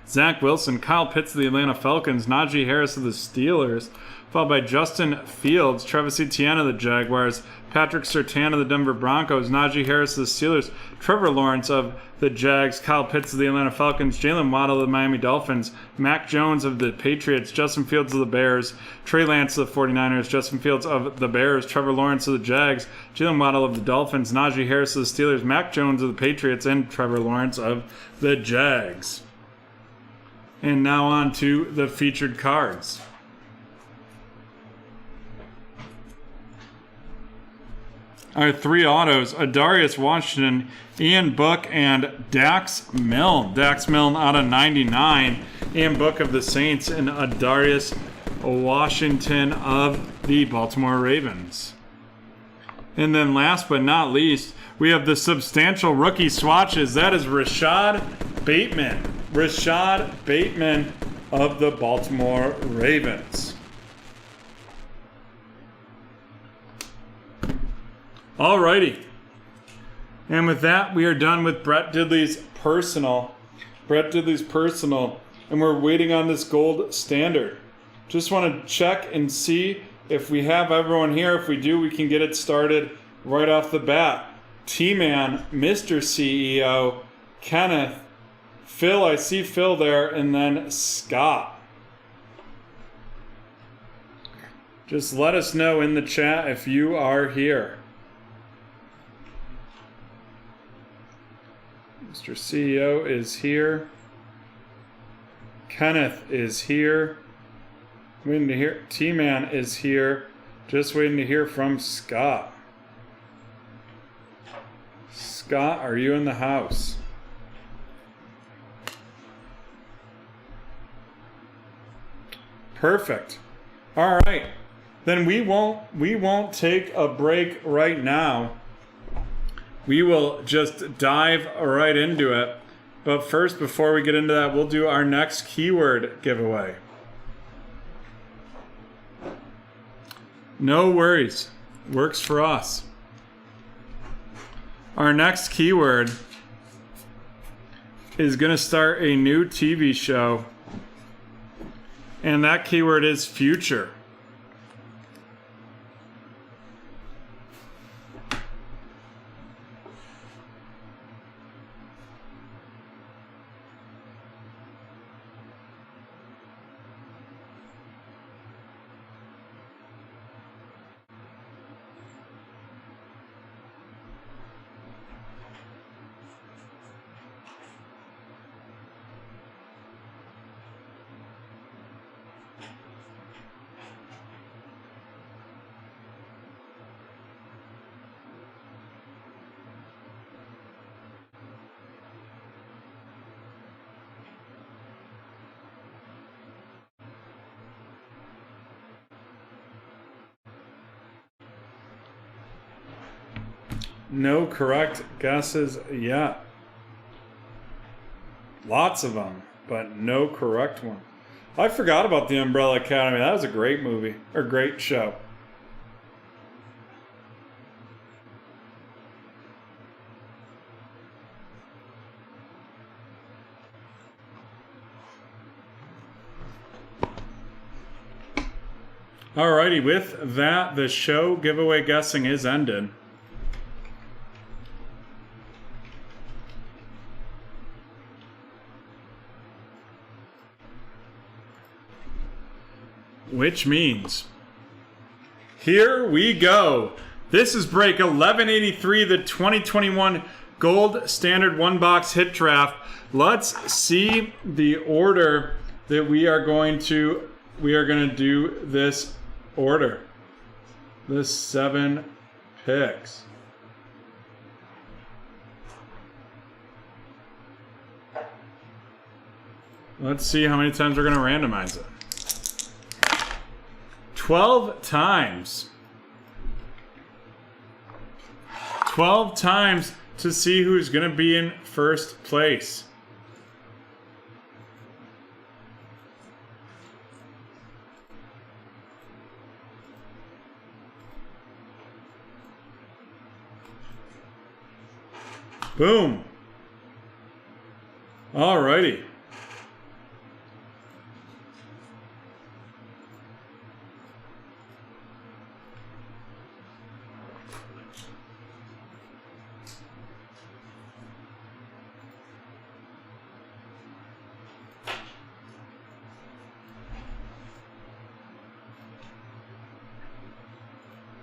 Zach Wilson, Kyle Pitts of the Atlanta Falcons, Najee Harris of the Steelers, followed by Justin Fields, Travis Etienne of the Jaguars, Patrick Surtain of the Denver Broncos, Najee Harris of the Steelers, Trevor Lawrence of the Jags, Kyle Pitts of the Atlanta Falcons, Jalen Waddle of the Miami Dolphins, Mac Jones of the Patriots, Justin Fields of the Bears, Trey Lance of the 49ers, Justin Fields of the Bears, Trevor Lawrence of the Jags, Jalen Waddle of the Dolphins, Najee Harris of the Steelers, Mac Jones of the Patriots, and Trevor Lawrence of the Jags. And now on to the featured cards. Our 3 autos, Adarius Washington, Ian Book, and Dax Milne. Dax Milne out of 99. Ian Book of the Saints and Adarius Washington of the Baltimore Ravens. And then last but not least, we have the substantial rookie swatches. That is Rashad Bateman. Rashad Bateman of the Baltimore Ravens. Alrighty. And with that, we are done with Brett Diddley's personal. And we're waiting on this gold standard. Just want to check and see if we have everyone here. If we do, we can get it started right off the bat. T-Man, Mr. CEO, Kenneth, Phil, I see Phil there, and then Scott. Just let us know in the chat if you are here. Mr. CEO is here. Kenneth is here. Waiting to hear. T-Man is here. Just waiting to hear from Scott. Scott, are you in the house? Perfect. All right. Then we won't take a break right now. We will just dive right into it. But first, before we get into that, we'll do our next keyword giveaway. No worries. Works for us. Our next keyword is going to start a new TV show. And that keyword is future. No correct guesses yet. Lots of them, but no correct one. I forgot about the Umbrella Academy. That was a great movie, or great show. Alrighty, with that, the show giveaway guessing is ended. Which means, here we go. This is break 1183, the 2021 Gold Standard One Box Hit Draft. Let's see the order that we are going to do this order. The 7 picks. Let's see how many times we're going to randomize it. 12 times. 12 times to see who's going to be in first place. Boom. Alrighty.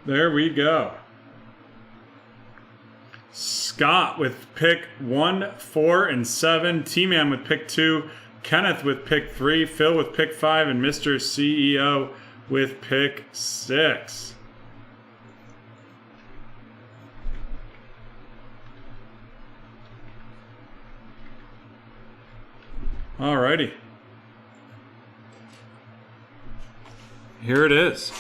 There we go. Scott with pick 1, 4, and 7. T-Man with pick 2. Kenneth with pick 3. Phil with pick 5. And Mr. CEO with pick 6. Alrighty. Here it is.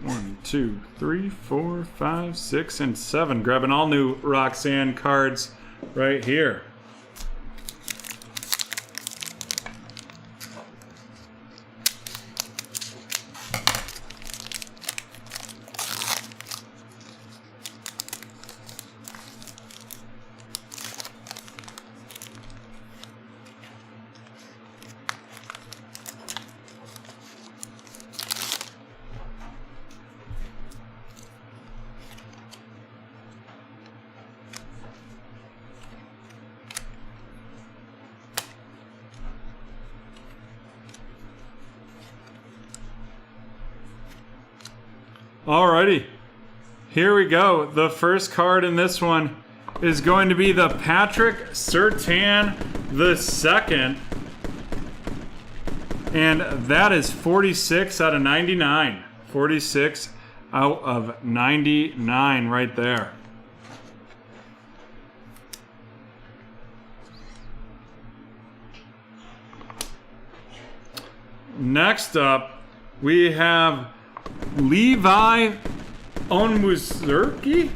One, 2, 3, 4, 5, 6, and 7. Grabbing all new Roxanne cards right here. Alrighty, here we go. The first card in this one is going to be the Patrick Surtain II. And that is 46 out of 99. 46 out of 99 right there. Next up, we have Levi Onwuzurike.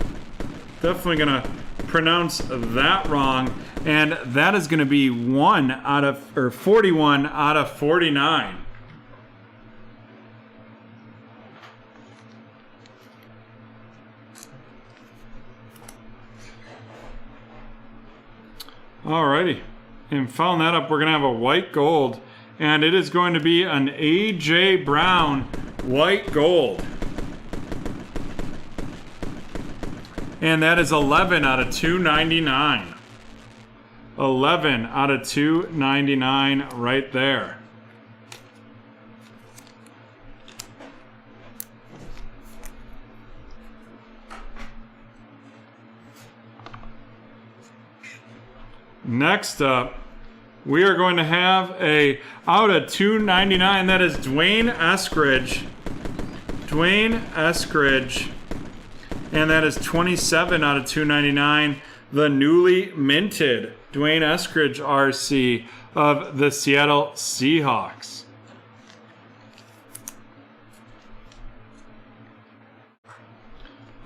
Definitely gonna pronounce that wrong. And that is gonna be 41 out of 49. Alrighty. And following that up, we're going to have a white gold. And it is going to be an A.J. Brown white gold. And that is 11 out of 299. 11 out of 299 right there. Next up, we are going to have a out of 299. That is Dwayne Eskridge. Dwayne Eskridge. And that is 27 out of 299. The newly minted Dwayne Eskridge RC of the Seattle Seahawks.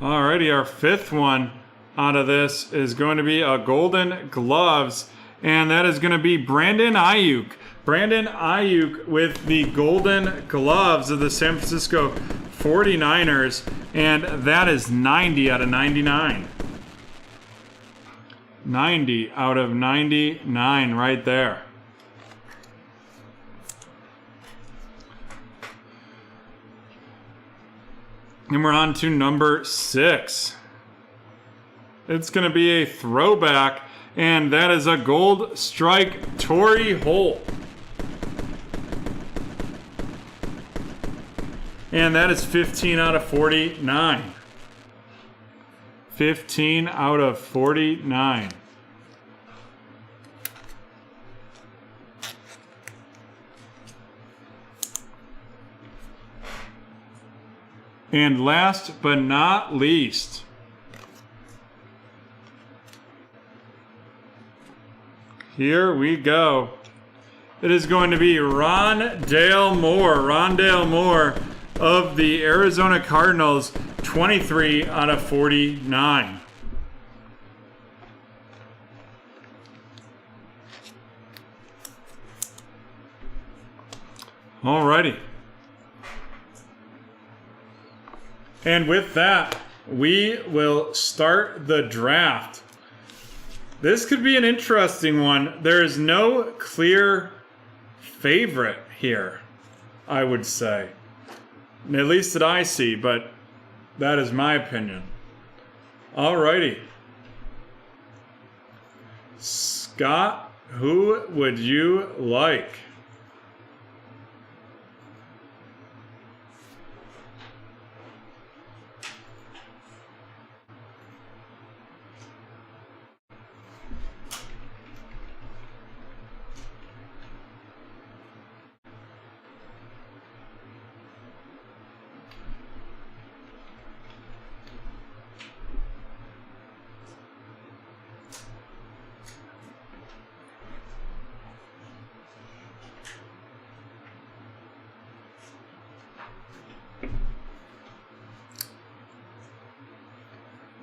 Alrighty, our fifth one out of this is going to be a Golden Gloves, and that is going to be Brandon Ayuk. Brandon Ayuk with the Golden Gloves of the San Francisco 49ers, and that is 90 out of 99. 90 out of 99 right there. And we're on to number 6. It's going to be a throwback, and that is a gold strike Torrey Holt. And that is 15 out of 49. 15 out of 49. And last but not least, here we go. It is going to be Rondale Moore. Rondale Moore of the Arizona Cardinals, 23 out of 49. Alrighty. And with that, we will start the draft. This could be an interesting one. There is no clear favorite here, I would say. At least that I see, but that is my opinion. Alrighty. Scott, who would you like?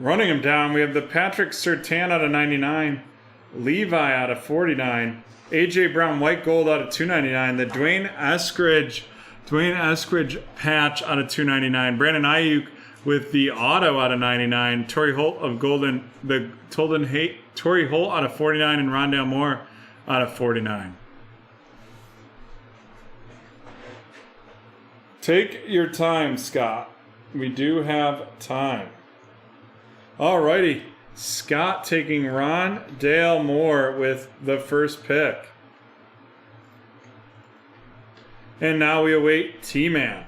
Running them down, we have the Patrick Surtain out of 99, Levi out of 49, A.J. Brown white gold out of 299, the Dwayne Eskridge patch out of 299, Brandon Ayuk with the auto out of 99, Torrey Holt of golden, Torrey Holt out of 49, and Rondale Moore out of 49. Take your time, Scott. We do have time. Alrighty, Scott taking Rondale Moore with the first pick. And now we await T-Man.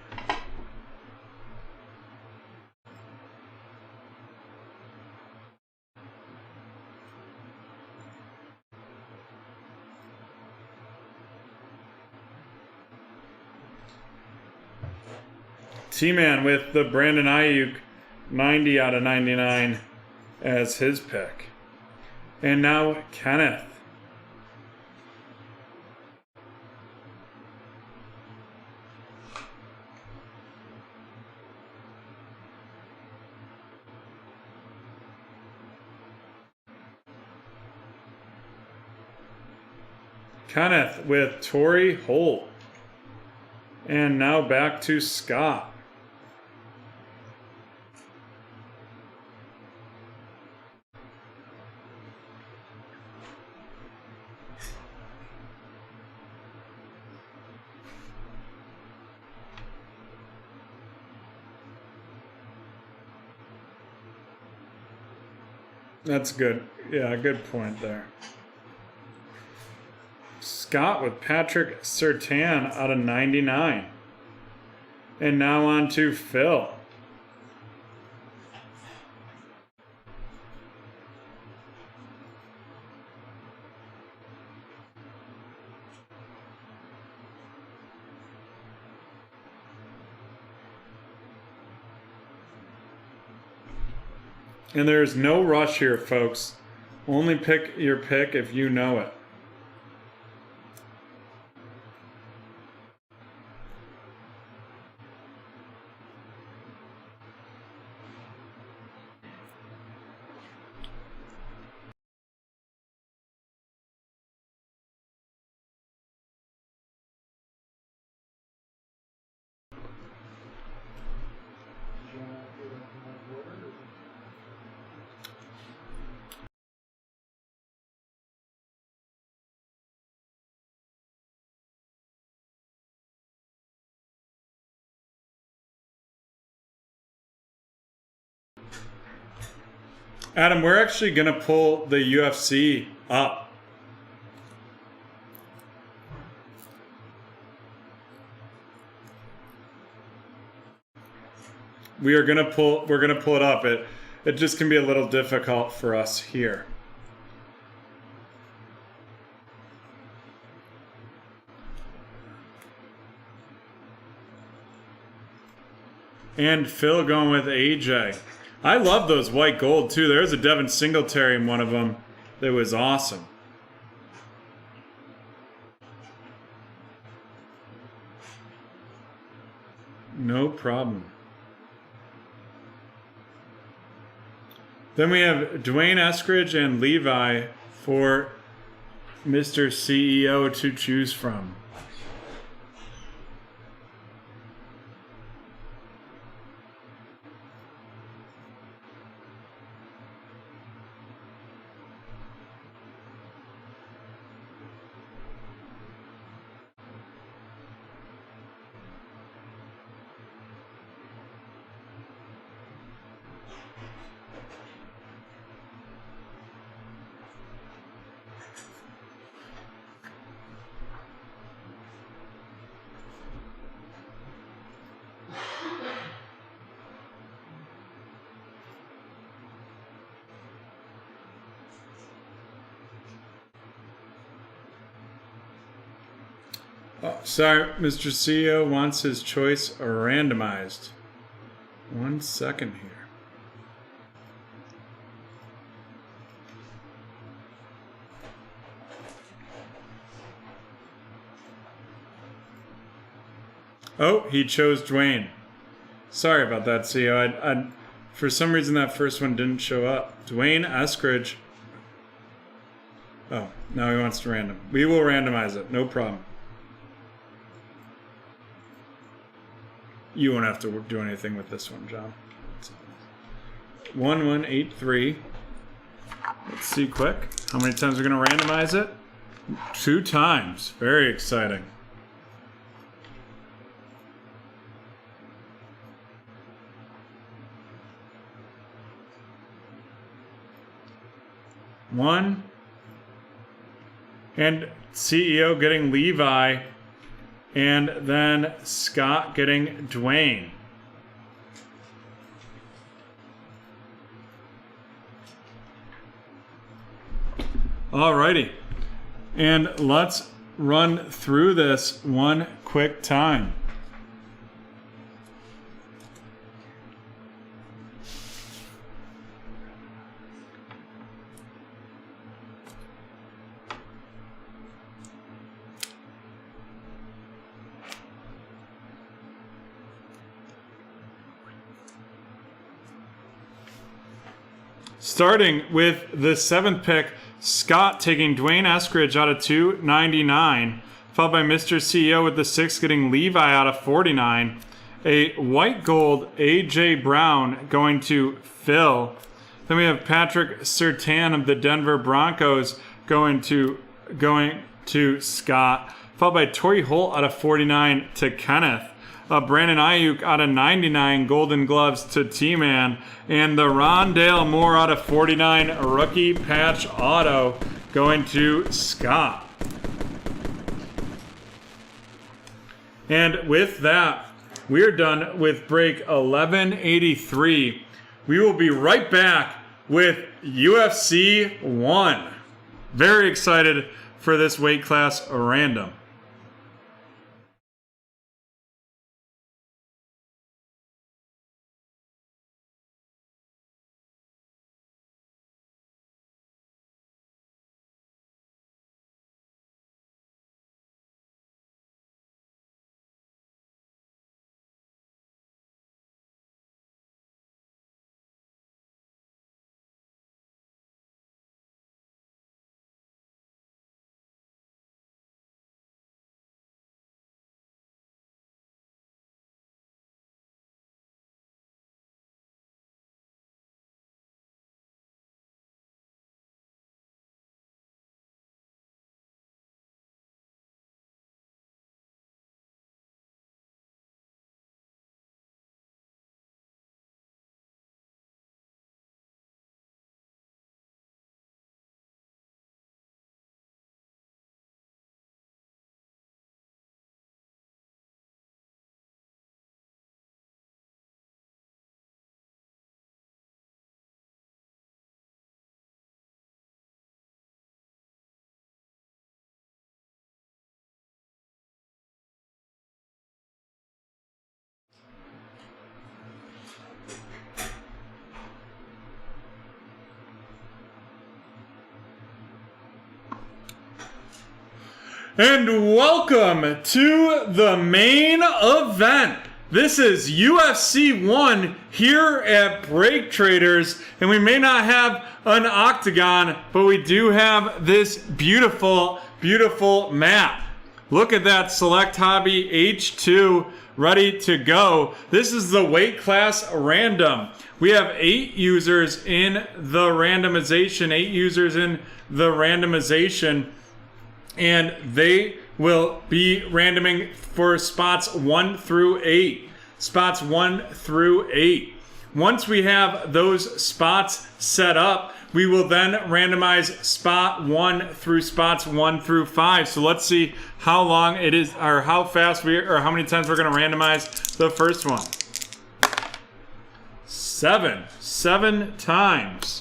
T-Man with the Brandon Ayuk 90 out of 99 as his pick. And now Kenneth. Kenneth with Torrey Holt. And now back to Scott. That's good. Yeah, good point there. Scott with Patrick Surtain out of 99. And now on to Phil. And there's no rush here, folks. Only pick your pick if you know it. Adam, we're actually going to pull the UFC up. We're going to pull it up. It just can be a little difficult for us here. And Phil going with AJ. I love those white gold too. There's a Devin Singletary in one of them that was awesome. No problem. Then we have Dwayne Eskridge and Levi for Mr. CEO to choose from. Oh, sorry, Mr. CEO wants his choice randomized. 1 second here. Oh, he chose Dwayne. Sorry about that, CEO. For some reason, that first one didn't show up. Dwayne Eskridge. Oh, now he wants to random. We will randomize it. No problem. You won't have to do anything with this one, John. 1183. Let's see quick. How many times we're going to randomize it? 2 times. Very exciting. One. And CEO getting Levi. And then Scott getting Dwayne. Alrighty. And let's run through this one quick time. Starting with the 7th pick, Scott taking Dwayne Eskridge out of 299, followed by Mr. CEO with the 6th getting Levi out of 49. A white gold AJ Brown going to Phil. Then we have Patrick Surtain of the Denver Broncos going to Scott, followed by Torrey Holt out of 49 to Kenneth. Brandon Ayuk out of 99 Golden Gloves to T-Man. And the Rondale Moore out of 49 rookie patch auto going to Scott. And with that, we're done with break 1183. We will be right back with UFC 1. Very excited for this weight class random. And welcome to the main event. This is UFC 1 here at BreakTraders, and we may not have an octagon, but we do have this beautiful, beautiful map. Look at that Select Hobby H2 ready to go. This is the weight class random. We have 8 users in the randomization, and they will be randoming for spots 1 through 8. Spots 1 through 8. Once we have those spots set up, we will then randomize spot 1 through spots 1 through 5. So let's see how long it is, or how fast or how many times we're going to randomize the first one. 7 times.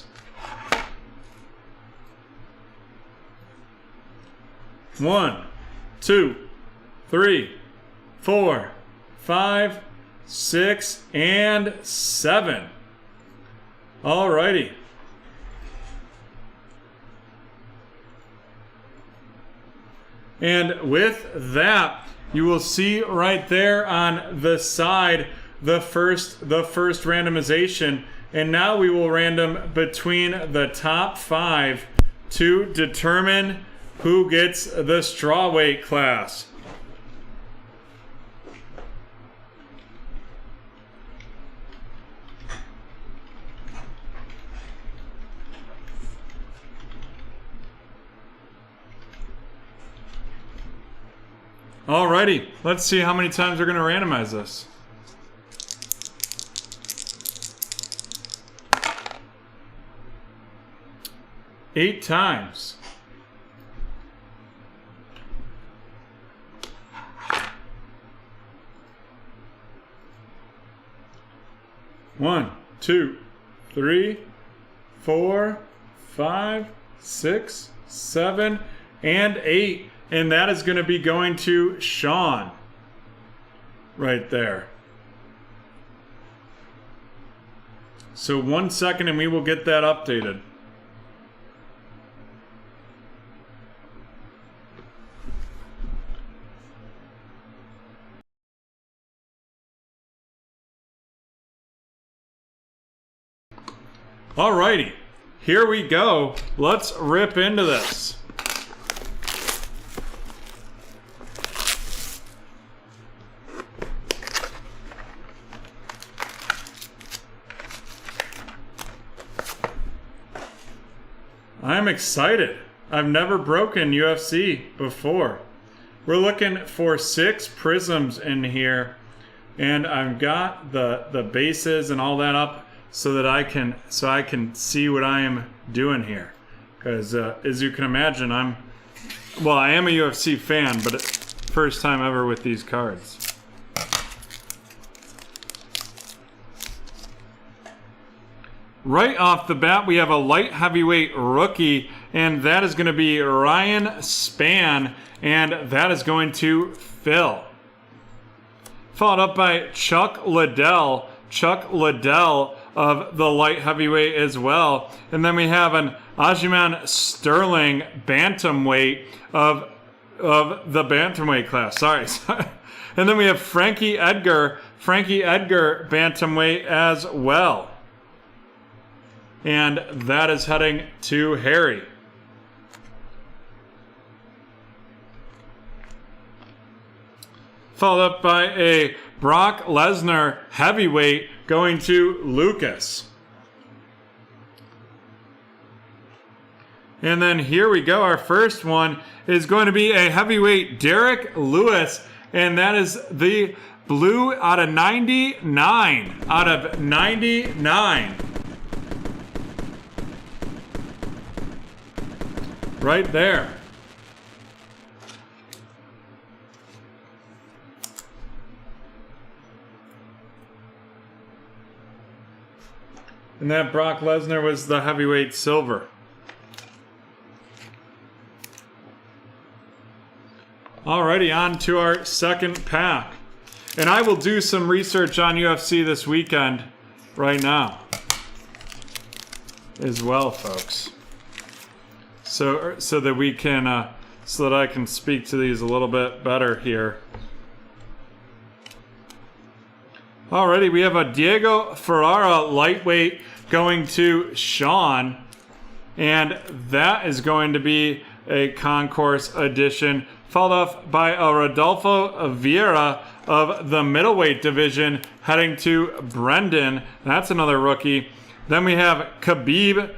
1, 2, 3, 4, 5, 6, and 7. Alrighty. And with that, you will see right there on the side the first randomization. And now we will random between the top 5 to determine who gets the straw weight class. Alrighty, let's see how many times we're going to randomize this. Eight times. One, 2, 3, 4, 5, 6, 7, and 8. And that is going to be going to Sean. Right there. So 1 second and we will get that updated. Alrighty, here we go. Let's rip into this. I'm excited. I've never broken UFC before. We're looking for 6 prisms in here. And I've got the bases and all that up so that I can see what I am doing here. Because as you can imagine, I am a UFC fan, but first time ever with these cards. Right off the bat, we have a light heavyweight rookie, and that is going to be Ryan Spann, and that is going to Phil. Followed up by Chuck Liddell. Chuck Liddell of the light heavyweight as well. And then we have an Aljamain Sterling bantamweight of the bantamweight class. Sorry. And then we have Frankie Edgar bantamweight as well. And that is heading to Harry. Followed up by a Brock Lesnar heavyweight going to Lucas. And then here we go. Our first one is going to be a heavyweight Derek Lewis. And that is the blue out of 99. Out of 99. Right there. And that Brock Lesnar was the heavyweight silver. Alrighty, on to our second pack. And I will do some research on UFC this weekend right now as well, folks. So that we can, so that I can speak to these a little bit better here. Alrighty, we have a Diego Ferreira lightweight going to Sean, and that is going to be a concourse edition, followed off by a Rodolfo Vieira of the middleweight division heading to Brendan. That's another rookie. Then we have Khabib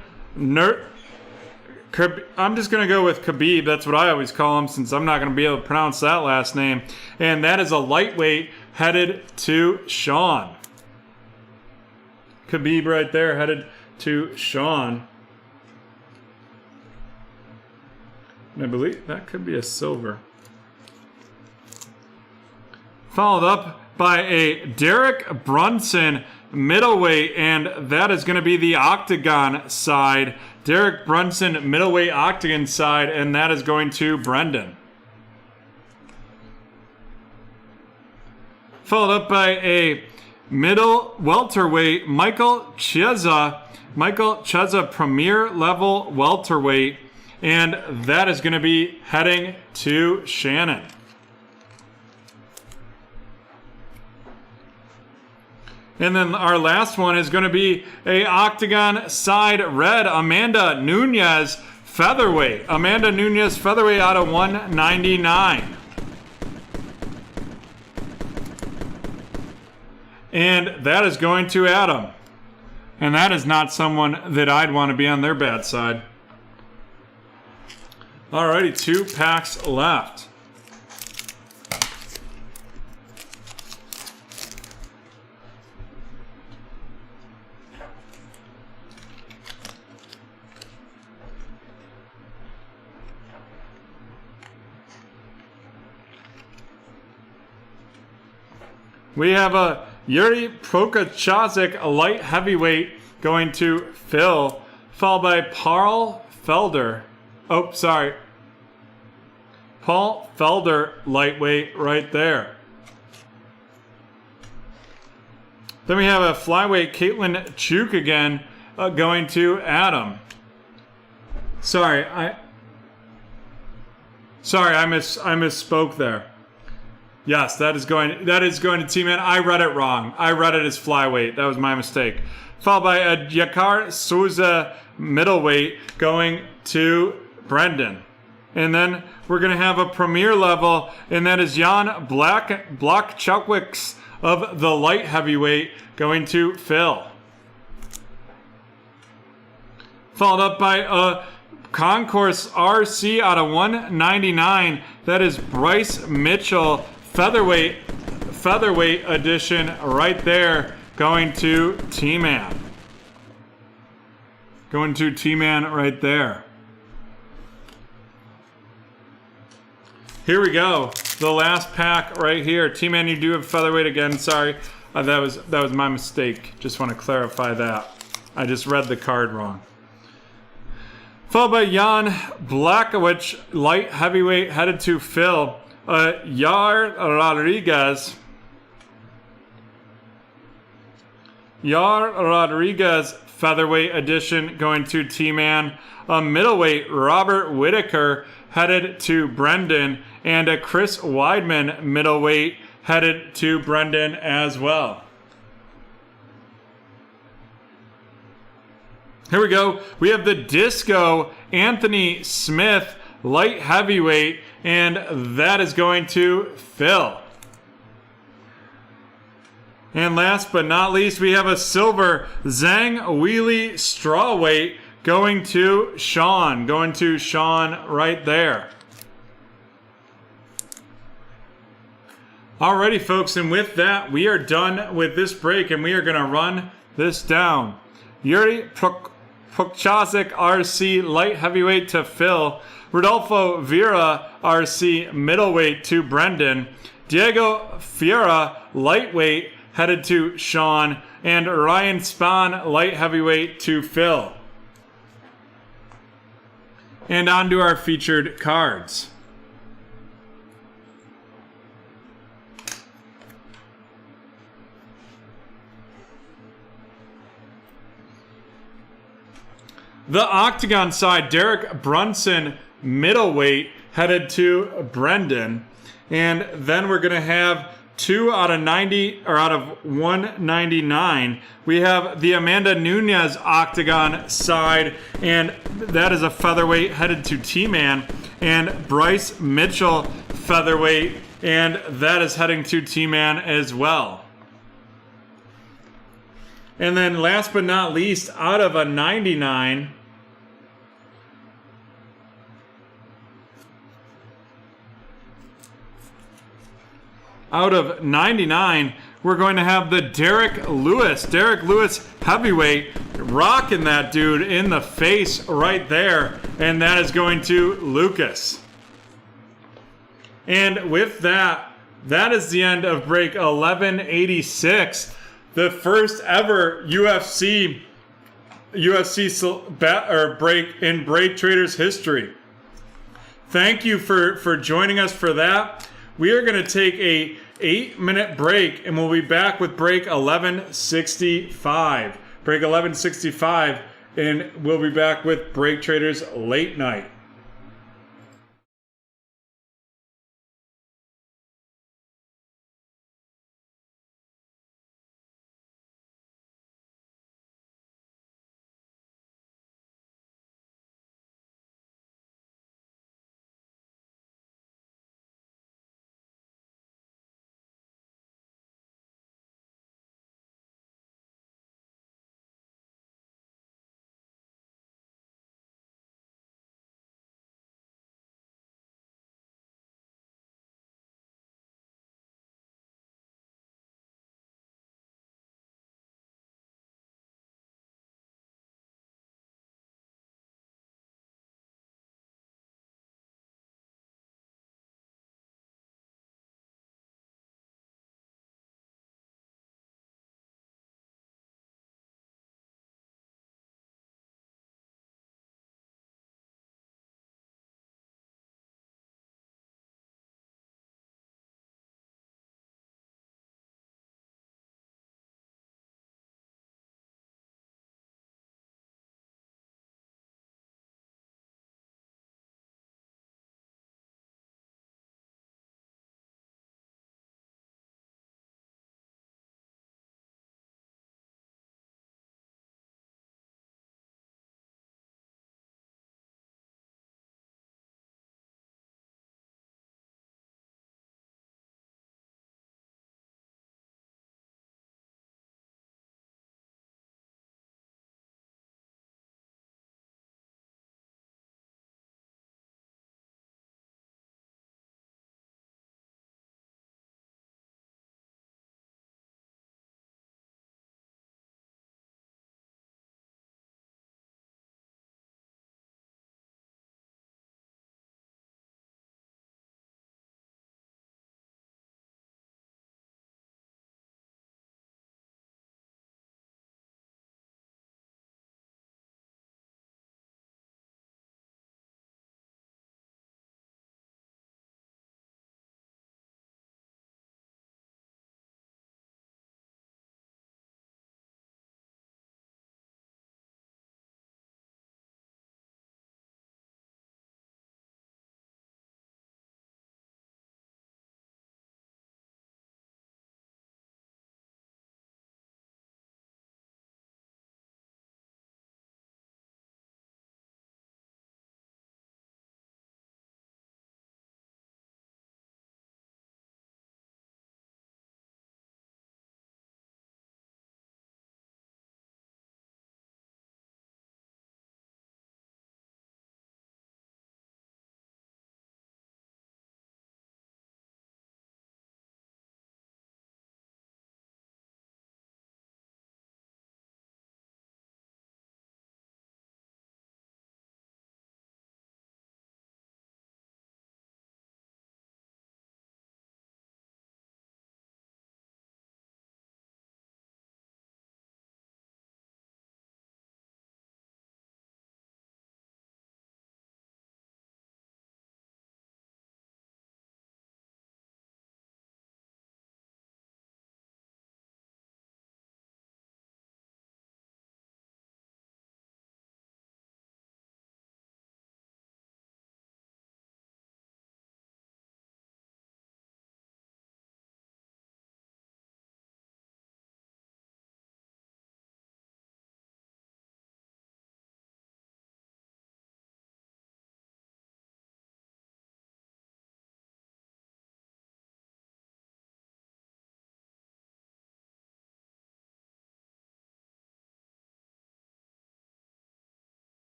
I'm just going to go with Khabib. That's what I always call him since I'm not going to be able to pronounce that last name. And that is a lightweight headed to Sean. Khabib right there headed to Sean. And I believe that could be a silver. Followed up by a Derek Brunson middleweight, and that is going to be the Octagon side. Derek Brunson middleweight Octagon side, and that is going to Brendan. Followed up by a middle welterweight Michael Chiesa premier level welterweight, and that is going to be heading to Shannon. And then our last one is going to be a Octagon side red Amanda Nunes featherweight. Amanda Nunes featherweight out of 199. And that is going to Adam. And that is not someone that I'd want to be on their bad side. Alrighty, 2 packs left. We have a Yuri Prokachazik, a light heavyweight, going to Phil, followed by Paul Felder. Oh, sorry. Paul Felder, lightweight, right there. Then we have a flyweight Caitlin Chuk again, going to Adam. Sorry, I misspoke there. Yes, that is going to T-Man. I read it wrong. I read it as flyweight. That was my mistake. Followed by a Yakar Souza middleweight going to Brendan. And then we're going to have a premier level, and that is Jan Blachowicz of the light heavyweight going to Phil. Followed up by a Concourse RC out of 199. That is Bryce Mitchell, featherweight featherweight edition right there, going to T-Man. Going to T-Man right there. Here we go. The last pack right here. T-Man, you do have featherweight again. Sorry, that was my mistake. Just want to clarify that. I just read the card wrong. Followed by Jan Blachowicz, light heavyweight, headed to Phil. Yar Rodriguez, featherweight edition, going to T-Man. A middleweight, Robert Whitaker, headed to Brendan. And a Chris Weidman, middleweight, headed to Brendan as well. Here we go. We have the Disco Anthony Smith, light heavyweight, and that is going to Phil. And last but not least, we have a silver Zhang Weili strawweight going to Sean. Going to Sean right there. Alrighty, folks, and with that, we are done with this break, and we are going to run this down. Yuri Prochaska RC light heavyweight to Phil. Rodolfo Vera RC middleweight to Brendan. Diego Fiera lightweight headed to Sean. And Ryan Spahn light heavyweight to Phil. And on to our featured cards. The Octagon side, Derek Brunson, middleweight, headed to Brendan. And then we're going to have 2 out of 90, or out of 199. We have the Amanda Nunes Octagon side, and that is a featherweight, headed to T-Man. And Bryce Mitchell, featherweight, and that is heading to T-Man as well. And then last but not least, out of a 99, we're going to have the Derek Lewis heavyweight, rocking that dude in the face right there, and that is going to Lucas. And with that, that is the end of break 1186, the first ever UFC break in BreakTraders history. Thank you for joining us for that. We are going to take a 8-minute break, and we'll be back with break 1165. Break 1165, and we'll be back with BreakTraders Late Night.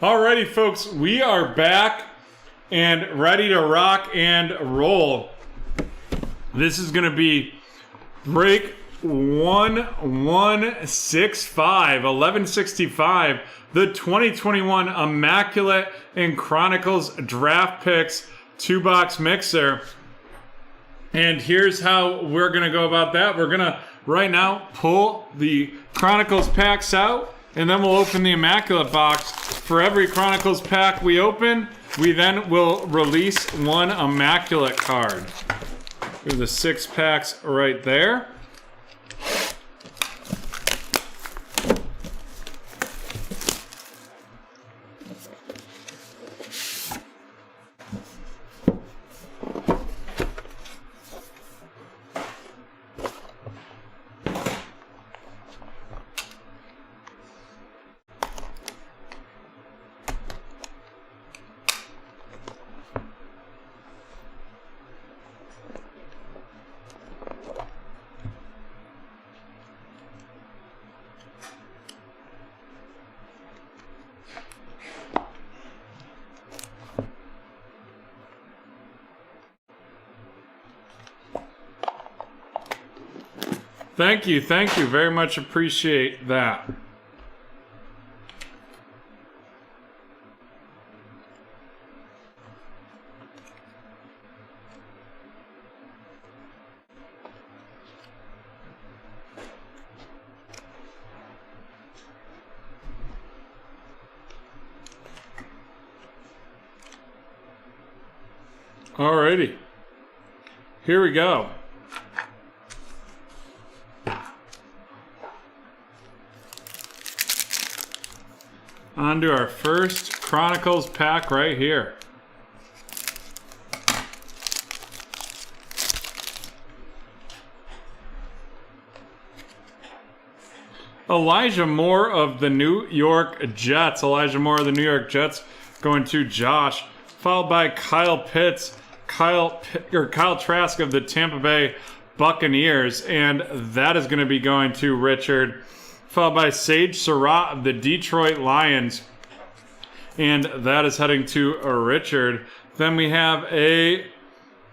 Alrighty, folks, we are back and ready to rock and roll. This is going to be break 1165, the 2021 Immaculate and Chronicles Draft Picks 2-box mixer. And here's how we're going to go about that. We're going to right now pull the Chronicles packs out, and then we'll open the Immaculate box. For every Chronicles pack we open, we then will release one Immaculate card. Here's the 6 packs right there. Thank you, very much appreciate that. Alrighty, here we go. On to our first Chronicles pack right here. Elijah Moore of the New York Jets. Elijah Moore of the New York Jets going to Josh, followed by Kyle Pitts, Kyle Trask of the Tampa Bay Buccaneers, and that is going to be going to Richard, followed by Sage Surratt of the Detroit Lions, and that is heading to Richard. Then we have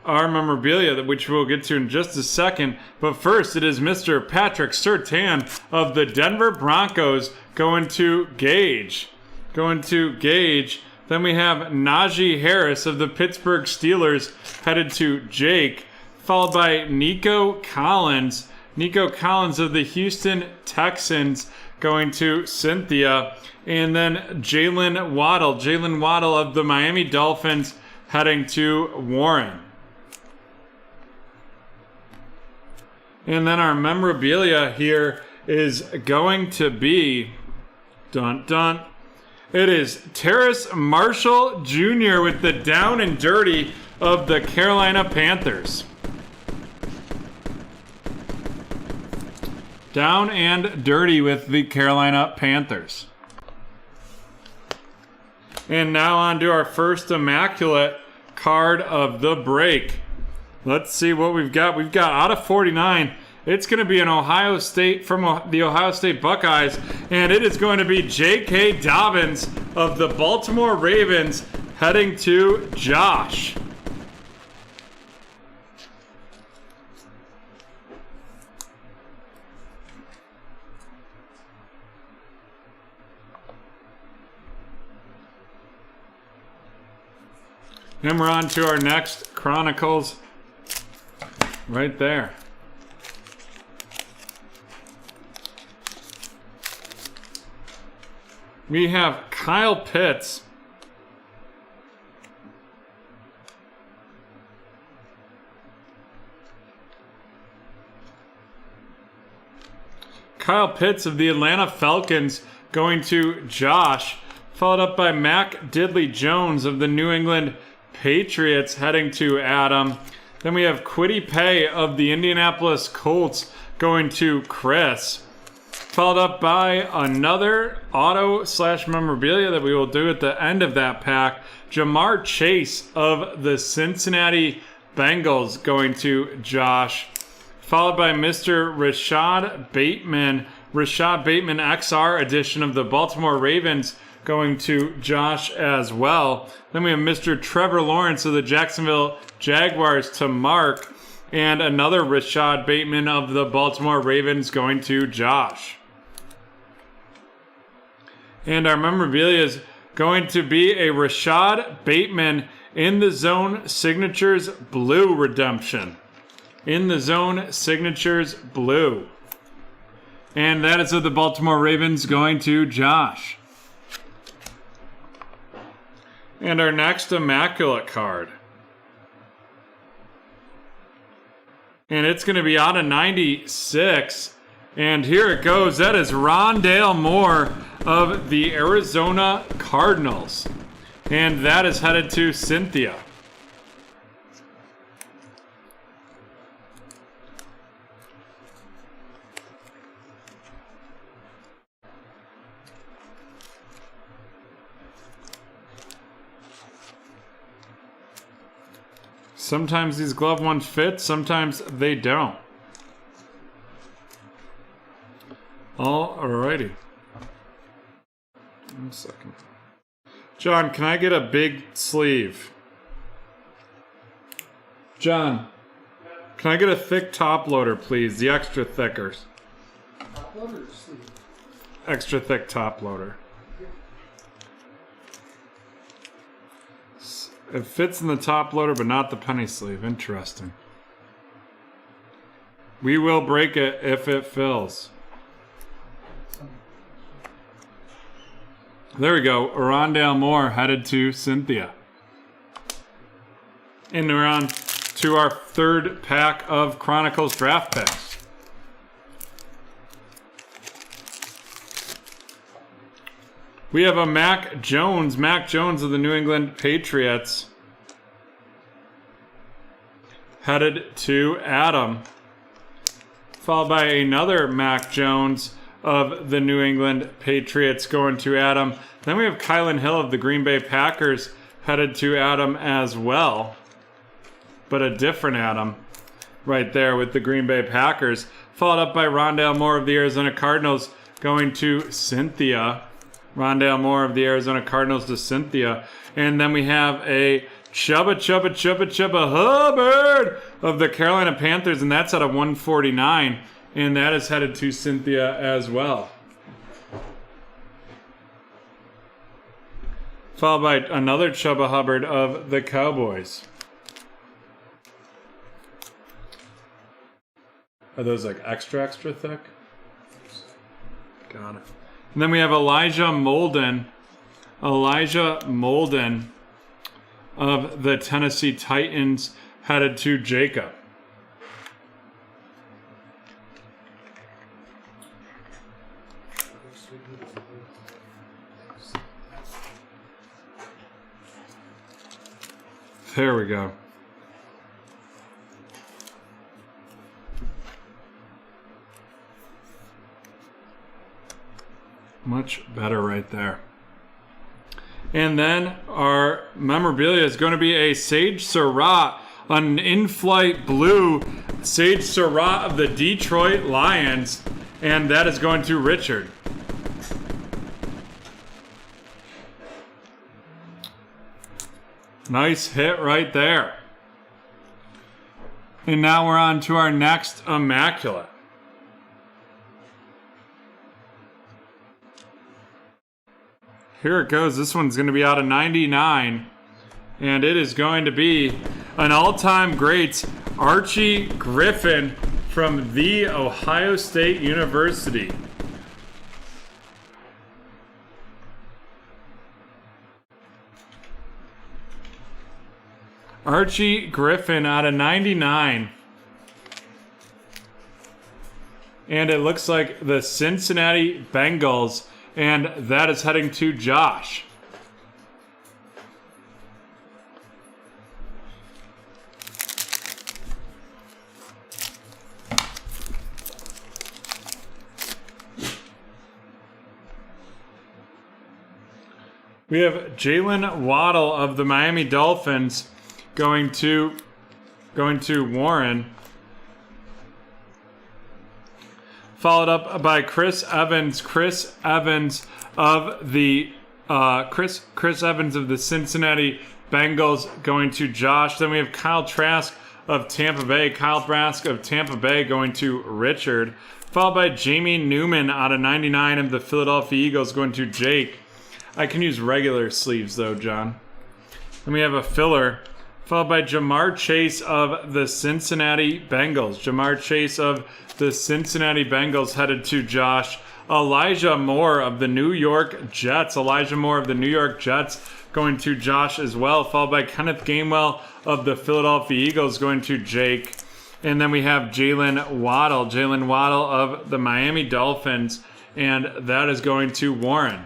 our memorabilia, which we'll get to in just a second. But first, it is Mr. Patrick Surtain of the Denver Broncos going to Gage. Then we have Najee Harris of the Pittsburgh Steelers headed to Jake, followed by Nico Collins of the Houston Texans going to Cynthia, and then Jalen Waddle of the Miami Dolphins heading to Warren. And then our memorabilia here is going to be it is Terrace Marshall Jr. with the Down and Dirty of the Carolina Panthers. Down and dirty with the Carolina Panthers. And now on to our first Immaculate card of the break. Let's see what we've got. We've got out of 49. It's going to be an Ohio State from the Ohio State Buckeyes. And it is going to be J.K. Dobbins of the Baltimore Ravens heading to Josh. And we're on to our next Chronicles right there. We have Kyle Pitts. Kyle Pitts of the Atlanta Falcons going to Josh, followed up by Mac Diddley-Jones of the New England Patriots heading to Adam. Then we have Kwity Paye of the Indianapolis Colts going to Chris, followed up by another auto/memorabilia that we will do at the end of that pack. Jamar Chase of the Cincinnati Bengals going to Josh, followed by Mr. Rashad Bateman XR edition of the Baltimore Ravens going to Josh as well. Then we have Mr. Trevor Lawrence of the Jacksonville Jaguars to Mark. And another Rashad Bateman of the Baltimore Ravens going to Josh. And our memorabilia is going to be a Rashad Bateman in the Zone Signatures Blue redemption. In the Zone Signatures Blue. And that is of the Baltimore Ravens going to Josh. And our next Immaculate card. And it's going to be out of 96. And here it goes. That is Rondale Moore of the Arizona Cardinals. And that is headed to Cynthia. Sometimes these glove ones fit, sometimes they don't. Alrighty. 1 second. John, can I get a big sleeve? John, can I get a thick top loader, please? The extra thickers. Top loader or sleeve? Extra thick top loader. It fits in the top loader, but not the penny sleeve. Interesting. We will break it if it fills. There we go. Rondale Moore headed to Cynthia. And we're on to our third pack of Chronicles draft packs. We have a Mac Jones of the New England Patriots, headed to Adam, followed by another Mac Jones of the New England Patriots going to Adam. Then we have Kylan Hill of the Green Bay Packers headed to Adam as well, but a different Adam right there with the Green Bay Packers, followed up by Rondale Moore of the Arizona Cardinals going to Cynthia. Rondale Moore of the Arizona Cardinals to Cynthia. And then we have a Chubba Hubbard of the Carolina Panthers, and that's out of 149. And that is headed to Cynthia as well. Followed by another Chubba Hubbard of the Cowboys. Are those like extra thick? Got it. And then we have Elijah Molden of the Tennessee Titans headed to Jacob. There we go. Much better right there. And then our memorabilia is going to be a Sage Surratt, an in-flight blue Sage Surratt of the Detroit Lions, and that is going to Richard. Nice hit right there. And now we're on to our next Immaculate. Here it goes. This one's going to be out of 99. And it is going to be an all-time great Archie Griffin from The Ohio State University. Archie Griffin out of 99. And it looks like the Cincinnati Bengals. And that is heading to Josh. We have Jalen Waddle of the Miami Dolphins going to Warren. Followed up by Chris Evans of the Chris Evans of the Cincinnati Bengals going to Josh. Then we have Kyle Trask of Tampa Bay. Kyle Trask of Tampa Bay going to Richard. Followed by Jamie Newman out of 99 of the Philadelphia Eagles going to Jake. I can use regular sleeves though, John. Then we have a filler. Followed by Jamar Chase of the Cincinnati Bengals. Jamar Chase of the Cincinnati Bengals headed to Josh. Elijah Moore of the New York Jets. Elijah Moore of the New York Jets going to Josh as well. Followed by Kenneth Gainwell of the Philadelphia Eagles going to Jake. And then we have Jalen Waddle. Jalen Waddle of the Miami Dolphins. And that is going to Warren.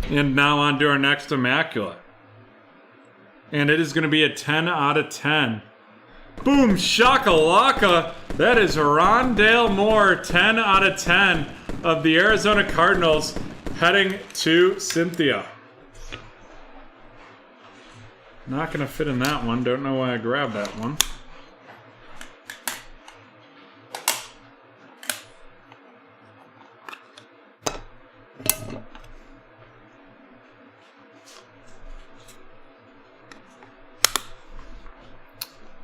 And now on to our next Immaculate. And it is going to be a 10 out of 10. Boom, shakalaka. That is Rondale Moore, 10 out of 10 of the Arizona Cardinals heading to Cynthia. Not going to fit in that one. Don't know why I grabbed that one.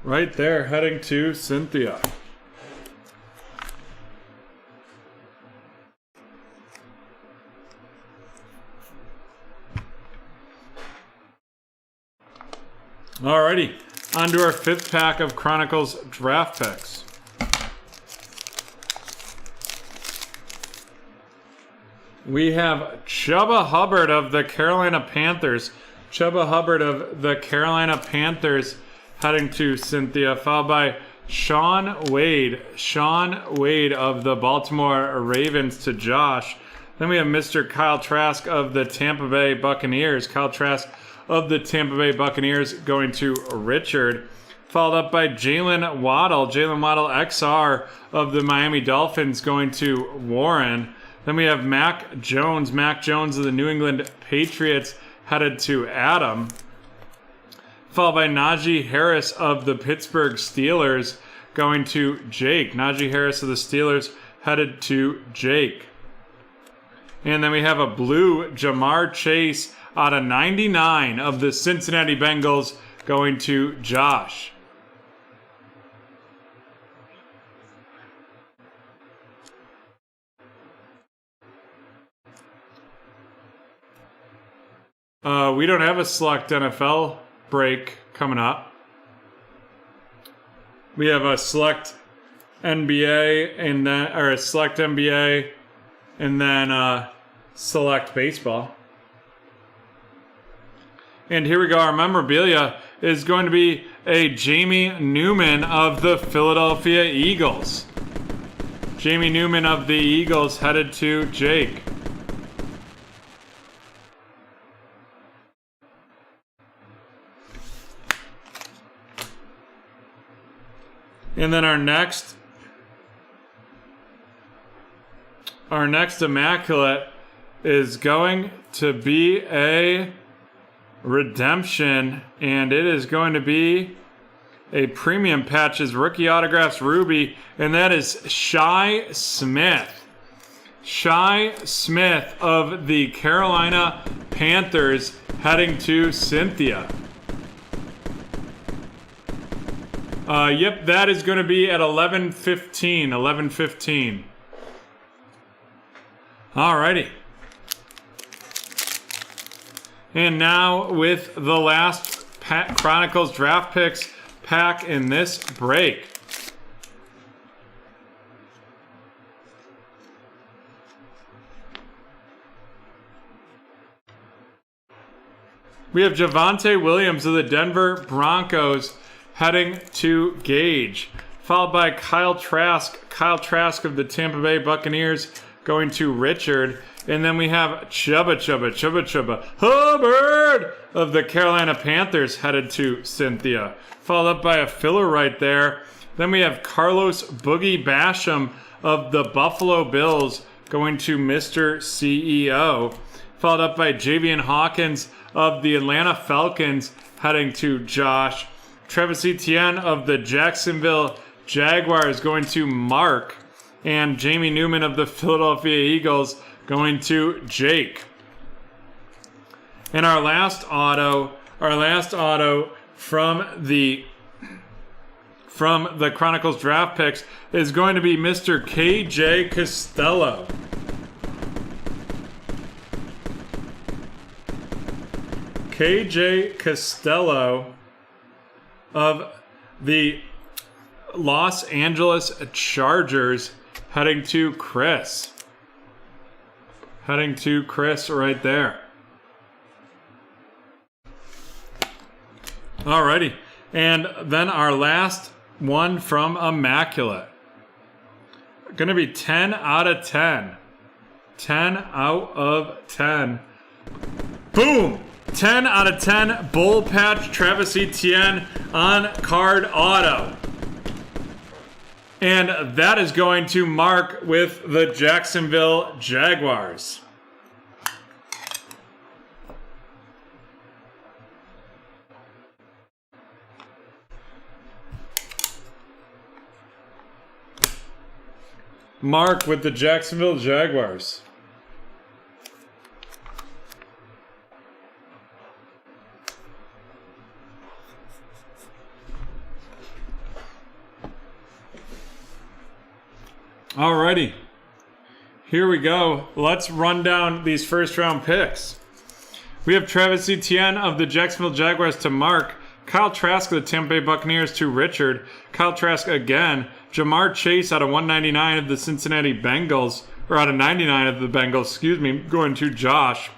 Right there, heading to Cynthia. Alrighty, on to our 5th pack of Chronicles draft picks. We have Chuba Hubbard of the Carolina Panthers. Chuba Hubbard of the Carolina Panthers heading to Cynthia, followed by Sean Wade. Sean Wade of the Baltimore Ravens to Josh. Then we have Mr. Kyle Trask of the Tampa Bay Buccaneers. Kyle Trask of the Tampa Bay Buccaneers going to Richard. Followed up by Jalen Waddle. Jalen Waddle XR of the Miami Dolphins going to Warren. Then we have Mac Jones. Mac Jones of the New England Patriots headed to Adam. Followed by Najee Harris of the Pittsburgh Steelers going to Jake. Najee Harris of the Steelers headed to Jake. And then we have a blue Jamar Chase out of 99 of the Cincinnati Bengals going to Josh. We don't have a select NFL break coming up. We have a select NBA and then, or a select NBA and then select baseball. And here we go. Our memorabilia is going to be a Jamie Newman of the Philadelphia Eagles. Jamie Newman of the Eagles headed to Jake. And then our next Immaculate is going to be a redemption, and it is going to be a premium patches rookie autographs Ruby, and that is Shi Smith. Shi Smith of the Carolina Panthers heading to Cynthia. Yep, that is going to be at 11:15. 11:15. Alrighty. And now with the last Chronicles draft picks pack in this break. We have Javonte Williams of the Denver Broncos heading to Gage, followed by Kyle Trask of the Tampa Bay Buccaneers going to Richard, and then we have Chuba Hubbard of the Carolina Panthers headed to Cynthia, followed up by a filler right there. Then we have Carlos Boogie Basham of the Buffalo Bills going to Mr. CEO, followed up by Javian Hawkins of the Atlanta Falcons heading to Josh. Travis Etienne of the Jacksonville Jaguars going to Mark. And Jamie Newman of the Philadelphia Eagles going to Jake. And our last auto from the Chronicles draft picks is going to be Mr. KJ Costello. KJ Costello of the Los Angeles Chargers heading to Chris. Heading to Chris right there. Alrighty. And then our last one from Immaculate. Going to be 10 out of 10. 10 out of 10. Boom! 10 out of 10 Bull Patch Travis Etienne on card auto. And that is going to Mark with the Jacksonville Jaguars. Mark with the Jacksonville Jaguars. Alrighty, here we go. Let's run down these first round picks. We have Travis Etienne of the Jacksonville Jaguars to Mark, Kyle Trask of the Tampa Bay Buccaneers to Richard, Kyle Trask again, Jamar Chase out of 199 of the Cincinnati Bengals, or out of 99 of the Bengals, going to Josh,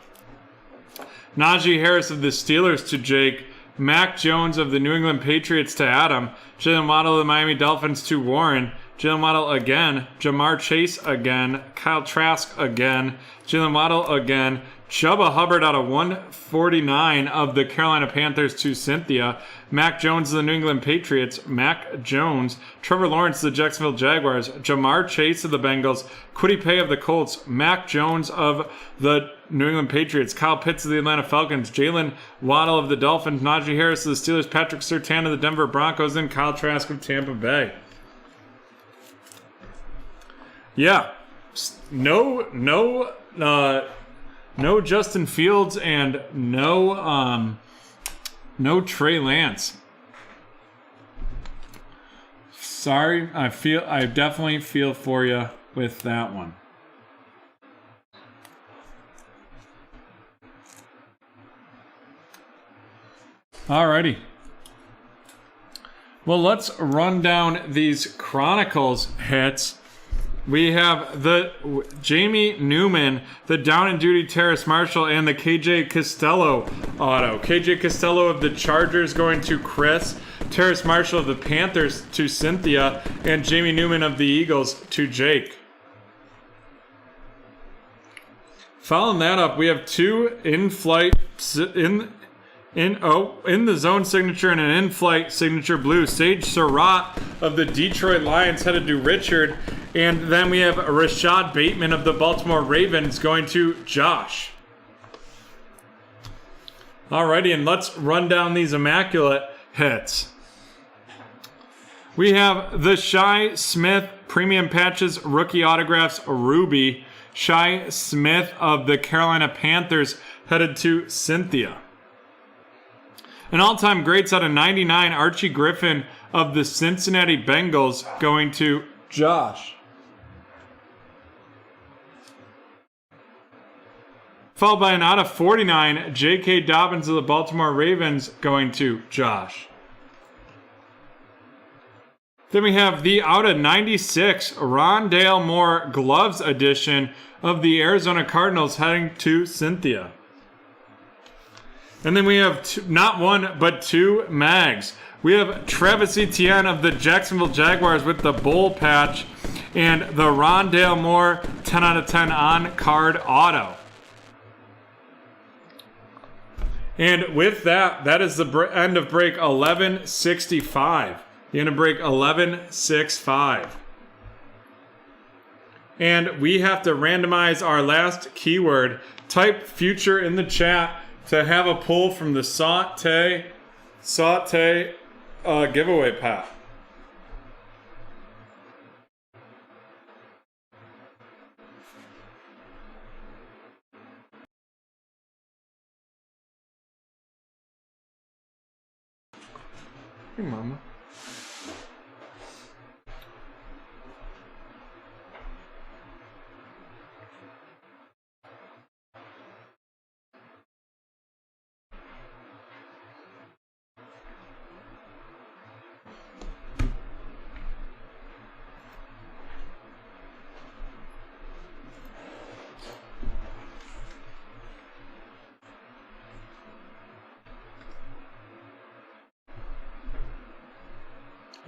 Najee Harris of the Steelers to Jake, Mac Jones of the New England Patriots to Adam, Jalen Waddle of the Miami Dolphins to Warren, Jalen Waddle again, Jamar Chase again, Kyle Trask again, Jalen Waddle again, Chuba Hubbard out of 149 of the Carolina Panthers to Cynthia, Mac Jones of the New England Patriots, Mac Jones, Trevor Lawrence of the Jacksonville Jaguars, Jamar Chase of the Bengals, Kwity Paye of the Colts, Mac Jones of the New England Patriots, Kyle Pitts of the Atlanta Falcons, Jalen Waddle of the Dolphins, Najee Harris of the Steelers, Patrick Surtain of the Denver Broncos, and Kyle Trask of Tampa Bay. Yeah, no Justin Fields and no Trey Lance. Sorry, I definitely feel for you with that one. Alrighty. Well, let's run down these Chronicles hits. We have the Jamie Newman, the Down and Duty Terrace Marshall, and the KJ Costello auto. KJ Costello of the Chargers going to Chris, Terrace Marshall of the Panthers to Cynthia, and Jamie Newman of the Eagles to Jake. Following that up, we have two in-flight in the zone signature and an in-flight signature blue. Sage Surratt of the Detroit Lions headed to Richard. And then we have Rashad Bateman of the Baltimore Ravens going to Josh. Alrighty, and let's run down these immaculate hits. We have the Shi Smith Premium Patches Rookie Autographs Ruby. Shi Smith of the Carolina Panthers headed to Cynthia. An all-time greats out of 99, Archie Griffin of the Cincinnati Bengals going to Josh. Followed by an out of 49, J.K. Dobbins of the Baltimore Ravens going to Josh. Then we have the out of 96, Rondale Moore Gloves edition of the Arizona Cardinals heading to Cynthia. And then we have not one, but two mags. We have Travis Etienne of the Jacksonville Jaguars with the Bull Patch and the Rondale Moore 10 out of 10 on card auto. And with that, that is the end of break 1165. The end of break 1165. And we have to randomize our last keyword. Type future in the chat to have a pull from the Saute giveaway, Pat. Hey, Mama.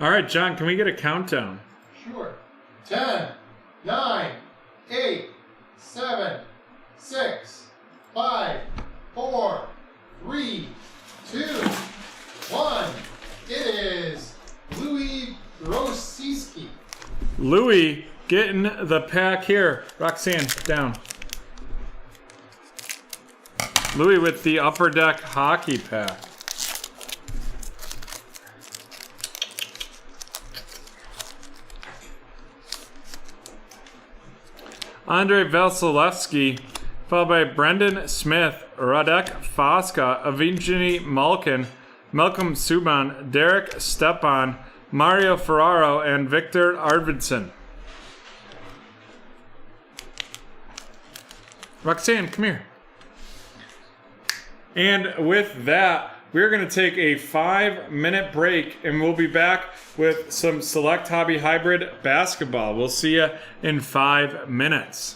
All right, John, can we get a countdown? Sure. 10, 9, 8, 7, 6, 5, 4, 3, 2, 1. It is Louis Grosicki. Louis getting the pack here. Roxanne, down. Louis with the Upper Deck hockey pack. Andrei Vasilevsky, followed by Brendan Smith, Radek Fosca, Evgeny Malkin, Malcolm Subban, Derek Stepan, Mario Ferraro, and Victor Arvidsson. Roxanne, come here. And with that, we're going to take a 5-minute break, and we'll be back with some Select Hobby Hybrid basketball. We'll see you in 5 minutes.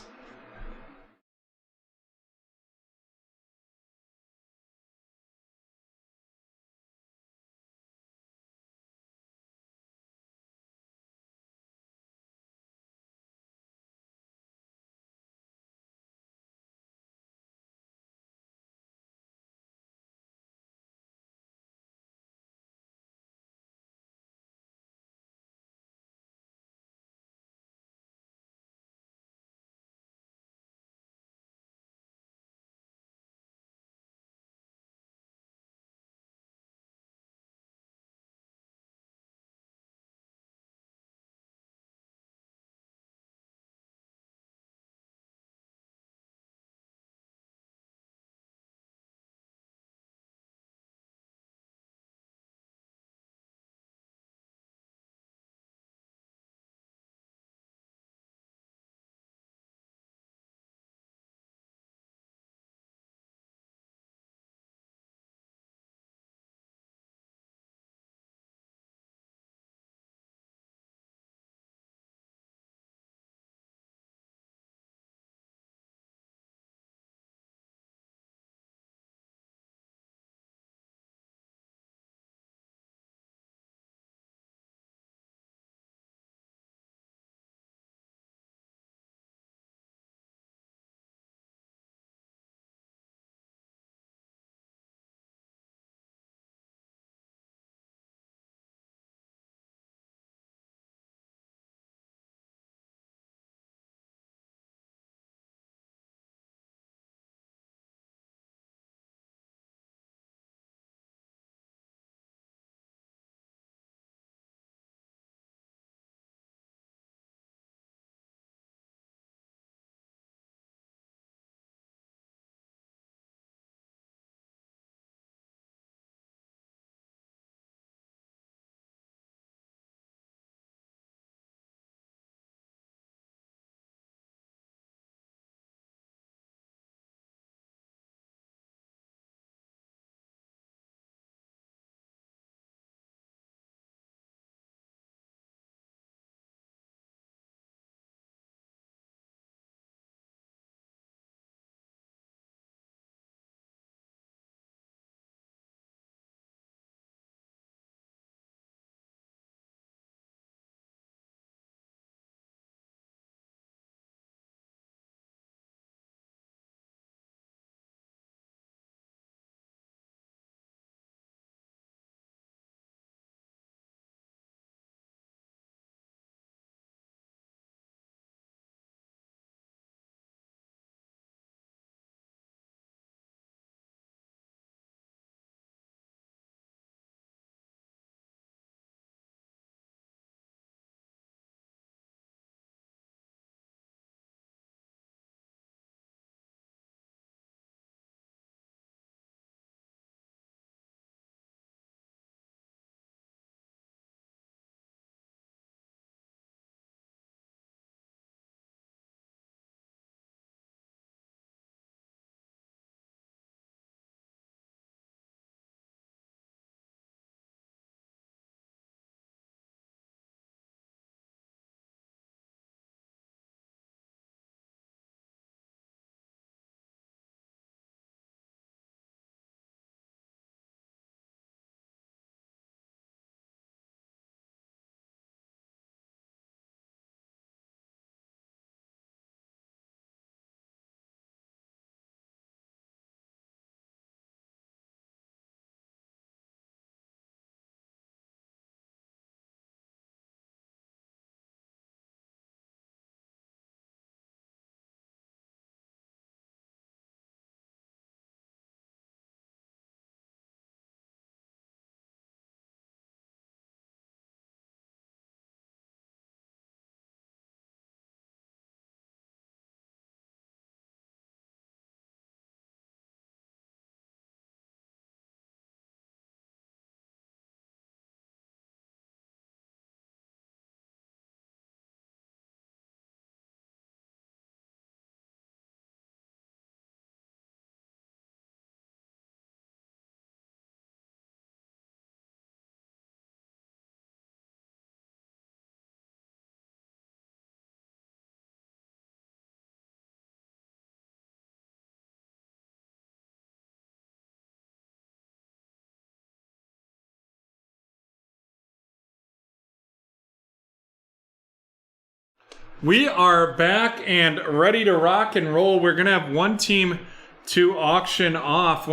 We are back and ready to rock and roll. We're going to have one team to auction off.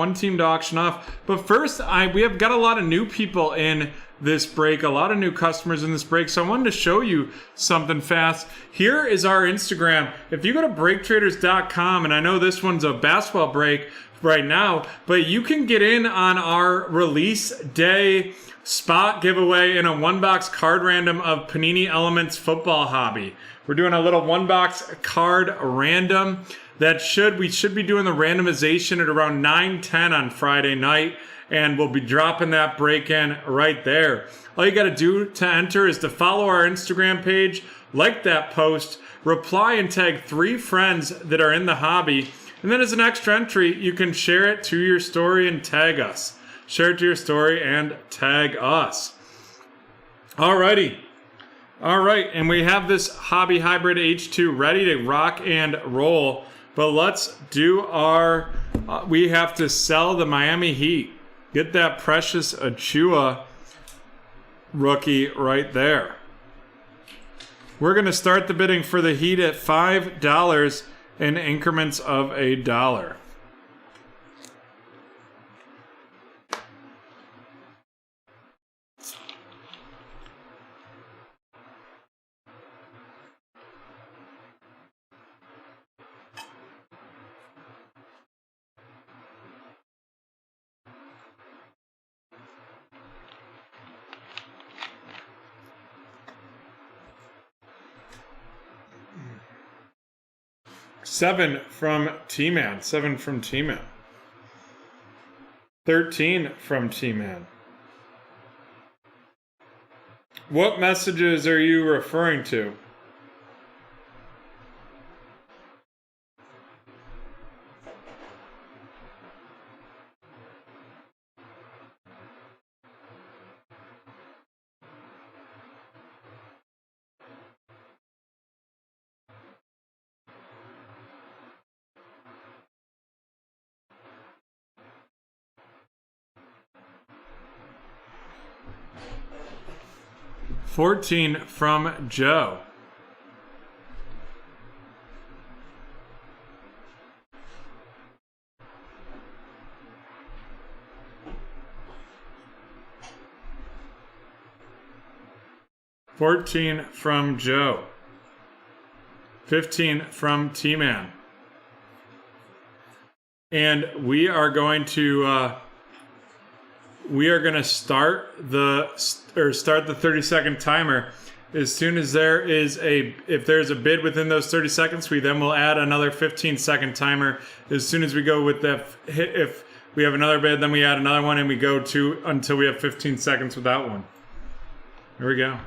But first, we have got a lot of new people in this break, a lot of new customers in this break. So I wanted to show you something fast. Here is our Instagram. If you go to BreakTraders.com, and I know this one's a basketball break right now, but you can get in on our release day spot giveaway in a one-box card random of Panini Elements Football Hobby. We're doing a little one-box card random. We should be doing the randomization at around 9:10 on Friday night, and we'll be dropping that break in right there. All you got to do to enter is to follow our Instagram page, like that post, reply and tag 3 friends that are in the hobby, and then as an extra entry, you can share it to your story and tag us. Share it to your story and tag us. Alrighty. All right, and we have this Hobby Hybrid H2 ready to rock and roll. But let's do our, we have to sell the Miami Heat. Get that Precious Achiuwa rookie right there. We're going to start the bidding for the Heat at $5 in increments of $1. 7 from T-Man. 7 from T-Man. 13 from T-Man. What messages are you referring to? $14 from Joe. $14 from Joe. 15 from T-Man. And we are going to start the 30-second timer as soon as if there's a bid within those 30 seconds. We then will add another 15-second timer as soon as we go with the hit. If we have another bid, then we add another one, and we go to until we have 15 seconds without one. Here we go.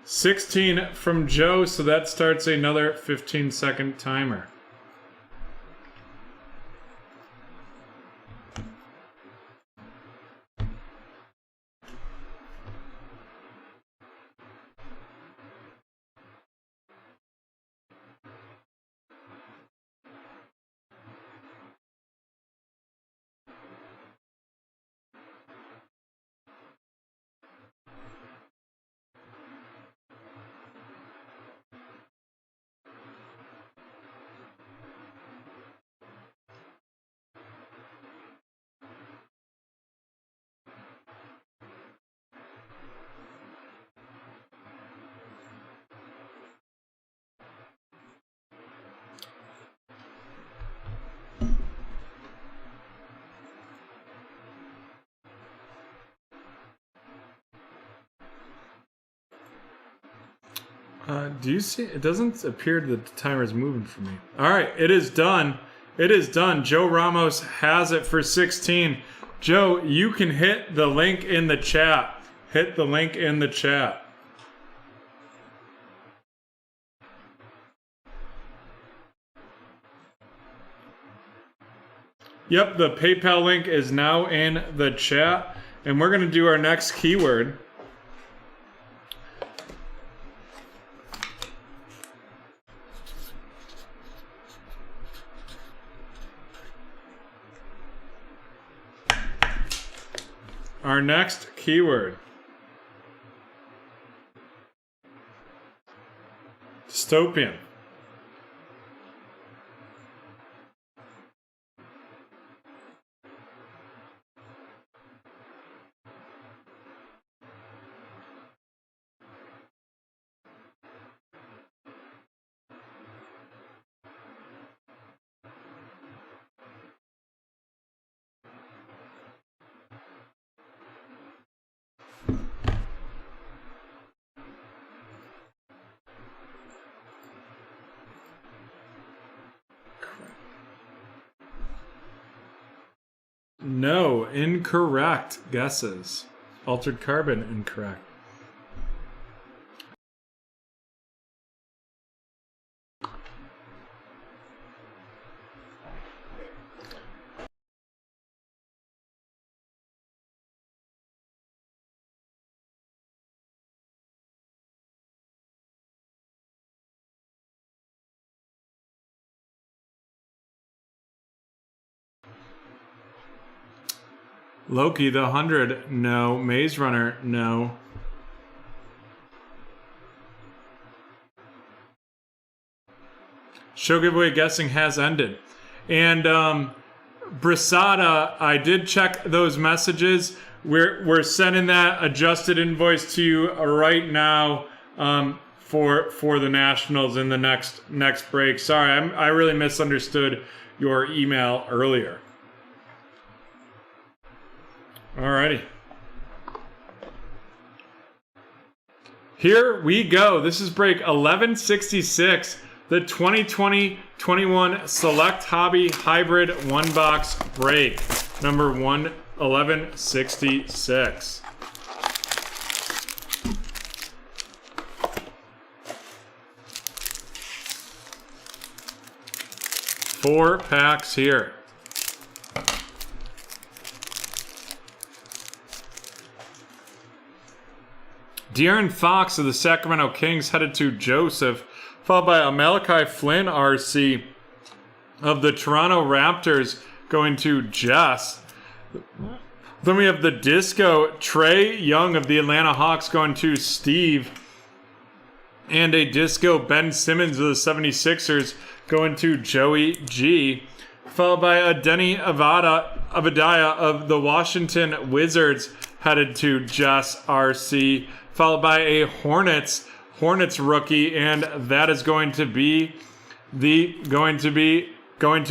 $16 from Joe, so that starts another 15-second timer. Do you see? It doesn't appear that the timer is moving for me. All right, it is done. It is done. Joe Ramos has it for 16. Joe, you can hit the link in the chat hit the link in the chat. Yep, the PayPal link is now in the chat, and we're going to do our next keyword. Our next keyword. Dystopian. No, incorrect guesses. Altered Carbon, incorrect. Loki, the 100, no. Maze Runner, no. Show giveaway guessing has ended. And Brasada, I did check those messages. We're sending that adjusted invoice to you right now for the Nationals in the next break. Sorry, I really misunderstood your email earlier. Alrighty. Here we go. This is break 1166, the 2020-21 Select Hobby Hybrid 1-box break, number 1166. Four packs here. De'Aaron Fox of the Sacramento Kings headed to Joseph, followed by Malachi Flynn RC of the Toronto Raptors going to Jess. Then we have the Disco Trae Young of the Atlanta Hawks going to Steve. And a Disco Ben Simmons of the 76ers going to Joey G. Followed by a Denny Avadiah of the Washington Wizards headed to Jess RC. Followed by a Hornets rookie, and that is going to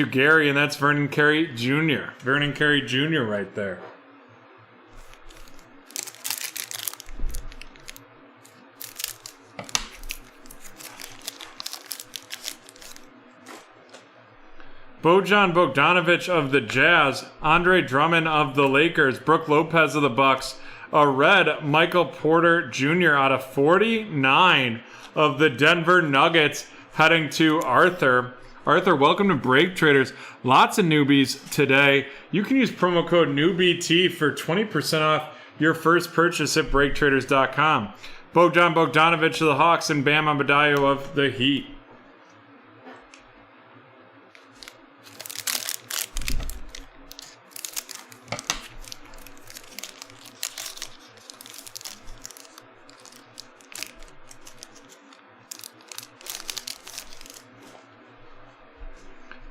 Gary, and that's Vernon Carey Jr. Vernon Carey Jr. right there. Bojan Bogdanovic of the Jazz, Andre Drummond of the Lakers, Brook Lopez of the Bucks, a red Michael Porter Jr. out of 49 of the Denver Nuggets heading to Arthur. Arthur, welcome to BreakTraders. Lots of newbies today. You can use promo code NEWBT for 20% off your first purchase at BreakTraders.com. Bojan Bogdanovic of the Hawks and Bam Adebayo of the Heat.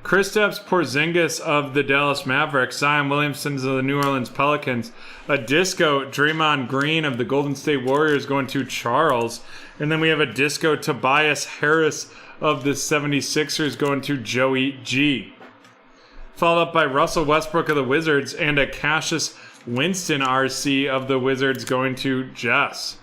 Kristaps Porzingis of the Dallas Mavericks, Zion Williamson of the New Orleans Pelicans, a Disco Draymond Green of the Golden State Warriors going to Charles, and then we have a Disco Tobias Harris of the 76ers going to Joey G. Followed up by Russell Westbrook of the Wizards and a Cassius Winston RC of the Wizards going to Jess.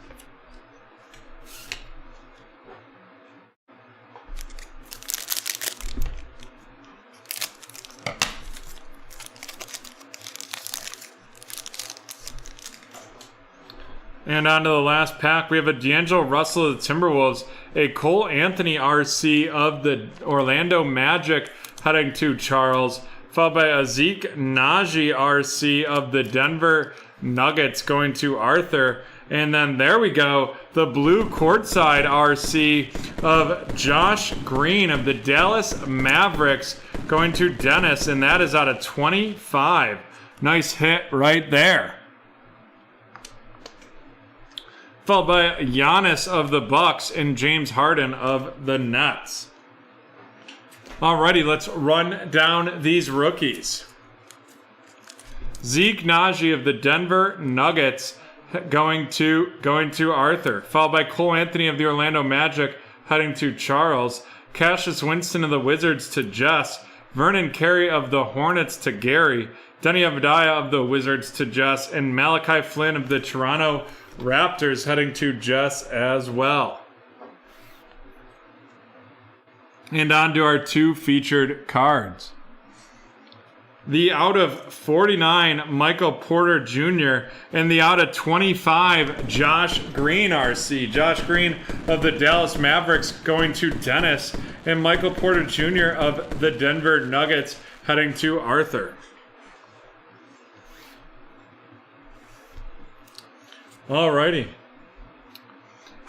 And on to the last pack, we have a D'Angelo Russell of the Timberwolves, a Cole Anthony RC of the Orlando Magic heading to Charles, followed by a Zeke Naji RC of the Denver Nuggets going to Arthur. And then there we go, the blue courtside RC of Josh Green of the Dallas Mavericks going to Dennis, and that is out of 25. Nice hit right there. Followed by Giannis of the Bucks and James Harden of the Nets. Alrighty, let's run down these rookies. Zeke Naji of the Denver Nuggets going to Arthur. Followed by Cole Anthony of the Orlando Magic heading to Charles. Cassius Winston of the Wizards to Jess. Vernon Carey of the Hornets to Gary. Denny Avdija of the Wizards to Jess. And Malachi Flynn of the Toronto Raptors heading to Jess as well. And on to our two featured cards. The out of 49, Michael Porter Jr. and the out of 25, Josh Green RC. Josh Green of the Dallas Mavericks going to Dennis, and Michael Porter Jr. of the Denver Nuggets heading to Arthur. Alrighty.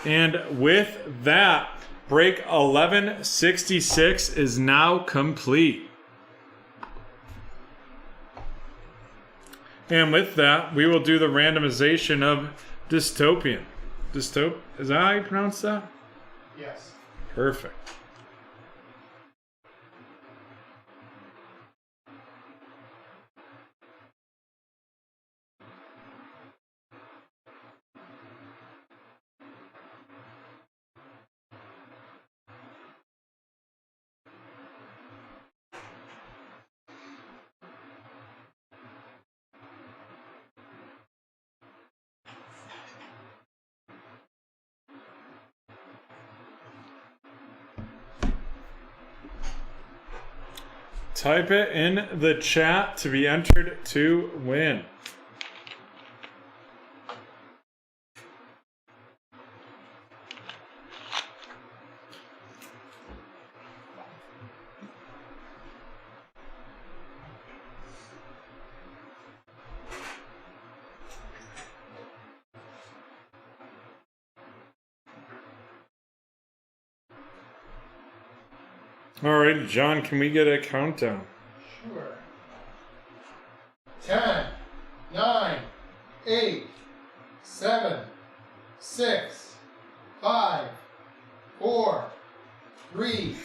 And with that, break 1166 is now complete. And with that, we will do the randomization of Dystopian. Is that how you pronounce that? Yes. Perfect. Type it in the chat to be entered to win. All right, John, can we get a countdown? Sure. 10, 9, 8, 7, 6, 5, 4, 3,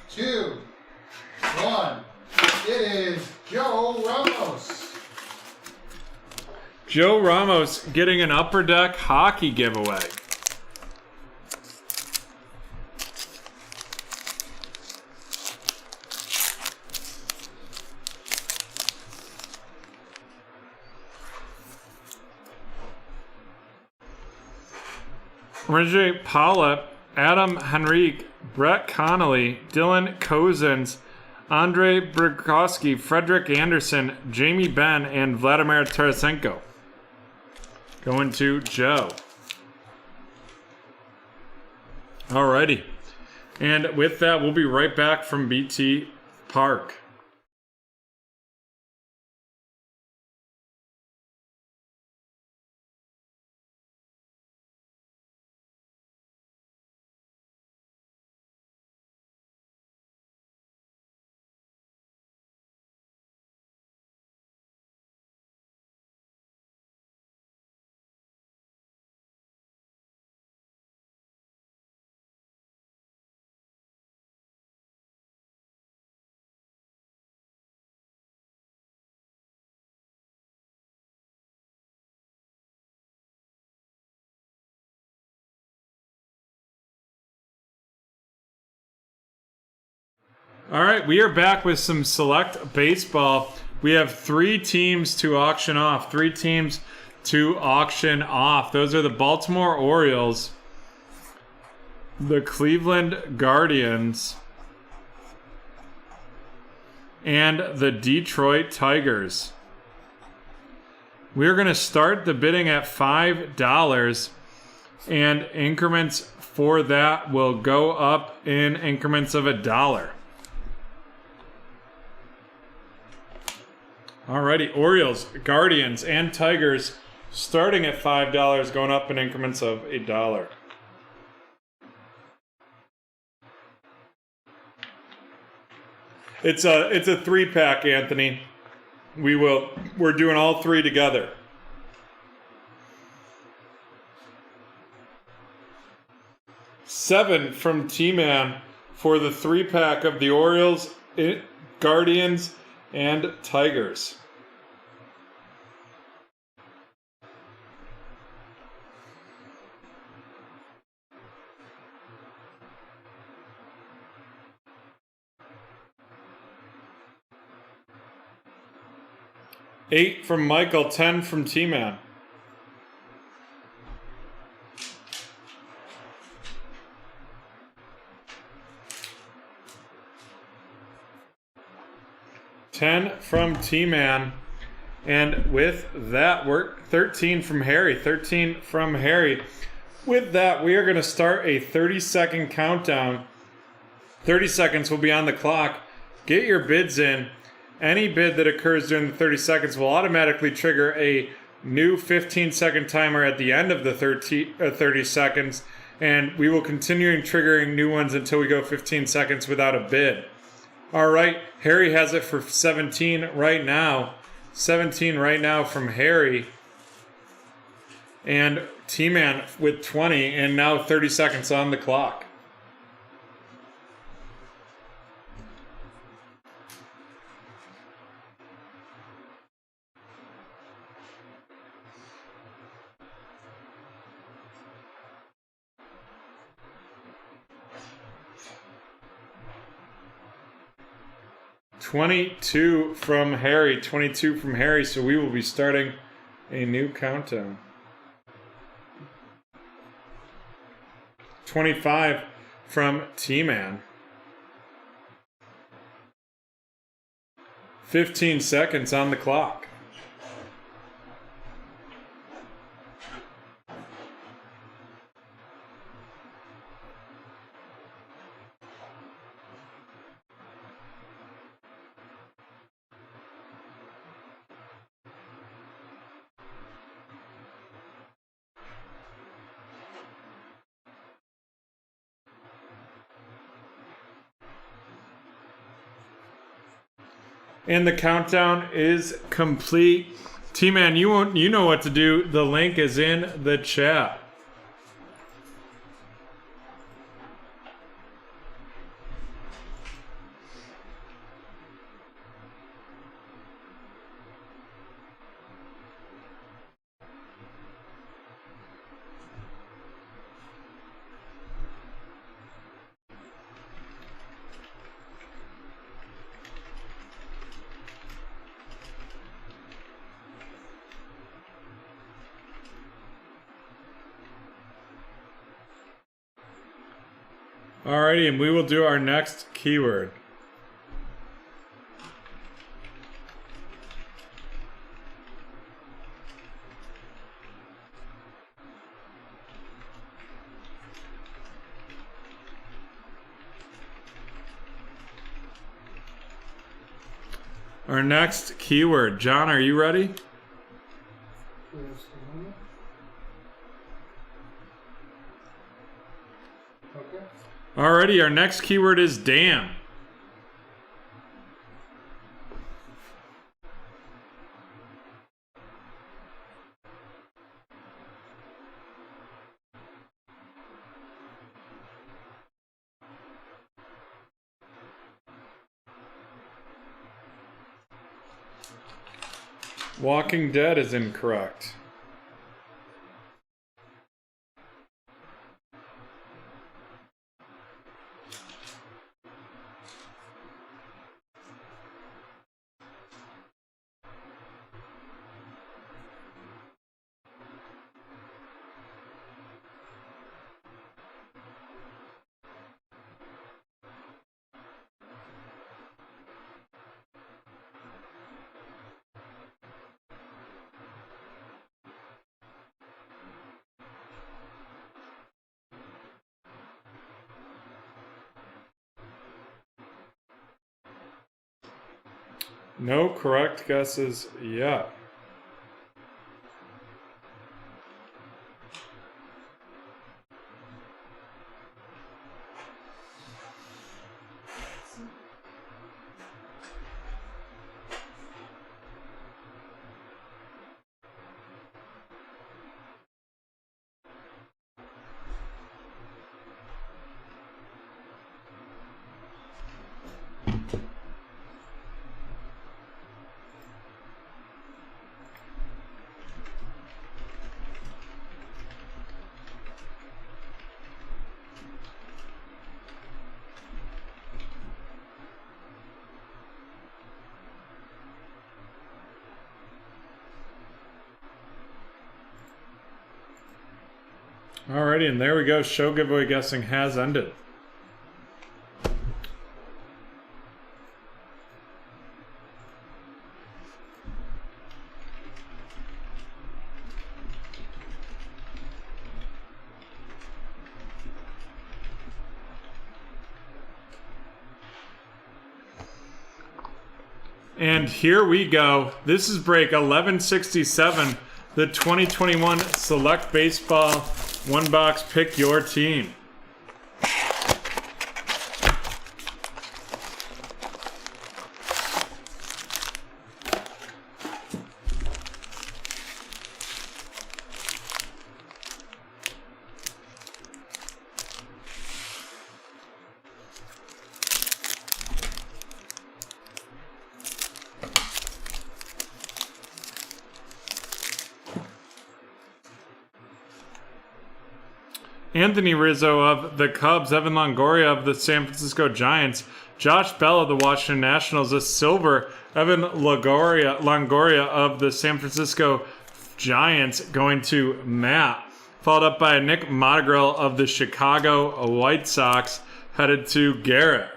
2, 1. It is Joe Ramos. Joe Ramos getting an Upper Deck hockey giveaway. Roger Pollitt, Adam Henrique, Brett Connolly, Dylan Kozins, Andre Brikowski, Frederick Anderson, Jamie Benn, and Vladimir Tarasenko. Going to Joe. Alrighty. And with that, we'll be right back from BT Park. All right, we are back with some select baseball. We have 3 teams to auction off. 3 teams to auction off. Those are the Baltimore Orioles, the Cleveland Guardians, and the Detroit Tigers. We're going to start the bidding at $5, and increments for that will go up in increments of $1. Alrighty, Orioles, Guardians, and Tigers starting at $5, going up in increments of $1. It's a 3-pack, Anthony. We're doing all 3 together. $7 from T-Man for the 3-pack of the Orioles, Guardians, and Tigers. $8 from Michael, $10 from T-Man. $10 from T-Man. And with that, we're 13 from Harry. 13 from Harry. With that, we are going to start a 30-second countdown. 30 seconds will be on the clock. Get your bids in. Any bid that occurs during the 30 seconds will automatically trigger a new 15-second timer at the end of the 30 seconds. And we will continue triggering new ones until we go 15 seconds without a bid. All right, Harry has it for 17 right now. 17 right now from Harry. And T-Man with 20, and now 30 seconds on the clock. $22 from Harry. 22 from Harry, so we will be starting a new countdown. $25 from T-Man. 15 seconds on the clock. And the countdown is complete. T-Man, you know what to do. The link is in the chat. Alrighty, and we will do our next keyword. Our next keyword. John, are you ready? Alrighty, our next keyword is damn. Walking Dead is incorrect. No correct guesses yet. Alrighty, and there we go. Show giveaway guessing has ended. And here we go. This is break 1167, the 2021 Select Baseball One Box Pick Your Team. Anthony Rizzo of the Cubs, Evan Longoria of the San Francisco Giants, Josh Bell of the Washington Nationals, a silver, Evan Longoria of the San Francisco Giants going to Matt, followed up by Nick Montagrill of the Chicago White Sox, headed to Garrett.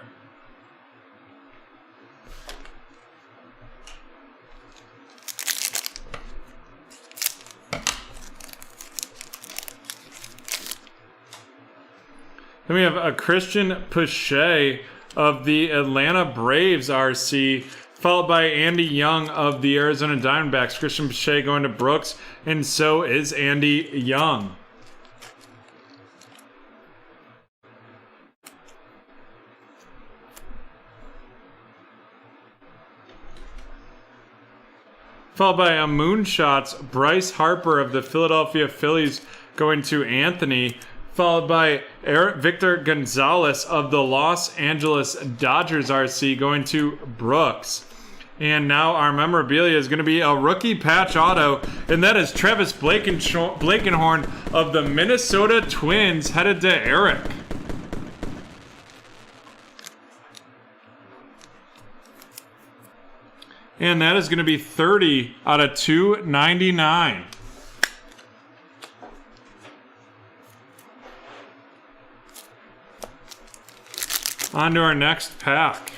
Then we have a Christian Pache of the Atlanta Braves RC, followed by Andy Young of the Arizona Diamondbacks. Christian Pache going to Brooks, and so is Andy Young. Followed by a Moonshots, Bryce Harper of the Philadelphia Phillies going to Anthony, followed by Victor Gonzalez of the Los Angeles Dodgers RC going to Brooks. And now our memorabilia is going to be a rookie patch auto, and that is Travis Blakenhorn of the Minnesota Twins, headed to Eric. And that is going to be 30 out of 299. On to our next pack.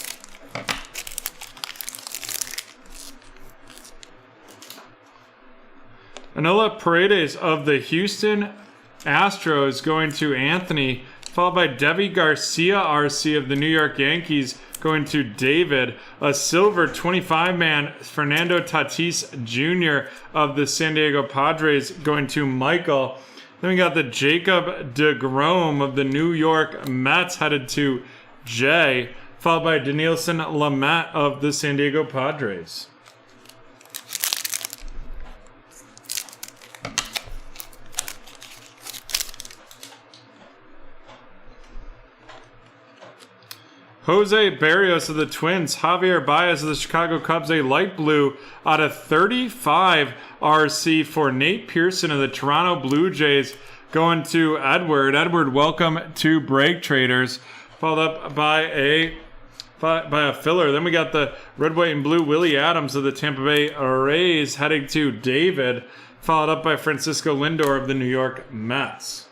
Anola Paredes of the Houston Astros going to Anthony, followed by Devi Garcia RC of the New York Yankees going to David. A silver 25-man Fernando Tatis Jr. of the San Diego Padres going to Michael. Then we got the Jacob deGrom of the New York Mets headed to Jay, followed by Denilson Lamet of the San Diego Padres. Jose Barrios of the Twins, Javier Baez of the Chicago Cubs, a light blue out of 35 RC for Nate Pearson of the Toronto Blue Jays going to Edward. Edward, welcome to BreakTraders. Followed up by a filler. Then we got the red, white, and blue Willie Adams of the Tampa Bay Rays heading to David, followed up by Francisco Lindor of the New York Mets.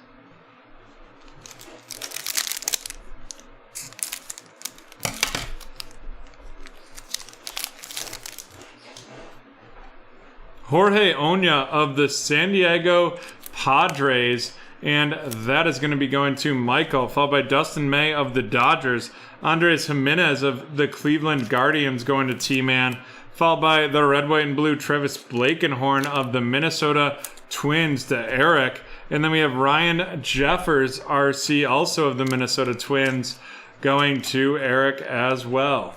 Jorge Oña of the San Diego Padres, and that is going to be going to Michael, followed by Dustin May of the Dodgers, Andres Jimenez of the Cleveland Guardians going to T-Man, followed by the red, white, and blue Travis Blakenhorn of the Minnesota Twins to Eric. And then we have Ryan Jeffers, RC, also of the Minnesota Twins, going to Eric as well.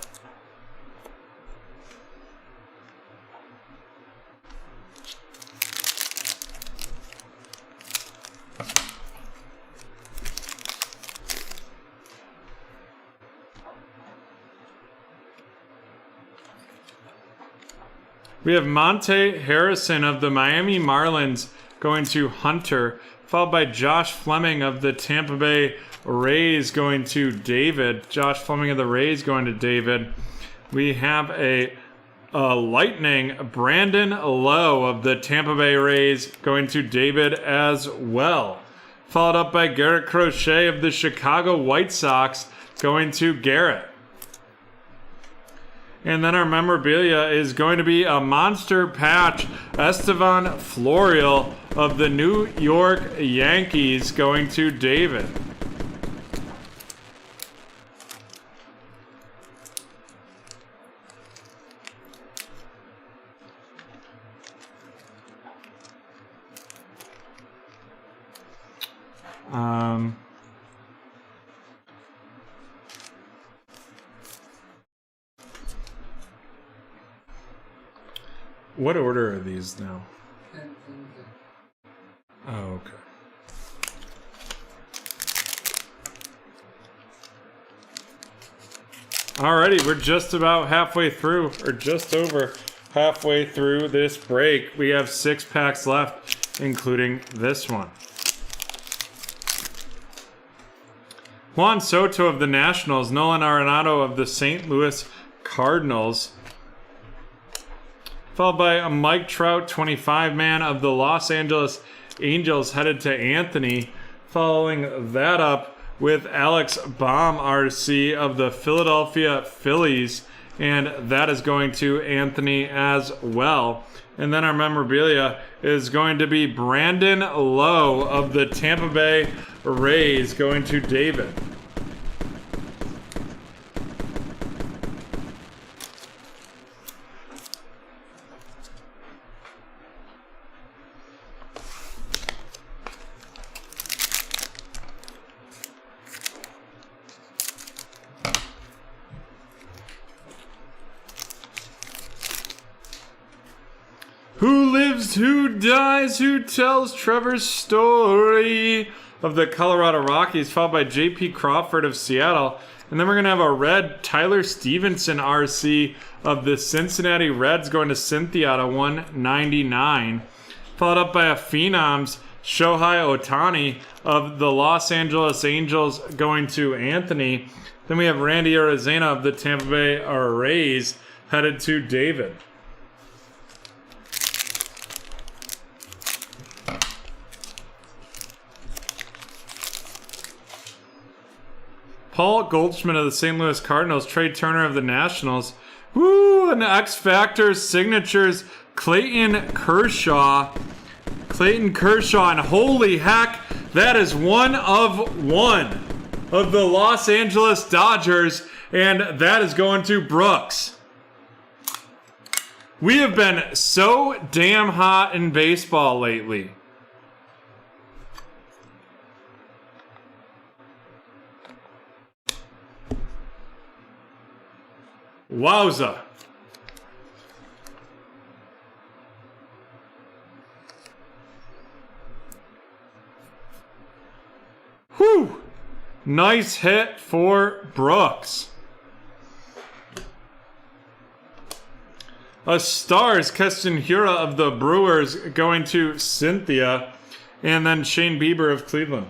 We have Monte Harrison of the Miami Marlins going to Hunter, followed by Josh Fleming of the Tampa Bay Rays going to David. Josh Fleming of the Rays going to David. We have a Lightning, Brandon Lowe of the Tampa Bay Rays going to David as well. Followed up by Garrett Crochet of the Chicago White Sox going to Garrett. And then our memorabilia is going to be a monster patch, Estevan Florial of the New York Yankees going to David. What order are these now? Oh, okay. Alrighty, we're just about halfway through, or just over halfway through this break. We have 6 packs left, including this one. Juan Soto of the Nationals, Nolan Arenado of the St. Louis Cardinals, followed by a Mike Trout 25-man of the Los Angeles Angels headed to Anthony. Following that up with Alex Baum RC of the Philadelphia Phillies, and that is going to Anthony as well. And then our memorabilia is going to be Brandon Lowe of the Tampa Bay Rays going to David. Who lives, who dies, who tells Trevor's story of the Colorado Rockies, followed by J.P. Crawford of Seattle. And then we're going to have a red Tyler Stevenson RC of the Cincinnati Reds going to Cynthia to 199. Followed up by a Phenoms Shohei Ohtani of the Los Angeles Angels going to Anthony. Then we have Randy Arozarena of the Tampa Bay Rays headed to David. Paul Goldschmidt of the St. Louis Cardinals, Trey Turner of the Nationals. Woo! And X Factor signatures, Clayton Kershaw. Clayton Kershaw, and holy heck, that is 1 of 1 of the Los Angeles Dodgers, and that is going to Brooks. We have been so damn hot in baseball lately. Wowza. Whew. Nice hit for Brooks. A Stars, Keston Hiura of the Brewers going to Cynthia. And then Shane Bieber of Cleveland.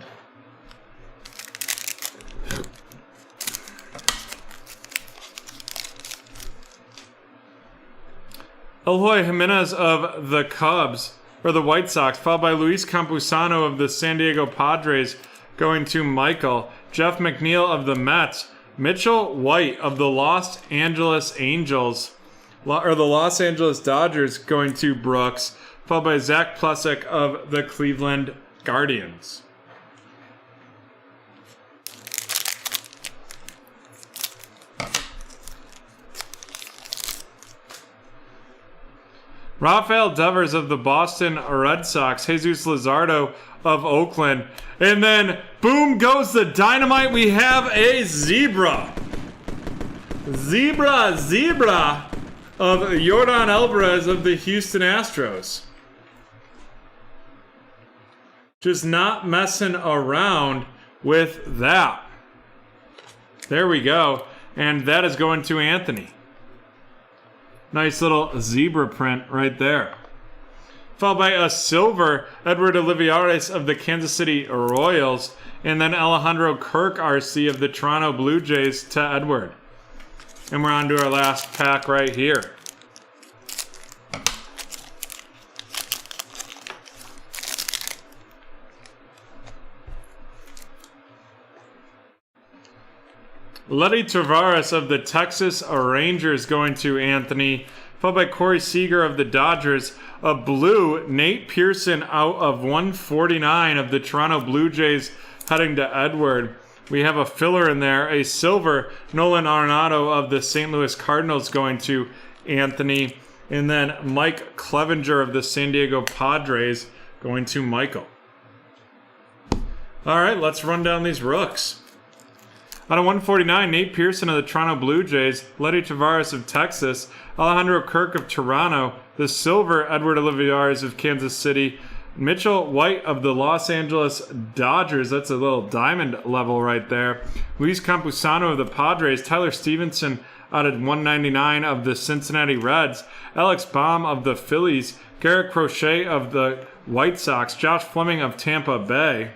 Eloy Jimenez of the Cubs, or the White Sox, followed by Luis Campusano of the San Diego Padres going to Michael. Jeff McNeil of the Mets. Mitchell White of the Los Angeles Angels, or the Los Angeles Dodgers going to Brooks, followed by Zach Plesac of the Cleveland Guardians. Rafael Devers of the Boston Red Sox. Jesus Luzardo of Oakland. And then, boom goes the dynamite. We have a zebra. Zebra of Yordan Alvarez of the Houston Astros. Just not messing around with that. There we go. And that is going to Anthony. Nice little zebra print right there. Followed by a silver, Edward Olivares of the Kansas City Royals. And then Alejandro Kirk RC of the Toronto Blue Jays to Edward. And we're on to our last pack right here. Letty Tavares of the Texas Rangers going to Anthony. Followed by Corey Seager of the Dodgers. A blue, Nate Pearson out of 149 of the Toronto Blue Jays heading to Edward. We have a filler in there. A silver, Nolan Arenado of the St. Louis Cardinals going to Anthony. And then Mike Clevenger of the San Diego Padres going to Michael. All right, let's run down these rooks. Out of 149, Nate Pearson of the Toronto Blue Jays, Letty Tavares of Texas, Alejandro Kirk of Toronto, the silver, Edward Olivares of Kansas City, Mitchell White of the Los Angeles Dodgers, that's a little diamond level right there, Luis Campusano of the Padres, Tyler Stevenson out of 199 of the Cincinnati Reds, Alex Baum of the Phillies, Garrett Crochet of the White Sox, Josh Fleming of Tampa Bay,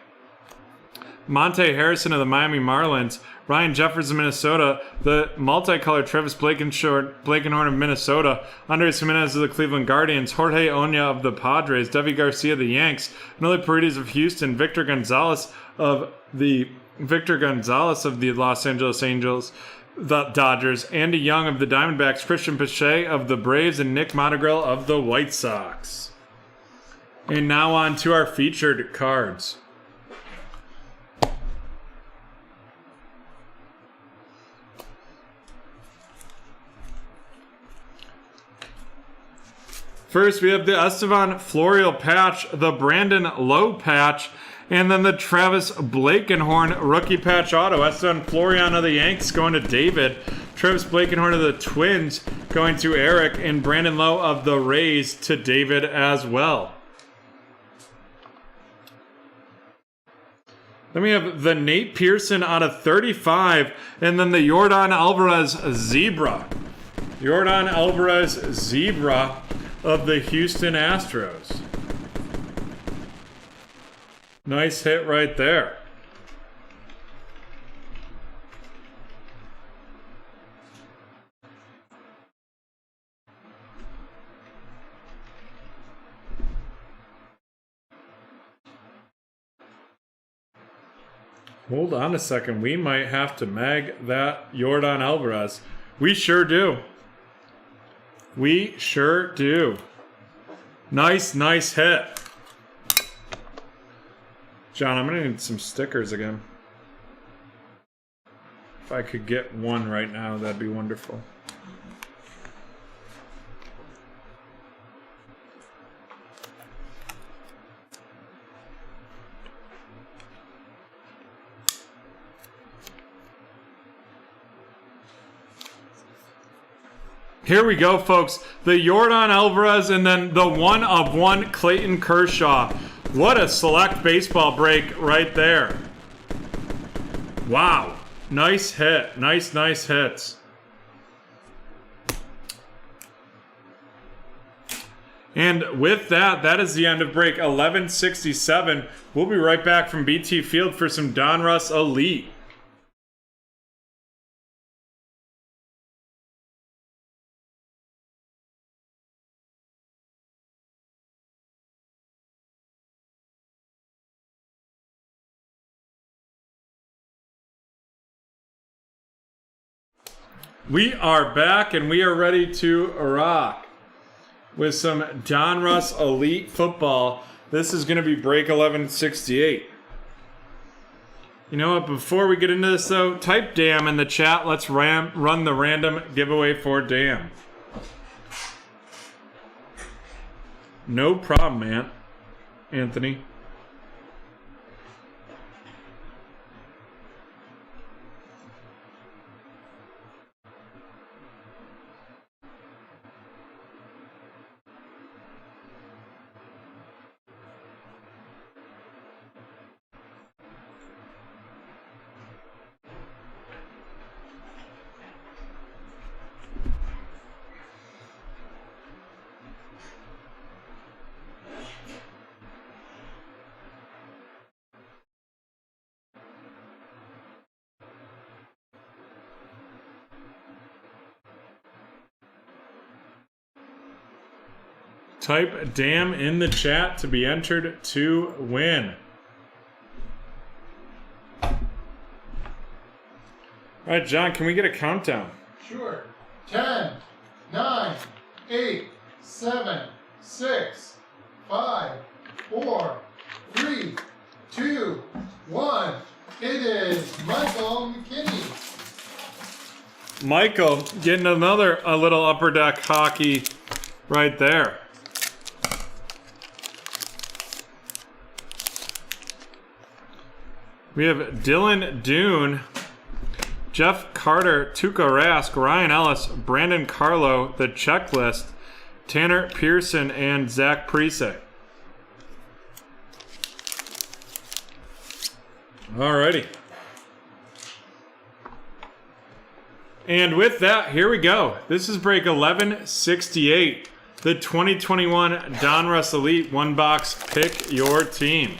Monte Harrison of the Miami Marlins, Ryan Jeffers of Minnesota, the multicolored Travis Blankenhorn of Minnesota, Andres Jimenez of the Cleveland Guardians, Jorge Oña of the Padres, Devi Garcia of the Yanks, Noel Paredes of Houston, Victor Gonzalez of the Los Angeles Angels, the Dodgers, Andy Young of the Diamondbacks, Christian Pache of the Braves, and Nick Montegrill of the White Sox. And now on to our featured cards. First, we have the Estevan Florial patch, the Brandon Lowe patch, and then the Travis Blankenhorn rookie patch auto. Estevan Florian of the Yanks going to David. Travis Blankenhorn of the Twins going to Eric. And Brandon Lowe of the Rays to David as well. Then we have the Nate Pearson out of 35. And then the Yordan Alvarez Zebra. Yordan Alvarez Zebra of the Houston Astros. Nice hit right there. Hold on a second. We might have to mag that Yordan Alvarez. We sure do. We sure do. Nice hit. John, I'm going to need some stickers again. If I could get one right now, that'd be wonderful. Here we go, folks. The Yordan Alvarez and then the 1/1 Clayton Kershaw. What a select baseball break right there. Wow. Nice hit. Nice hits. And with that, that is the end of break 1167. We'll be right back from BT Field for some Donruss Elite. We are back and we are ready to rock with some Donruss Elite football. This is going to be break 1168. You know what? Before we get into this though, type DAM in the chat. Let's run the random giveaway for DAM. No problem, man. Anthony. Type damn in the chat to be entered to win. All right, John, can we get a countdown? Sure. 10, 9, 8, 7, 6, 5, 4, 3, 2, 1. It is Michael McKinney. Michael getting a little upper deck hockey right there. We have Dylan Dune, Jeff Carter, Tuukka Rask, Ryan Ellis, Brandon Carlo, The Checklist, Tanner Pearson, and Zach Parise. Alrighty. And with that, here we go. This is break 1168, the 2021 Donruss Elite one box Pick Your Team.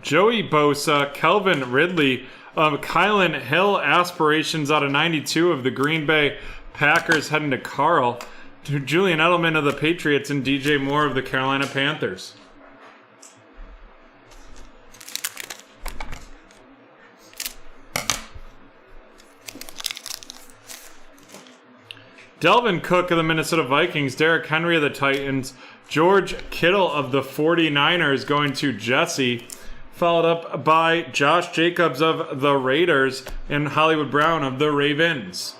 Joey Bosa, Kelvin Ridley, Kylan Hill aspirations out of 92 of the Green Bay Packers heading to Carl, to Julian Edelman of the Patriots, and DJ Moore of the Carolina Panthers. Delvin Cook of the Minnesota Vikings, Derrick Henry of the Titans, George Kittle of the 49ers going to Jesse, followed up by Josh Jacobs of the Raiders and Hollywood Brown of the Ravens.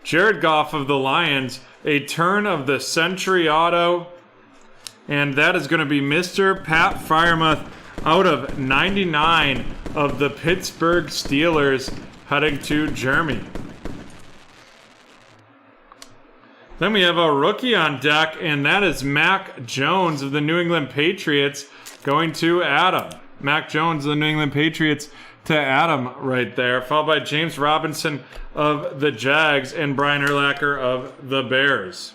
Jared Goff of the Lions, a turn of the century auto, and that is going to be Mr. Pat Freiermuth out of 99 of the Pittsburgh Steelers heading to Jeremy. Then we have a rookie on deck, and that is Mac Jones of the New England Patriots going to Adam. Mac Jones of the New England Patriots to Adam right there, followed by James Robinson of the Jags and Brian Urlacher of the Bears.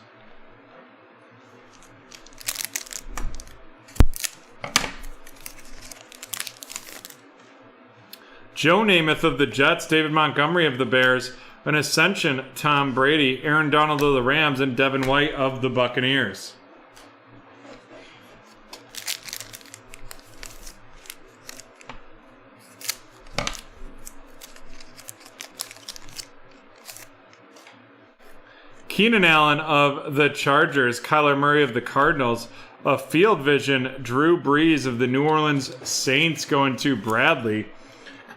Joe Namath of the Jets, David Montgomery of the Bears, an Ascension, Tom Brady, Aaron Donald of the Rams, and Devin White of the Buccaneers. Keenan Allen of the Chargers, Kyler Murray of the Cardinals, a Field Vision, Drew Brees of the New Orleans Saints going to Bradley,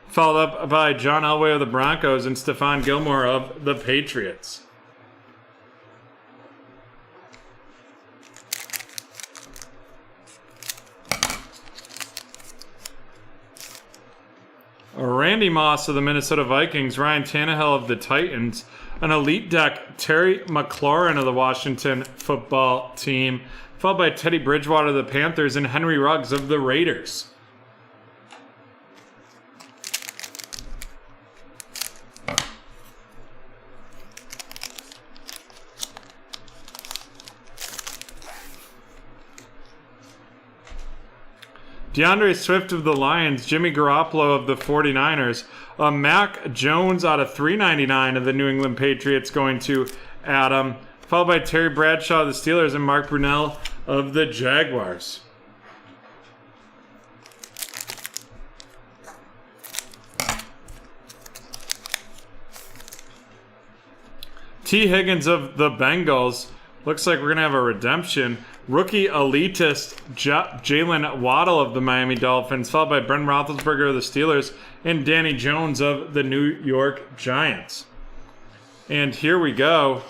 followed up by John Elway of the Broncos and Stephon Gilmore of the Patriots. Randy Moss of the Minnesota Vikings, Ryan Tannehill of the Titans, an elite deck, Terry McLaurin of the Washington Football Team, followed by Teddy Bridgewater of the Panthers and Henry Ruggs of the Raiders. DeAndre Swift of the Lions, Jimmy Garoppolo of the 49ers, Mac Jones out of 399 of the New England Patriots going to Adam, followed by Terry Bradshaw of the Steelers and Mark Brunell of the Jaguars. T. Higgins of the Bengals. Looks like we're going to have a redemption. Rookie elitist Jalen Waddle of the Miami Dolphins, followed by Brent Roethlisberger of the Steelers and Danny Jones of the New York Giants. And here we go.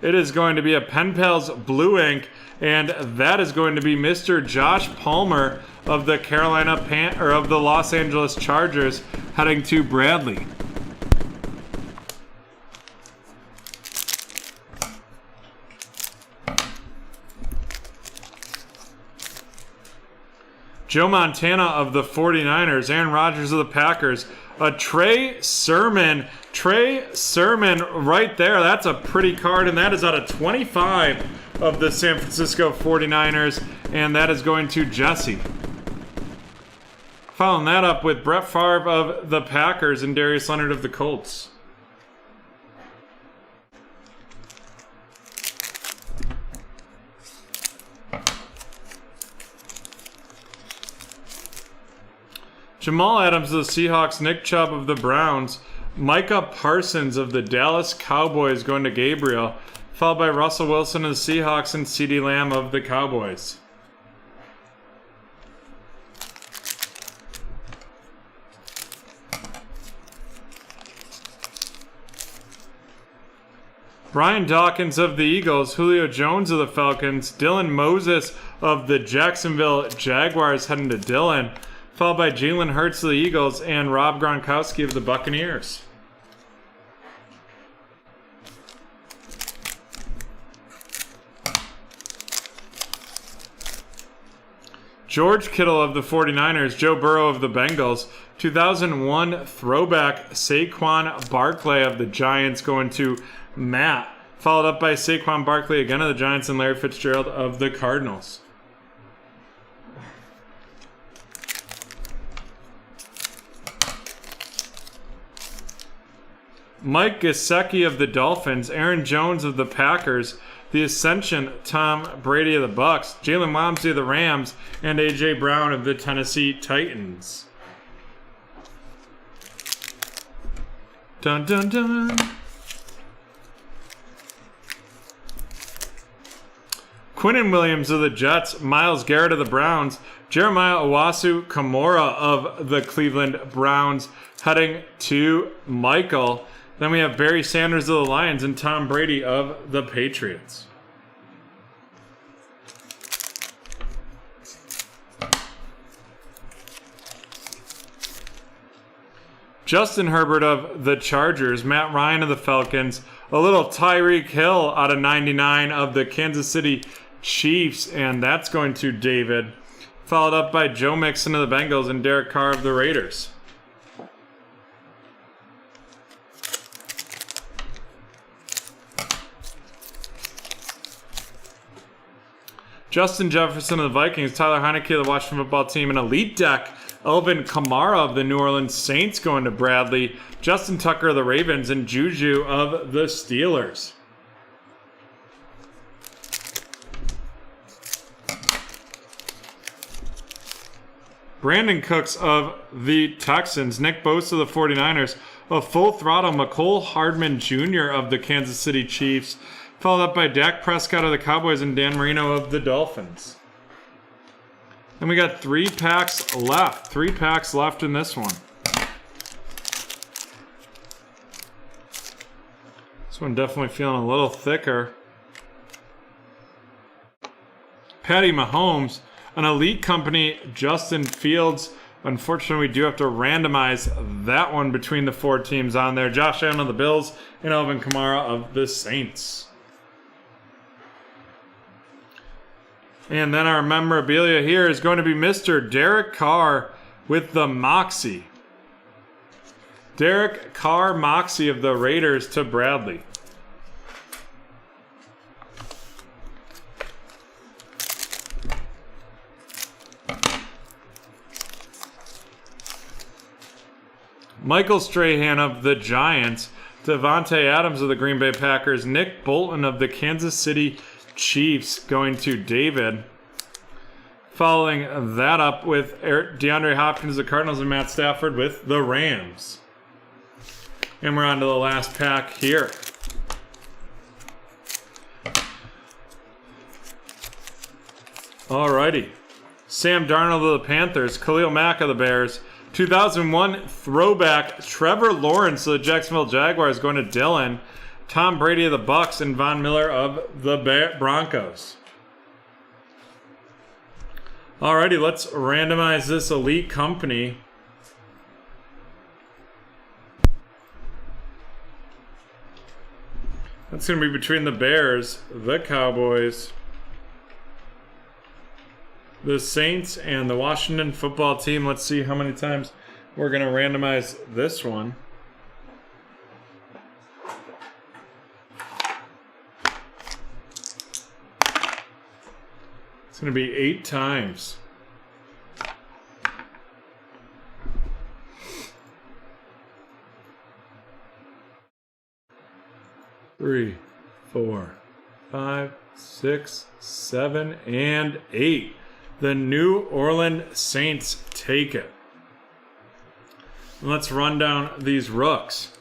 It is going to be a Pen Pals Blue Ink, and that is going to be Mr. Josh Palmer of the of the Los Angeles Chargers, heading to Bradley. Joe Montana of the 49ers, Aaron Rodgers of the Packers, a Trey Sermon right there. That's a pretty card, and that is out of 25 of the San Francisco 49ers, and that is going to Jesse. Following that up with Brett Favre of the Packers and Darius Leonard of the Colts. Jamal Adams of the Seahawks, Nick Chubb of the Browns, Micah Parsons of the Dallas Cowboys going to Gabriel, followed by Russell Wilson of the Seahawks and CeeDee Lamb of the Cowboys. Brian Dawkins of the Eagles, Julio Jones of the Falcons, Dylan Moses of the Jacksonville Jaguars heading to Dylan, followed by Jalen Hurts of the Eagles and Rob Gronkowski of the Buccaneers. George Kittle of the 49ers, Joe Burrow of the Bengals, 2001 throwback Saquon Barkley of the Giants going to Matt, followed up by Saquon Barkley again of the Giants and Larry Fitzgerald of the Cardinals. Mike Gesicki of the Dolphins, Aaron Jones of the Packers, the Ascension Tom Brady of the Bucks, Jalen Ramsey of the Rams, and A.J. Brown of the Tennessee Titans. Dun dun dun. Quinnen Williams of the Jets, Myles Garrett of the Browns, Jeremiah Owusu-Kamara of the Cleveland Browns, heading to Michael. Then we have Barry Sanders of the Lions and Tom Brady of the Patriots. Justin Herbert of the Chargers, Matt Ryan of the Falcons, a little Tyreek Hill out of 99 of the Kansas City Chiefs, and that's going to David, followed up by Joe Mixon of the Bengals and Derek Carr of the Raiders. Justin Jefferson of the Vikings, Tyler Heineke of the Washington Football Team, and Elite Deck, Elvin Kamara of the New Orleans Saints going to Bradley, Justin Tucker of the Ravens, and Juju of the Steelers. Brandon Cooks of the Texans, Nick Bosa of the 49ers, a Full Throttle McCole Hardman Jr. of the Kansas City Chiefs, followed up by Dak Prescott of the Cowboys and Dan Marino of the Dolphins. And we got 3 packs left. 3 packs left in this one. This one definitely feeling a little thicker. Patty Mahomes, an Elite Company, Justin Fields. Unfortunately, we do have to randomize that one between the 4 teams on there. Josh Allen of the Bills and Alvin Kamara of the Saints. And then our memorabilia here is going to be Mr. Derek Carr with the Moxie. Derek Carr Moxie of the Raiders to Bradley. Michael Strahan of the Giants, Devontae Adams of the Green Bay Packers, Nick Bolton of the Kansas City Chiefs going to David. Following that up with DeAndre Hopkins of the Cardinals and Matt Stafford with the Rams. And we're on to the last pack here. Alrighty. Sam Darnold of the Panthers, Khalil Mack of the Bears, 2001 throwback Trevor Lawrence of the Jacksonville Jaguars going to Dylan, Tom Brady of the Bucks, and Von Miller of the Broncos. Alrighty, let's randomize this elite company. That's going to be between the Bears, the Cowboys, the Saints, and the Washington football team. Let's see how many times we're going to randomize this one. It's going to be 8 times. Three, 4, 5, 6, 7, and 8. The New Orleans Saints take it. Let's run down these rooks.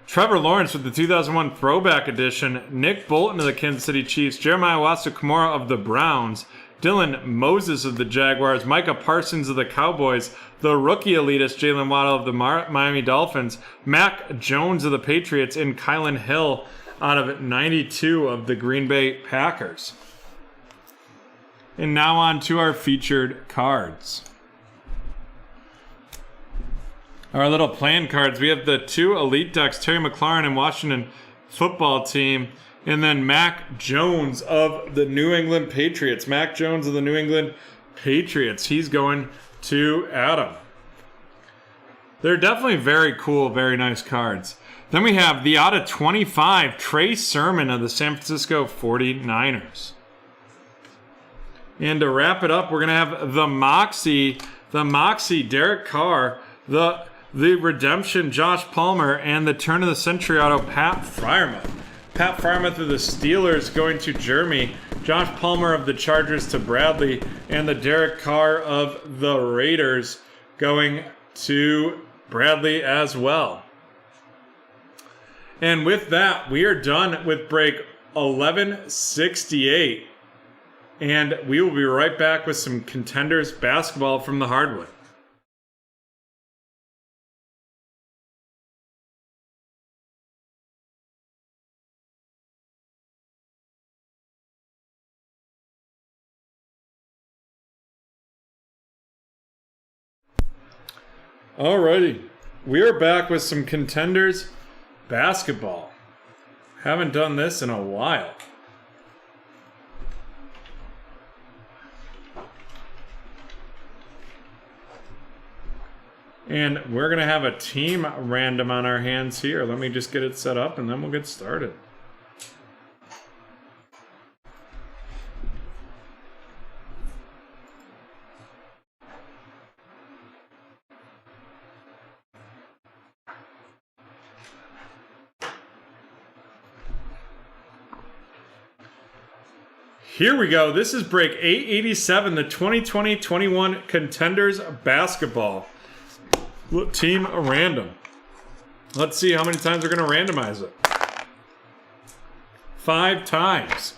Trevor Lawrence with the 2001 Throwback Edition, Nick Bolton of the Kansas City Chiefs, Jeremiah Wasu-Kamara of the Browns, Dylan Moses of the Jaguars, Micah Parsons of the Cowboys, the rookie elitist Jalen Waddle of the Miami Dolphins, Mac Jones of the Patriots, and Kylan Hill out of 92 of the Green Bay Packers. And now on to our featured cards. Our little playing cards. We have the 2 elite decks, Terry McLaurin and Washington football team, and then Mac Jones of the New England Patriots. Mac Jones of the New England Patriots. He's going to Adam. They're definitely very cool, very nice cards. Then we have the out of 25, Trey Sermon of the San Francisco 49ers. And to wrap it up, we're going to have the Moxie, Derek Carr, the Redemption, Josh Palmer, and the Turn of the Century auto, Pat Freiermuth. Pat Freiermuth of the Steelers going to Jeremy, Josh Palmer of the Chargers to Bradley, and the Derek Carr of the Raiders going to Bradley as well. And with that, we are done with break 1168. And we will be right back with some Contenders basketball from the hardwood. Alrighty, we are back with some Contenders basketball. Haven't done this in a while. And we're going to have a team random on our hands here. Let me just get it set up and then we'll get started. Here we go. This is break 887, the 2020-21 Contenders basketball. Team random. Let's see how many times we're going to randomize it. 5 times.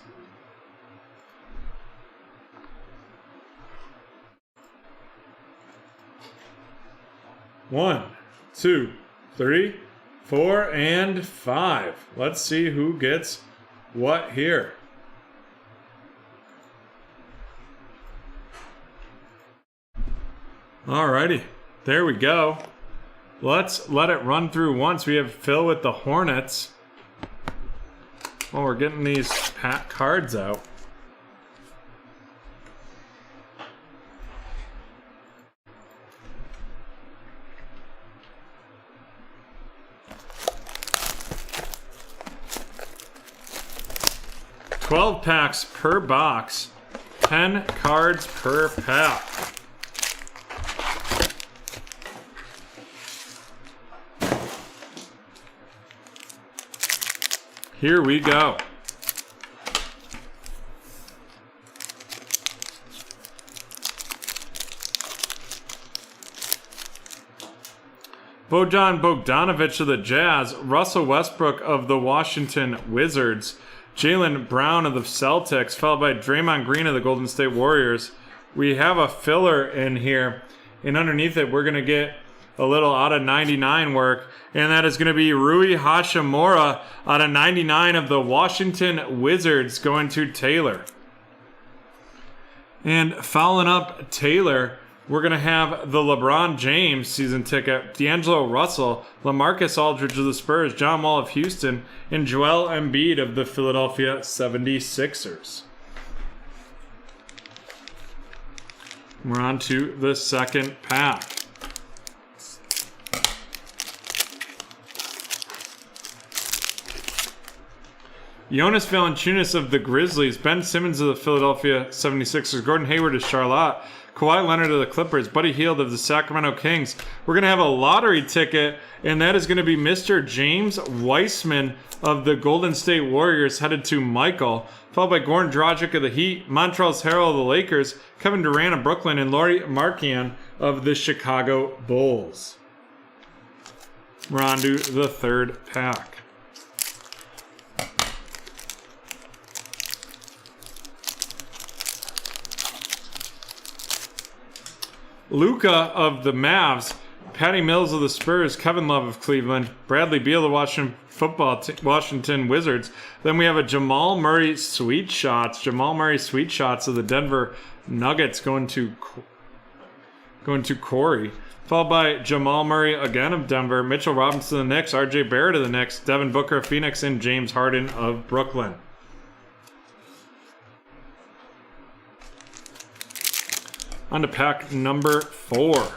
One, 2, 3, 4, and 5. Let's see who gets what here. Alrighty, there we go. Let's let it run through once. We have Phil with the Hornets. Well, we're getting these pack cards out. $12 packs per box, 10 cards per pack. Here we go. Bojan Bogdanovic of the Jazz, Russell Westbrook of the Washington Wizards, Jaylen Brown of the Celtics, followed by Draymond Green of the Golden State Warriors. We have a filler in here, and underneath it, we're going to get a little out of 99 work, and that is going to be Rui Hachimura out of 99 of the Washington Wizards going to Taylor. And following up Taylor, we're going to have the LeBron James season ticket, D'Angelo Russell, LaMarcus Aldridge of the Spurs, John Wall of Houston, and Joel Embiid of the Philadelphia 76ers. We're on to the second pack. Jonas Valanciunas of the Grizzlies, Ben Simmons of the Philadelphia 76ers, Gordon Hayward of Charlotte, Kawhi Leonard of the Clippers, Buddy Hield of the Sacramento Kings. We're going to have a lottery ticket, and that is going to be Mr. James Weissman of the Golden State Warriors, headed to Michael, followed by Goran Dragic of the Heat, Montrezl Harrell of the Lakers, Kevin Durant of Brooklyn, and Lauri Markkanen of the Chicago Bulls. We're on to the third pack. Luka of the Mavs, Patty Mills of the Spurs, Kevin Love of Cleveland, Bradley Beal of the Washington Wizards. Then we have a Jamal Murray Sweet Shots of the Denver Nuggets going to Corey, followed by Jamal Murray again of Denver, Mitchell Robinson of the Knicks, RJ Barrett of the Knicks, Devin Booker of Phoenix, and James Harden of Brooklyn. On to pack number 4.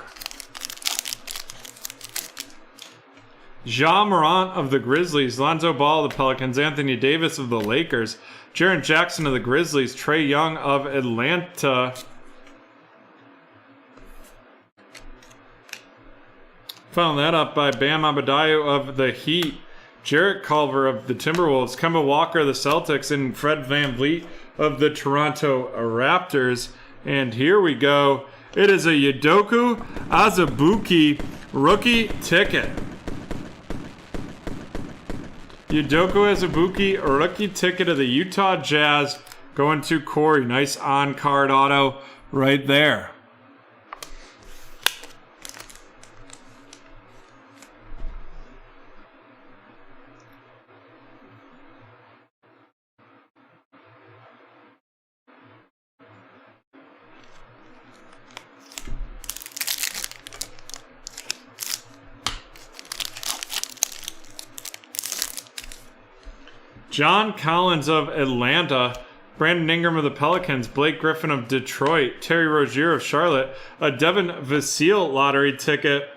Ja Morant of the Grizzlies, Lonzo Ball of the Pelicans, Anthony Davis of the Lakers, Jaren Jackson of the Grizzlies, Trae Young of Atlanta, following that up by Bam Adebayo of the Heat, Jarrett Culver of the Timberwolves, Kemba Walker of the Celtics, and Fred VanVleet of the Toronto Raptors. And here we go. It is a Udoka Azubuike rookie ticket. Udoka Azubuike rookie ticket of the Utah Jazz going to Corey. Nice on-card auto right there. John Collins of Atlanta, Brandon Ingram of the Pelicans, Blake Griffin of Detroit, Terry Rozier of Charlotte, a Devin Vassell lottery ticket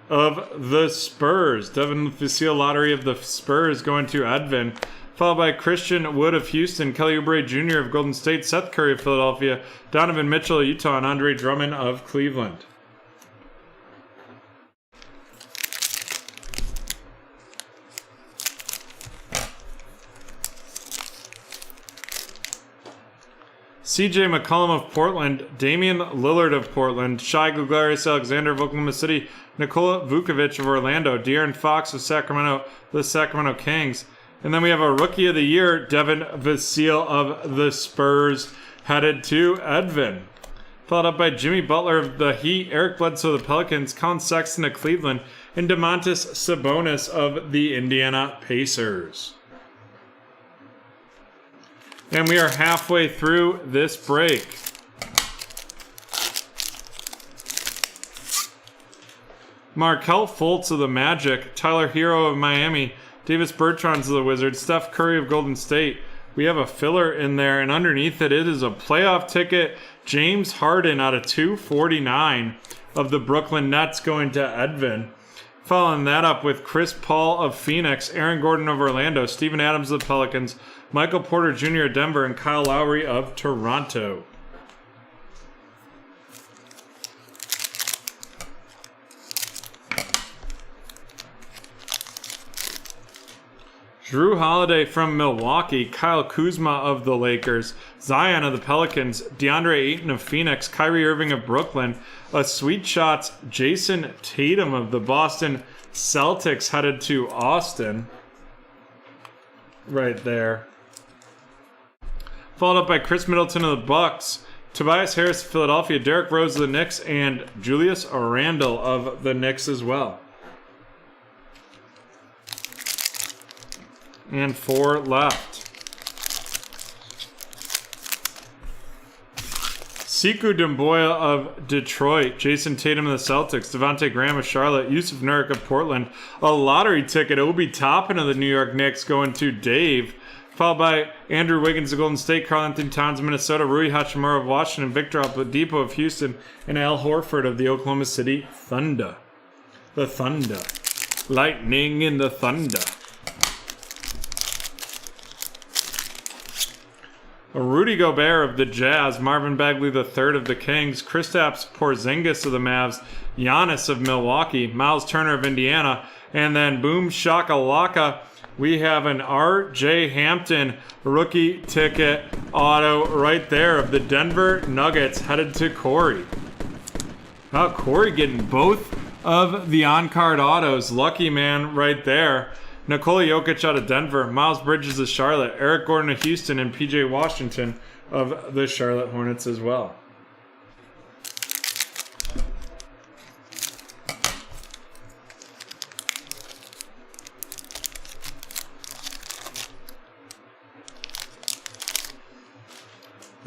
of the Spurs. Devin Vassell lottery of the Spurs going to Edvin, followed by Christian Wood of Houston, Kelly Oubre Jr. of Golden State, Seth Curry of Philadelphia, Donovan Mitchell of Utah, and Andre Drummond of Cleveland. CJ McCollum of Portland, Damian Lillard of Portland, Shai Gilgeous-Alexander of Oklahoma City, Nikola Vukovic of Orlando, De'Aaron Fox of Sacramento, the Sacramento Kings. And then we have a Rookie of the Year, Devin Vassell of the Spurs, headed to Edvin. Followed up by Jimmy Butler of the Heat, Eric Bledsoe of the Pelicans, Colin Sexton of Cleveland, and Domantas Sabonis of the Indiana Pacers. And we are halfway through this break. Markelle Fultz of the Magic, Tyler Hero of Miami, Davis Bertans of the Wizards, Steph Curry of Golden State. We have a filler in there, and underneath it is a playoff ticket, James Harden out of 249 of the Brooklyn Nets going to Edvin. Following that up with Chris Paul of Phoenix, Aaron Gordon of Orlando, Steven Adams of the Pelicans, Michael Porter Jr. of Denver, and Kyle Lowry of Toronto. Drew Holiday from Milwaukee, Kyle Kuzma of the Lakers, Zion of the Pelicans, DeAndre Ayton of Phoenix, Kyrie Irving of Brooklyn, a Sweet Shots Jason Tatum of the Boston Celtics headed to Austin. Right there. followed up by Chris Middleton of the Bucks, Tobias Harris of Philadelphia, Derrick Rose of the Knicks, and Julius Randle of the Knicks as well. And 4 left. Sekou Doumbouya of Detroit, Jason Tatum of the Celtics, Devontae Graham of Charlotte, Yusuf Nurkic of Portland. A lottery ticket, Obi Toppin of the New York Knicks going to Dave, followed by Andrew Wiggins of Golden State, Karl Anthony Towns of Minnesota, Rui Hachimura of Washington, Victor Oladipo of Houston, and Al Horford of the Oklahoma City Thunder. The Thunder. Lightning in the Thunder. Rudy Gobert of the Jazz, Marvin Bagley III of the Kings, Kristaps Porzingis of the Mavs, Giannis of Milwaukee, Miles Turner of Indiana, and then boom shakalaka, we have an R.J. Hampton rookie ticket auto right there of the Denver Nuggets headed to Corey. Oh, Corey getting both of the on-card autos. Lucky man right there. Nikola Jokic out of Denver, Miles Bridges of Charlotte, Eric Gordon of Houston, and PJ Washington of the Charlotte Hornets as well.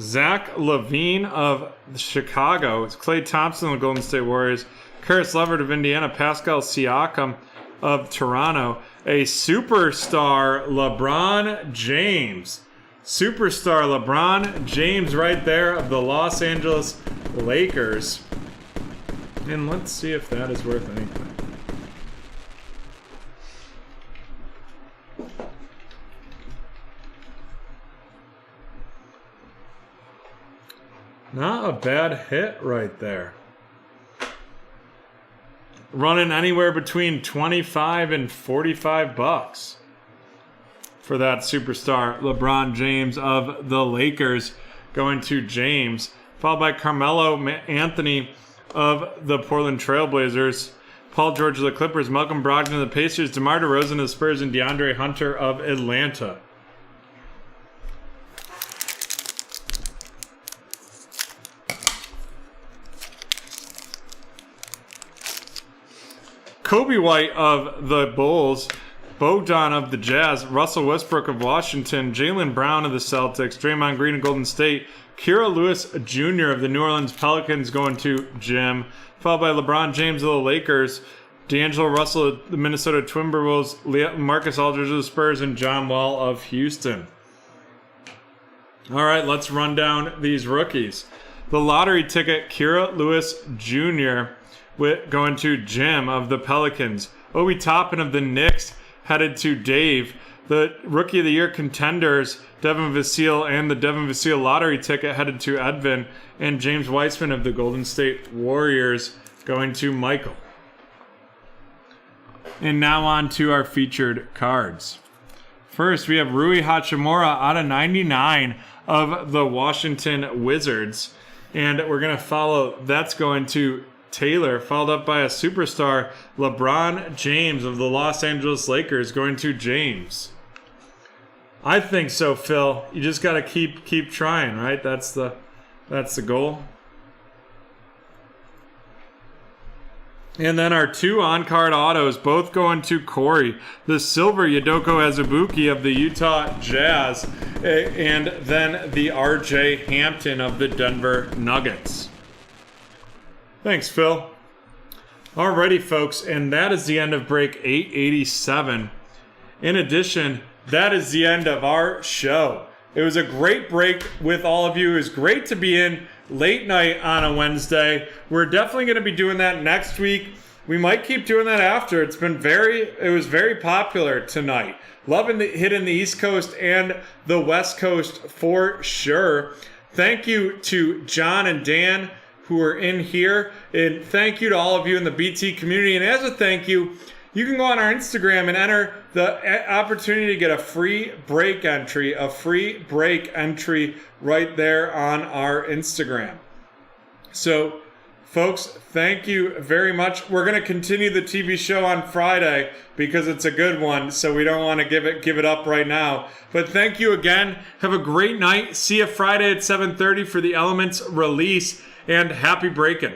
Zach LaVine of Chicago, it's Klay Thompson of the Golden State Warriors, Karis LeVert of Indiana, Pascal Siakam of Toronto, a superstar LeBron James. Superstar LeBron James right there of the Los Angeles Lakers. And let's see if that is worth anything. Not a bad hit right there. Running anywhere between 25 and 45 bucks for that superstar LeBron James of the Lakers going to James, followed by Carmelo Anthony of the Portland Trailblazers, Paul George of the Clippers, Malcolm Brogdon of the Pacers, DeMar DeRozan of the Spurs, and DeAndre Hunter of Atlanta. Kobe White of the Bulls, Bogdan of the Jazz, Russell Westbrook of Washington, Jaylen Brown of the Celtics, Draymond Green of Golden State, Kira Lewis Jr. of the New Orleans Pelicans going to Jim, followed by LeBron James of the Lakers, D'Angelo Russell of the Minnesota Timberwolves, Marcus Aldridge of the Spurs, and John Wall of Houston. All right, let's run down these rookies. The lottery ticket, Kira Lewis Jr., going to Jim of the Pelicans. Obi Toppin of the Knicks headed to Dave. The Rookie of the Year contenders, Devin Vassell, and the Devin Vassell lottery ticket headed to Edvin. And James Weissman of the Golden State Warriors going to Michael. And now on to our featured cards. First, we have Rui Hachimura out of 99 of the Washington Wizards. And we're going to follow, that's going to Taylor, followed up by a superstar, LeBron James of the Los Angeles Lakers going to James. I think so, Phil. You just got to keep trying, right? That's the goal. And then our 2 on-card autos, both going to Corey. The silver Yodoko Azubuike of the Utah Jazz, and then the R.J. Hampton of the Denver Nuggets. Thanks, Phil. Alrighty, folks, and that is the end of break 887. In addition, that is the end of our show. It was a great break with all of you. It was great to be in late night on a Wednesday. We're definitely going to be doing that next week. We might keep doing that after. It was very popular tonight. Loving the hit in the East Coast and the West Coast for sure. Thank you to John and Dan who are in here, and thank you to all of you in the BT community. And as a thank you, you can go on our Instagram and enter the opportunity to get a free break entry right there on our Instagram. So Folks, thank you very much. We're going to continue the TV show on Friday because it's a good one, so we don't want to give it up right now. But thank you again. Have a great night. See you Friday at 7:30 for the Elements release, and happy breaking.